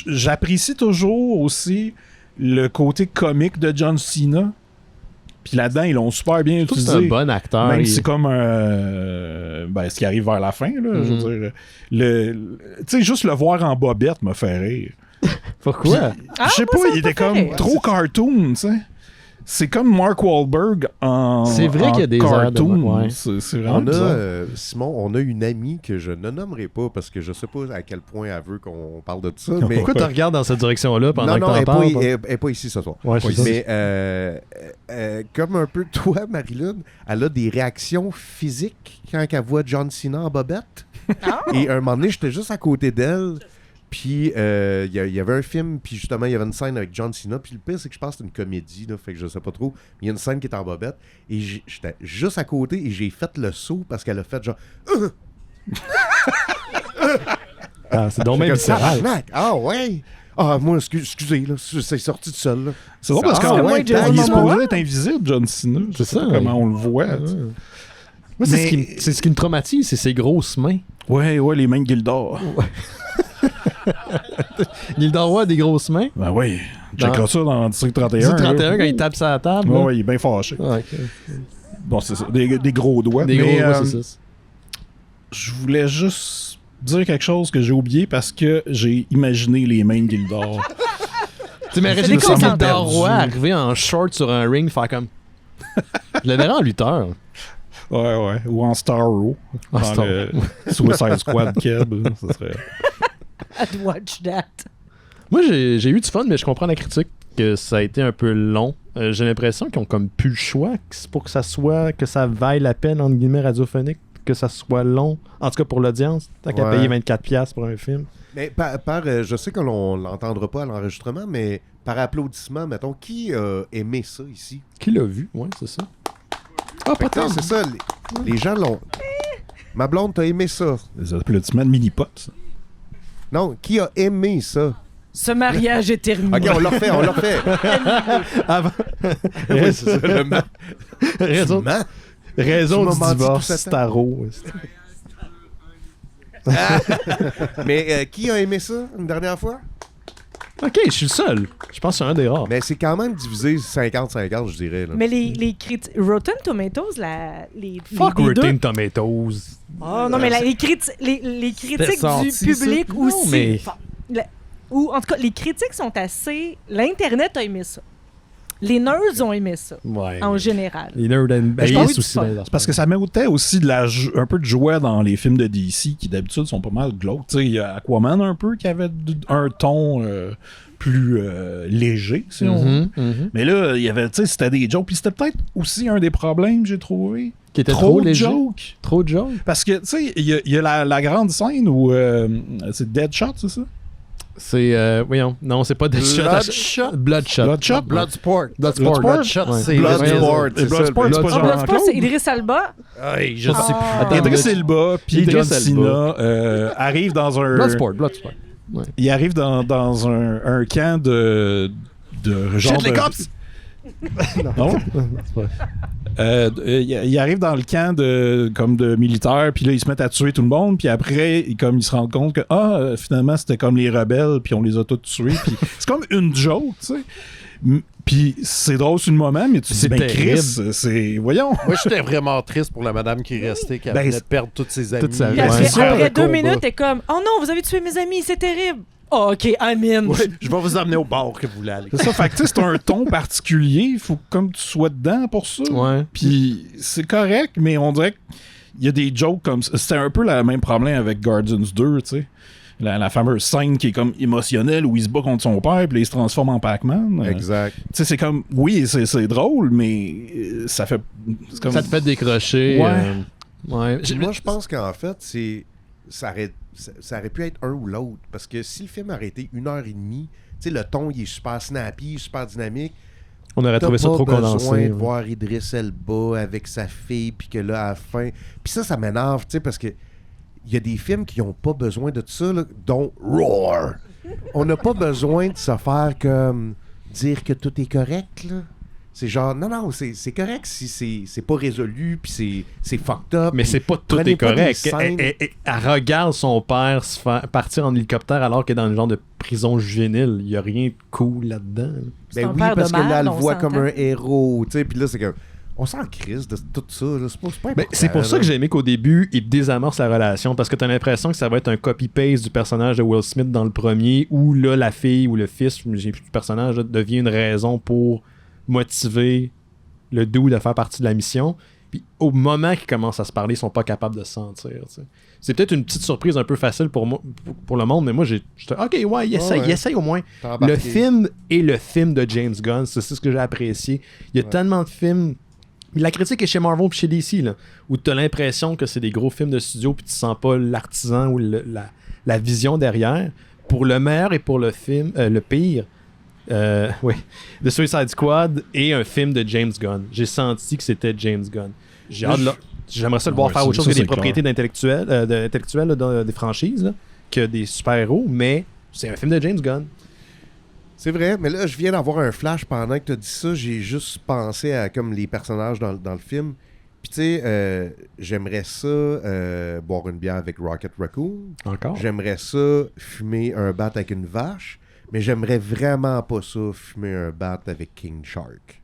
j'apprécie toujours aussi le côté comique de John Cena. Puis là-dedans, ils l'ont super bien Je trouve que utilisé. c'est un bon acteur. Même si c'est comme ce qui arrive vers la fin, là, je veux dire. Tu sais, juste le voir en bobette m'a fait rire. Pourquoi? Je sais pas, il était comme trop cartoon, tu sais. C'est comme Mark Wahlberg en C'est vrai qu'il y a des airs de- cartoon. ouais. C'est vraiment On bizarre. a, Simon, on a une amie que je ne nommerai pas parce que je sais pas à quel point elle veut qu'on parle de ça. Mais... Pourquoi tu regardes dans cette direction-là pendant non, que elle t'en n'est parles? pas ici ce soir. Ouais, c'est ça. Mais comme un peu toi, Marilyn, elle a des réactions physiques quand elle voit John Cena en bobette. Et un moment donné, j'étais juste à côté d'elle. Puis il y avait un film, puis justement, il y avait une scène avec John Cena. Puis le pire, c'est que je pense que c'est une comédie, là, fait que je sais pas trop. Mais il y a une scène qui est en bobette. Et j'étais juste à côté et j'ai fait le saut parce qu'elle a fait genre. C'est donc même Comme viscéral. tabarnak. Ah ouais! Ah, moi, excusez, là, c'est sorti de seul. Là. C'est drôle parce Ah, qu'en ouais, il est Jason supposé Momoa. être invisible, John Cena. Je C'est sais pas ça, comment on le voit. tu sais. Moi, c'est ce qui me traumatise, c'est ses grosses mains. Ouais, les mains de Gildor. Gildor Roy a des grosses mains. Ben oui. Checkera ça dans District 31. Du 31 là. quand il tape sur la table. Ouais, là. ouais, il est bien fâché. Ah, ok. Bon, c'est ça. Des gros doigts. Des Mais, gros, ouais, c'est ça. je voulais juste dire quelque chose que j'ai oublié parce que j'ai imaginé les mains de Gildor. Tu m'imagines des Gildor concentrations. Roy arriver en short sur un ring, faire comme. Je le verrais en lutteur. Ouais. Ou en Starro. En Dans Star- le Suicide Squad Kid. Ça serait... I'd watch that. Moi, j'ai eu du fun, mais je comprends la critique que ça a été un peu long. J'ai l'impression qu'ils ont comme plus le choix pour que ça vaille la peine, entre guillemets, radiophonique, que ça soit long. En tout cas, pour l'audience, tant qu'à Ouais. payer 24$ pour un film. Mais je sais qu'on l'entendra pas à l'enregistrement, mais par applaudissement, mettons, qui a aimé ça ici? Qui l'a vu? Ouais, c'est ça. Ah, pas tant. C'est ça, les gens l'ont... Ma blonde, t'as aimé ça? Des applaudissements de mini-pots. ça. Non, qui a aimé ça? Ce mariage est terminé. Ok, on l'a refait. Avant. Oui, c'est ça, le Raison, Man. raison Tu m'as du menti divorce, tout ce temps. Starro. Mais qui a aimé ça une dernière fois? Ok, je suis le seul. Je pense que c'est un des rares. Mais c'est quand même divisé 50-50, je dirais. Là. Mais les critiques. Rotten Tomatoes, les Fuck les deux- Rotten Tomatoes. Oh non, mais les critiques du sorti, public ça? aussi. Non, mais- Enfin, ou en tout cas, les critiques sont assez. L'Internet a aimé ça. Les nerds ont aimé ça, Ouais. en général. Les nerds and je pense bass aussi. que dans les Parce que ça mettait aussi un peu de joie dans les films de DC qui d'habitude sont pas mal glauques. Tu sais, il y a Aquaman un peu qui avait un ton plus léger, si on veut. Mais là, il y avait, tu sais, c'était des jokes. Puis c'était peut-être aussi un des problèmes, j'ai trouvé. Qui était trop de léger. jokes. Trop de jokes. Parce que, tu sais, il y a la grande scène où c'est Deadshot, c'est ça? C'est, voyons, non, c'est pas Deadshot. Bloodshot. Bloodshot. Bloodsport. Bloodsport. Bloodshot, Ouais. c'est Bloodsport, c'est ça. Bloodsport, c'est pas Bloodsport, c'est Jean-Claude. Idris Elba. Hey, je sais plus. Attends, Idris Elba puis Idris John Elba. Cena arrivent dans un... Bloodsport. Ils arrivent dans un camp de genre Shit, les de- cops! Non? Ils arrivent dans le camp de militaires, puis là, ils se mettent à tuer tout le monde, puis après, ils se rendent compte que, finalement, c'était comme les rebelles, puis on les a tous tués, puis c'est comme une joke, tu sais. Puis c'est drôle sur le moment, mais tu te dis, C'est ben terrible. Chris, c'est... Voyons! Moi, j'étais vraiment triste pour la madame qui est restée, qui Ben, venait de perdre toutes ses amies. toute sa vie. Puis Ouais. après, après Le 2 combat. minutes, t'es comme « Oh non, vous avez tué mes amis, c'est terrible! » Oh, OK, I'm in. Ouais, je vais vous emmener au bar que vous voulez aller. C'est ça, fait que tu sais, c'est un ton particulier, il faut comme tu sois dedans pour ça. Ouais. Puis c'est correct, mais on dirait qu'il y a des jokes comme ça. C'était un peu le même problème avec Guardians 2, tu sais. La fameuse scène qui est comme émotionnelle où il se bat contre son père puis là, il se transforme en Pac-Man. Exact. Tu sais, c'est comme, oui, c'est drôle, mais ça fait... c'est comme... Ça te fait décrocher. Ouais. Ouais. Moi, je pense qu'en fait, ça aurait pu être un ou l'autre. Parce que si le film aurait été 1h30, tu sais, le ton, il est super snappy, super dynamique. On aurait T'as trouvé ça pas trop besoin condensé. de voir Idris Elba avec sa fille, puis que là, à la fin... Puis ça m'énerve, tu sais, parce que il y a des films qui n'ont pas besoin de ça, là, dont Roar. On n'a pas besoin de se faire comme dire que tout est correct, là. C'est genre, non, c'est correct si c'est pas résolu, puis c'est fucked up. Mais puis c'est pas tout prenez est pas des correct. scènes- Elle regarde son père se faire partir en hélicoptère alors qu'elle est dans le genre de prison juvénile. Il y a rien de cool là-dedans. C'est Ben un oui, père de parce que là, elle merde, le on voit comme s'entend. un héros, tu sais, puis là, c'est comme... On s'en crise de tout ça, là. C'est pas Ben, important, c'est pour ça là. que j'ai aimé qu'au début, il désamorce la relation parce que t'as l'impression que ça va être un copy-paste du personnage de Will Smith dans le premier où là, la fille ou le fils, j'ai plus de personnage, là, devient une raison pour motiver le dude à faire partie de la mission. Puis au moment qu'ils commencent à se parler, ils sont pas capables de se sentir. Tu sais. C'est peut-être une petite surprise un peu facile pour moi, pour le monde, mais moi, j'étais OK, ouais, il essaye au moins. T'as embarqué. Le film est le film de James Gunn, c'est ce que j'ai apprécié. Il y a tellement de films. La critique est chez Marvel puis chez DC, là, où tu as l'impression que c'est des gros films de studio puis tu sens pas l'artisan ou la vision derrière. Pour le meilleur et pour le film, le pire, oui, The Suicide Squad est un film de James Gunn. J'ai senti que c'était James Gunn. J'ai hâte de j'aimerais ça le voir Ouais, faire ça, autre chose ça, que des c'est propriétés d'intellectuels, des franchises, là, que des super-héros, mais c'est un film de James Gunn. C'est vrai, mais là, je viens d'avoir un flash pendant que tu as dit ça. J'ai juste pensé à comme les personnages dans le film. Puis tu sais, j'aimerais ça boire une bière avec Rocket Raccoon. Encore? J'aimerais ça fumer un bat avec une vache. Mais j'aimerais vraiment pas ça fumer un bat avec King Shark.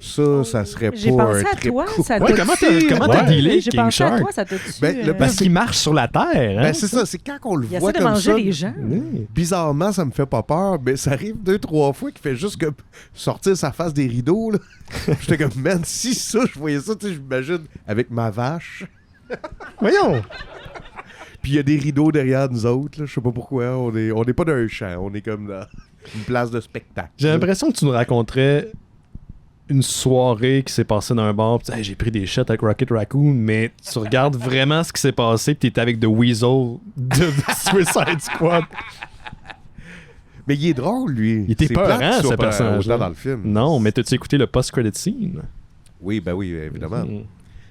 Ça serait pas J'ai un pensé à trip toi, cool. ça Ouais, t'a comment tué. t'as dealé J'ai King pensé à Shark? toi, ça t'a tué. Ben, le Parce qu'il marche sur la terre. Ben hein, c'est ça, c'est quand on le Il voit essaie de comme manger ça. les gens. Oui. Bizarrement, ça me fait pas peur, mais ça arrive 2-3 fois qu'il fait juste que sortir sa face des rideaux. Là. J'étais comme, man, si ça, je voyais ça, tu sais, je m'imagine avec ma vache. Voyons! Puis il y a des rideaux derrière nous autres, là. Je sais pas pourquoi. On est pas dans un champ, on est comme dans une place de spectacle. J'ai l'impression que tu nous raconterais une soirée qui s'est passée dans un bar, pis hey, j'ai pris des shots avec Rocket Raccoon, mais tu regardes vraiment ce qui s'est passé, pis t'es avec The Weasel de Suicide Squad. Mais il est drôle, lui. Il était C'est peurant, plate qu'il ce soit pas personnage-là. autant dans le film. Non, mais t'as-tu écouté le post-credit scene? Oui, ben oui, évidemment. Mm.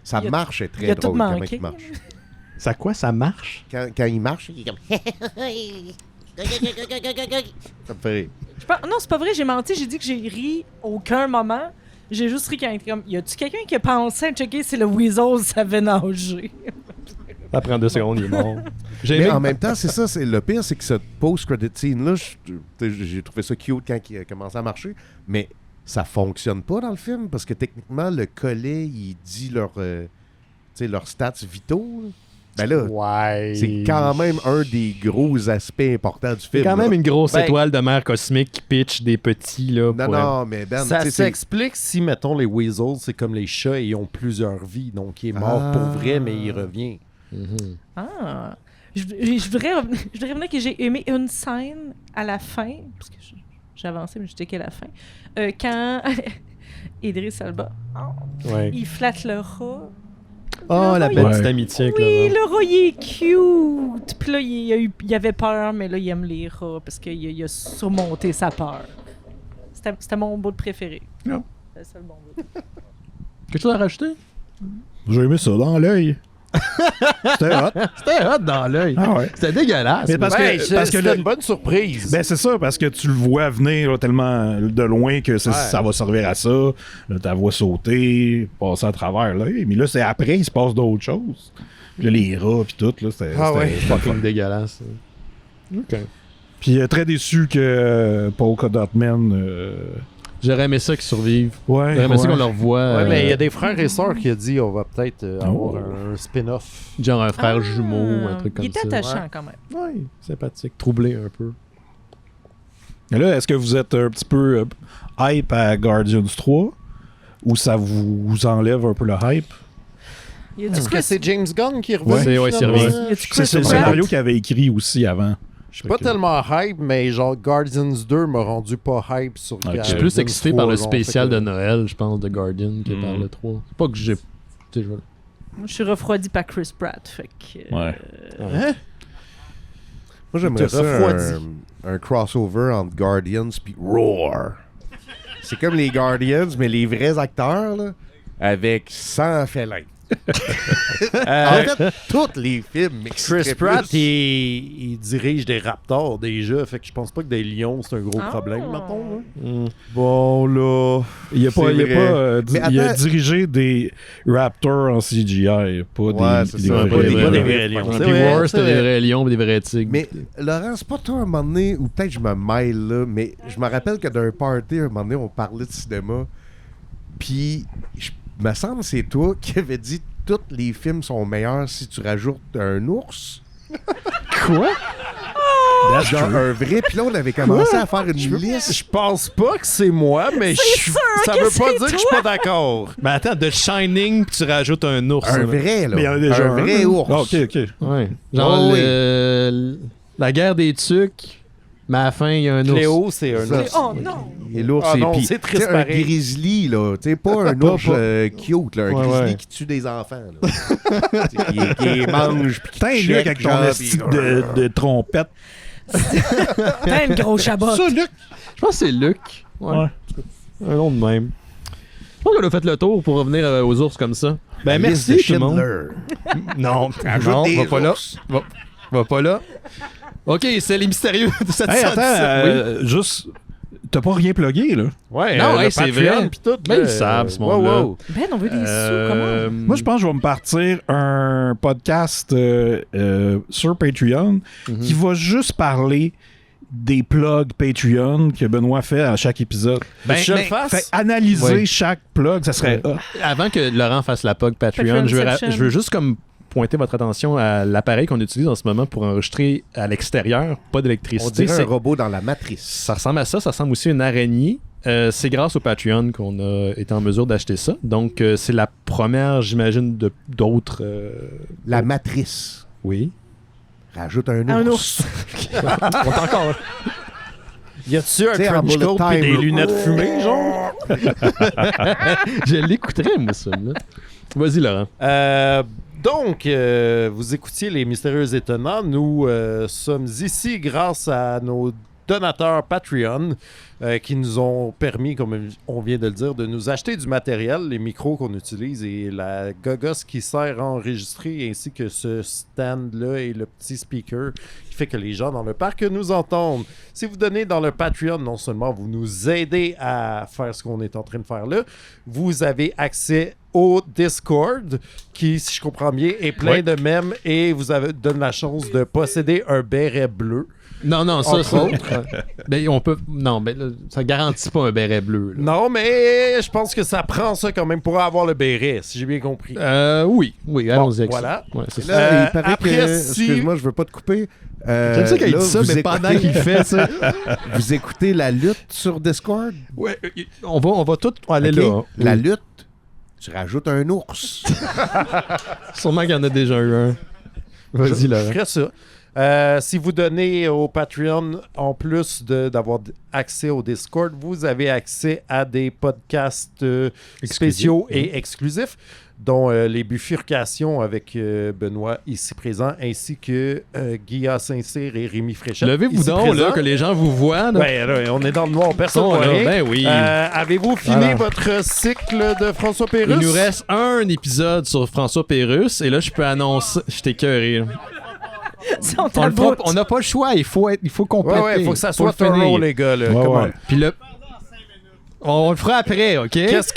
Ça Il a- marche est il a très tout drôle comment manqué. il marche. Ça quoi, ça marche? Quand il marche, il est comme... Ça me fait rire. Non, c'est pas vrai, j'ai menti, j'ai dit que j'ai ri aucun moment. J'ai juste ri quand il était comme, y a-tu quelqu'un qui a pensé à checker si le Weasel savait nager? Ça prend 2 secondes, il est mort. J'ai Mais aimé- en même temps, c'est ça, le pire, c'est que ce post-credit scene-là, j'ai trouvé ça cute quand il a commencé à marcher, mais ça fonctionne pas dans le film, parce que techniquement, le collet, il dit leurs stats vitaux. Là. Ben là, Ouais. c'est quand même un des gros aspects importants du C'est film. quand même là. une grosse Ben- étoile de mer cosmique qui pitch des petits, là. Non, pour- non, mais Ben, Ça tu sais, c'est- s'explique si, mettons, les weasels, c'est comme les chats et ils ont plusieurs vies. Donc, il est mort Ah. pour vrai, mais il revient. Mhm. Ah! Je voudrais revenir que j'ai aimé une scène à la fin, parce que j'ai avancé, mais je checkais la fin, quand Idris Elba, Ouais. il flatte le rat. Oh, la Roy, belle Ouais. petite amitié avec Oui, Laurent. le Roy, il est cute. Puis là, il avait peur, mais là, il aime les rats parce qu'il a surmonté sa peur. C'était mon bout préféré. Non. C'était ça le bon bout. Quelque chose à rajouter? J'ai aimé ça dans l'œil. C'était hot. C'était hot dans l'œil. Ah ouais. C'était dégueulasse. Mais parce que- Ouais, c'était le- une bonne surprise. Ben c'est ça, parce que tu le vois venir là, tellement de loin que ça va servir à ça. Là, ta voix sauter, passer à travers l'œil. Mais là, c'est après, il se passe d'autres choses. Puis là, les rats, puis tout, là, c'était fucking dégueulasse. OK. Puis très déçu que Polka Dot Man... J'aurais aimé ça qu'ils survivent. Ouais, J'aurais aimé ça qu'on leur voit. Ouais, mais il y a des frères et sœurs qui ont dit on va peut-être avoir Oh. un spin-off. Genre un frère jumeau, un truc comme Il ça. est attachant quand même. Ouais, sympathique. Troublé un peu. Et là, est-ce que vous êtes un petit peu hype à Guardians 3? Ou ça vous enlève un peu le hype? Il y a du Est-ce que Chris- c'est James Gunn qui est revenu? Ouais, c'est finalement? revenu. Il y a du C'est Chris le Pratt. scénario qu'il avait écrit aussi avant. Je suis pas tellement hype, mais genre Guardians 2 m'a rendu pas hype sur Ok. Je suis plus excité par le 3, spécial genre, de Noël, je pense, de Guardian que par Mm. le 3. C'est pas que j'ai. Tu sais, je veux- Moi, je suis refroidi par Chris Pratt. Fait que, Ouais. Hein? Moi, j'aimerais T'es ça refroidi. un crossover entre Guardians puis Roar. C'est comme les Guardians, mais les vrais acteurs, là, avec 100 félins. En fait, tous les films m'exciteraient Chris Pratt, plus. il dirige des raptors déjà, fait que je pense pas que des lions c'est un gros Ah. problème, mettons. hein. Bon, là... Il a pas, C'est il a vrai. pas Mais il a attends. dirigé des Raptors en CGI, pas Ouais, des, c'est des ça, vrais pas des lions. vrais lions. Puis C'est vrai, War, c'est c'était des vrai. vrais lions et des vrais tigres. Mais Laurent, c'est pas toi un moment donné, ou peut-être je me mêle là, mais je me rappelle que d'un party, un moment donné, on parlait de cinéma, puis me semble que c'est toi qui avais dit tous les films sont meilleurs si tu rajoutes un ours. Quoi? Genre un vrai, puis là on avait commencé à faire une liste. Je pense pas que c'est moi, mais ça que veut pas c'est dire que je suis pas d'accord. Ben attends, de Shining, puis tu rajoutes un ours. Un là. vrai, là. Mais il y en a déjà un vrai ours. Ah, ok, ok. Ouais. Genre Oh, oui. la guerre des tucs, mais à la fin, il y a un ours. Cléo, c'est un Ça, ours. Oh non! Et l'ours, Ah c'est non, puis, c'est triste tu sais, un pareil. grizzly, là. Tu sais, pas un ours cute, là. Un Ouais, grizzly ouais. qui tue des enfants, là. Tu sais, qui mange, puis qui Putain, Luc, check, avec ton genre, esti puis- de trompette. T'as une gros chabot! Ça, Luc? Je pense que c'est Luc. Ouais. Un nom de même. Je pense qu'on a fait le tour pour revenir aux ours comme ça. Ben La liste merci de tout le monde. Schindler. Non, Ajoute non, des va pas là. ours. Va pas là. Ok, c'est les mystérieux de cette Hey, attends, oui. juste... T'as pas rien plugué, là? Ouais, Non, le hey, c'est Patreon vrai. pis tout. Ben, là, ils savent, ce wow, monde-là. wow. Ben, on veut des sous, comment? Moi, je pense que je vais me partir un podcast sur Patreon qui va juste parler des plugs Patreon que Benoît fait à chaque épisode. Ben, Je le mais- fasse. Fait analyser Ouais. chaque plug, ça serait... Avant que Laurent fasse la POG Patreon, Patreonception. je veux juste comme pointer votre attention à l'appareil qu'on utilise en ce moment pour enregistrer à l'extérieur, pas On d'électricité. dirait C'est- un robot dans la matrice. Ça ressemble à ça, ça ressemble aussi à une araignée. C'est grâce au Patreon qu'on a été en mesure d'acheter ça. Donc, c'est la première, j'imagine, d'autres... La matrice. Oui. Rajoute un ours. Un ours. On est encore... Y a-tu un T'sais, en trench bullet coat pis time, des là. lunettes fumées, genre? Je l'écouterais, moi, ça. Là. Vas-y, Laurent. Donc, vous écoutiez Les Mystérieux Étonnants. Nous sommes ici grâce à nos donateurs Patreon qui nous ont permis, comme on vient de le dire, de nous acheter du matériel, les micros qu'on utilise et la gogosse qui sert à enregistrer, ainsi que ce stand-là et le petit speaker qui fait que les gens dans le parc nous entendent. Si vous donnez dans le Patreon, non seulement vous nous aidez à faire ce qu'on est en train de faire là, vous avez accès au Discord qui, si je comprends bien, est plein de mèmes et vous donne la chance de posséder un béret bleu. Non, non, ça, Entre ça. Ben, on peut... Non, ben, là, ça garantit pas un béret bleu. Là. Non, mais je pense que ça prend ça quand même pour avoir le béret, si j'ai bien compris. Oui, allons-y avec voilà. ça. Ouais, c'est Là, ça. il paraît après, que... si- Excuse-moi, je veux pas te couper. J'aime ça quand il là, dit ça, vous mais écoutez- pendant qu'il fait ça... Vous écoutez la lutte sur Discord? Ouais, on va tout aller Ok? là. La Oui. lutte, tu rajoutes un ours. Sûrement qu'il y en a déjà eu un. Vas-y, Je Laurent. ferais ça. Si vous donnez au Patreon, en plus d'avoir accès au Discord, vous avez accès à des podcasts spéciaux et exclusifs. dont les bifurcations avec Benoît ici présent, ainsi que Guilla Saint-Cyr et Rémi Fréchette. Levez-vous ici donc, présents. là, que les gens vous voient. Là. Ben, là, on est dans le noir, personne ne Bon, voit là, rien. ben oui. Avez-vous fini Voilà. votre cycle de François Pérusse? Il nous reste un épisode sur François Pérusse, et là, je peux annoncer... Je t'ai écœuré, là. Sont On à le fera- bout. on n'a pas le choix, il faut compléter. Ouais, faut que ça Faut soit le finir. thorough, les gars. Là. Ouais, Come on. ouais. Puis là, on le fera après, OK? Qu'est-ce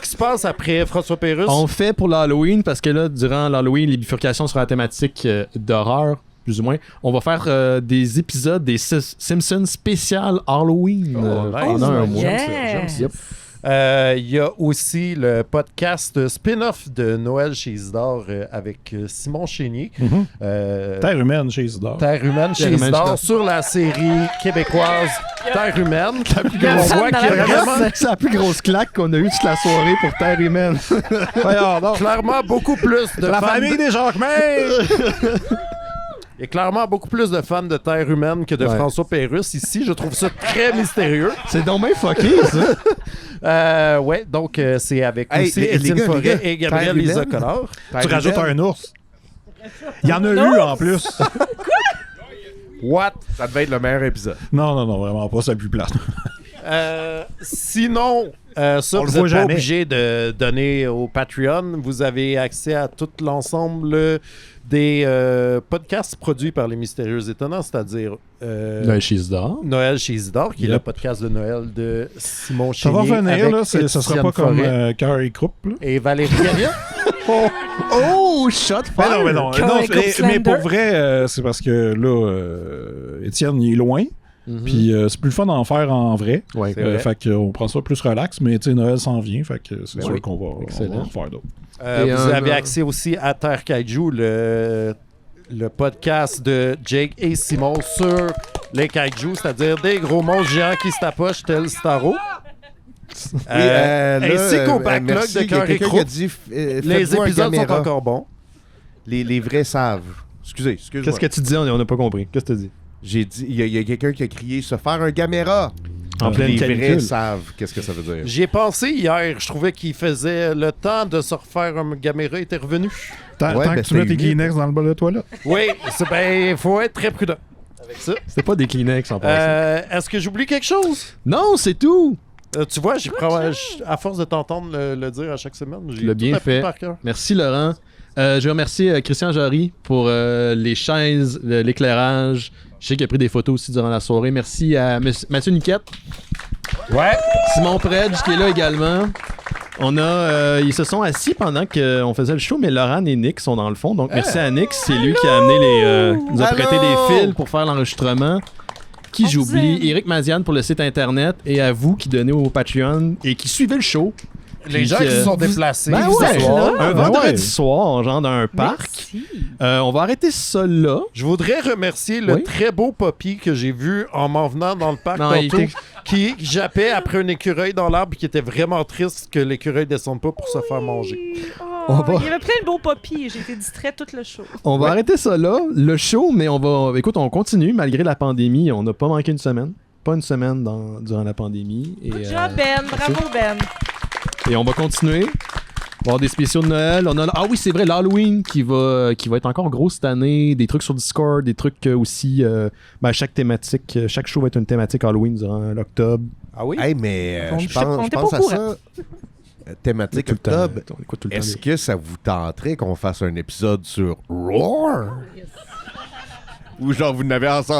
qui se passe après François Pérusse? On fait pour l'Halloween, parce que là, durant l'Halloween, les bifurcations sur la thématique d'horreur, plus ou moins. On va faire des épisodes des Simpsons spécial Halloween pendant un mois. Yeah. Yep. Il y a aussi le podcast spin-off de Noël chez Isidore avec Simon Chénier. Terre humaine chez Isidore. Terre humaine chez Terre humaine, Isidore chez sur la série québécoise Terre humaine. On Personne voit dans qu'il y a la vraiment C'est la plus grosse claque qu'on a eue toute la soirée pour Terre humaine. Voyons donc. clairement beaucoup plus de La fans. famille des Jacquemin! Il y a clairement beaucoup plus de fans de Terre humaine que de Ouais. François Pérusse ici. Je trouve ça très mystérieux. C'est donc bien fucké, ça. Ouais, donc c'est avec Hey, aussi les Étienne gars, Forêt les gars, et Gabriel Terre Lisa humaine? Collard. Tu rajoutes un ours. Il y en a eu en plus. What? Ça devait être le meilleur épisode. Non, vraiment pas, ça a plus place. Sinon, ça, On le vous voit n'êtes pas jamais. obligé de donner au Patreon. Vous avez accès à tout l'ensemble des podcasts produits par les Mystérieux Étonnants, c'est-à-dire Chez Isidore. Noël chez Isidore, qui est Yep. le podcast de Noël de Simon Ça va Chénier. venir, avec là. Ça sera Étienne pas comme Forêt Cœur et Croupe, là. et Valérie Gagnon. Oh, shot Mais fire! non. Cœur Non, et Croupe mais Slender. pour vrai, c'est parce que là, Étienne, il est loin. Puis c'est plus le fun d'en faire en vrai. Ouais. C'est vrai. Fait qu'on prend ça plus relax, mais tu sais, Noël s'en vient. Fait que c'est Ben sûr oui. qu'on va Excellent. en faire d'autres. Et Vous avez un- accès aussi à Terre Kaiju, le podcast de Jake et Simon sur les Kaiju, c'est-à-dire des gros monstres géants qui se tapochent tel Starro. Ainsi qu'au backlog merci. de Il y a Cœur et quelqu'un qui Croupe. a dit, Les faites-vous un épisodes sont caméra. encore bons. Les vrais savent. Excusez-moi. Qu'est-ce que tu dis? On n'a pas compris. Qu'est-ce que tu dis? J'ai dit, il y a quelqu'un qui a crié se faire un caméra. En pleine Les vrais canicule. savent qu'est-ce que ça veut dire. J'y ai pensé hier. Je trouvais qu'il faisait le temps de se refaire un caméra était revenu. Tant Ouais, que ben, tu mets c'est tes humide. Kleenex dans le bol de toilette. Oui, il faut être très prudent avec ça. C'était pas des Kleenex en passant. Est-ce que j'oublie quelque chose? Non, c'est tout! Tu vois, à force de t'entendre le dire à chaque semaine, j'ai Tu l'as tout bien appris fait. par cœur. Merci, Laurent. Je remercie Christian Jarry pour les chaises, l'éclairage. Je sais qu'il a pris des photos aussi durant la soirée. Merci à Mathieu Niquette. Ouais. Simon Predge qui est là également. Ils se sont assis pendant qu'on faisait le show, mais Laurent et Nick sont dans le fond. Donc merci à Nick, c'est lui qui a amené nous a prêté des fils pour faire l'enregistrement. Qui On j'oublie, vous aime. Éric Maziane pour le site internet et à vous qui donnez au Patreon et qui suivez le show. Les gens qui se sont déplacés. Ben ce ouais, soir. un Ben vendredi ouais. soir, genre dans un parc. Merci. On va arrêter ça là. Je voudrais remercier le Oui. très beau Poppy que j'ai vu en m'en venant dans le parc Non, il tantôt, était- qui jappait après un écureuil dans l'arbre et qui était vraiment triste que l'écureuil descende pas pour se faire manger. Oh, On va- Il y avait plein de beaux poppies. J'ai été distraite tout le show. On va arrêter ça là, le show, mais écoute, on continue malgré la pandémie. On n'a pas manqué une semaine. Pas une semaine durant la pandémie. Et, Good job, Ben. Bravo, Ben. et on va continuer. On va avoir des spéciaux de Noël. Ah oui, c'est vrai, l'Halloween qui va être encore gros cette année. Des trucs sur Discord, des trucs aussi. Chaque thématique, chaque show va être une thématique Halloween durant l'octobre. Ah oui? Hey, mais On je était pas pense au à courant. ça. Thématique Tout le temps, octobre. on écoute tout le temps Est-ce des- que ça vous tenterait qu'on fasse un épisode sur Roar? Ou genre vous n'avez assez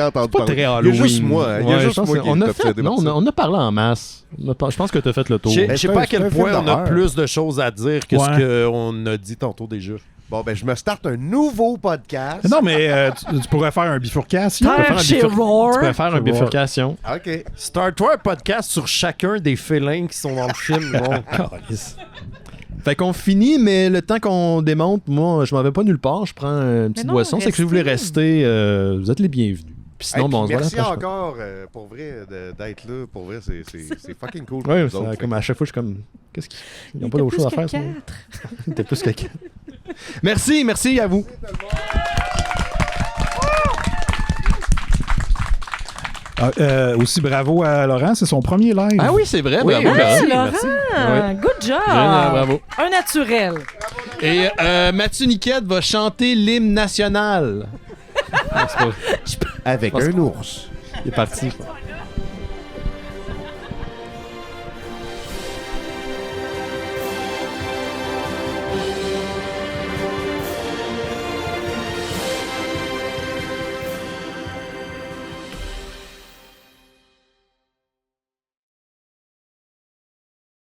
entendu Pas parler? très Il y Halloween. a juste moi. Il y a Ouais, juste je pense moi que qui on est a obsédé fait, par non, ça. on a parlé en masse. Je pense que tu as fait le tour. Je Ben, sais c'est pas un- à quel c'est un point film on a d'horreur. plus de choses à dire que Ouais. ce qu'on a dit tantôt déjà. Bon, ben je me starte un nouveau podcast. Non, mais tu pourrais faire un bifurcation. Terre chez Tu Roar. pourrais faire une Roar. bifurcation. OK. Start-toi un podcast sur chacun des félins qui sont dans le film. Bon. Fait qu'on finit, mais le temps qu'on démonte, moi, je m'en vais pas nulle part. Je prends une petite non, boisson. C'est que si vous voulez restez. rester, vous êtes les bienvenus. Puis sinon, Hey, bon, on puis se voit la merci prochaine encore pour vrai d'être là. Pour vrai, c'est fucking cool. pour fois. Ouais, nous ça, autres. comme à chaque fois, je suis comme. Qu'est-ce qu'ils. Ils n'ont Il pas était d'autre chose à plus faire, que ça. 4. T'es plus que 4. Merci à vous. Aussi, bravo à Laurent, c'est son premier live. Ah oui, c'est vrai. Oui, bravo, merci. Laurent. Laurent, good job! Génial, bravo. Un naturel. Et Mathieu Niquette va chanter l'hymne national. Avec un ours. Il est parti.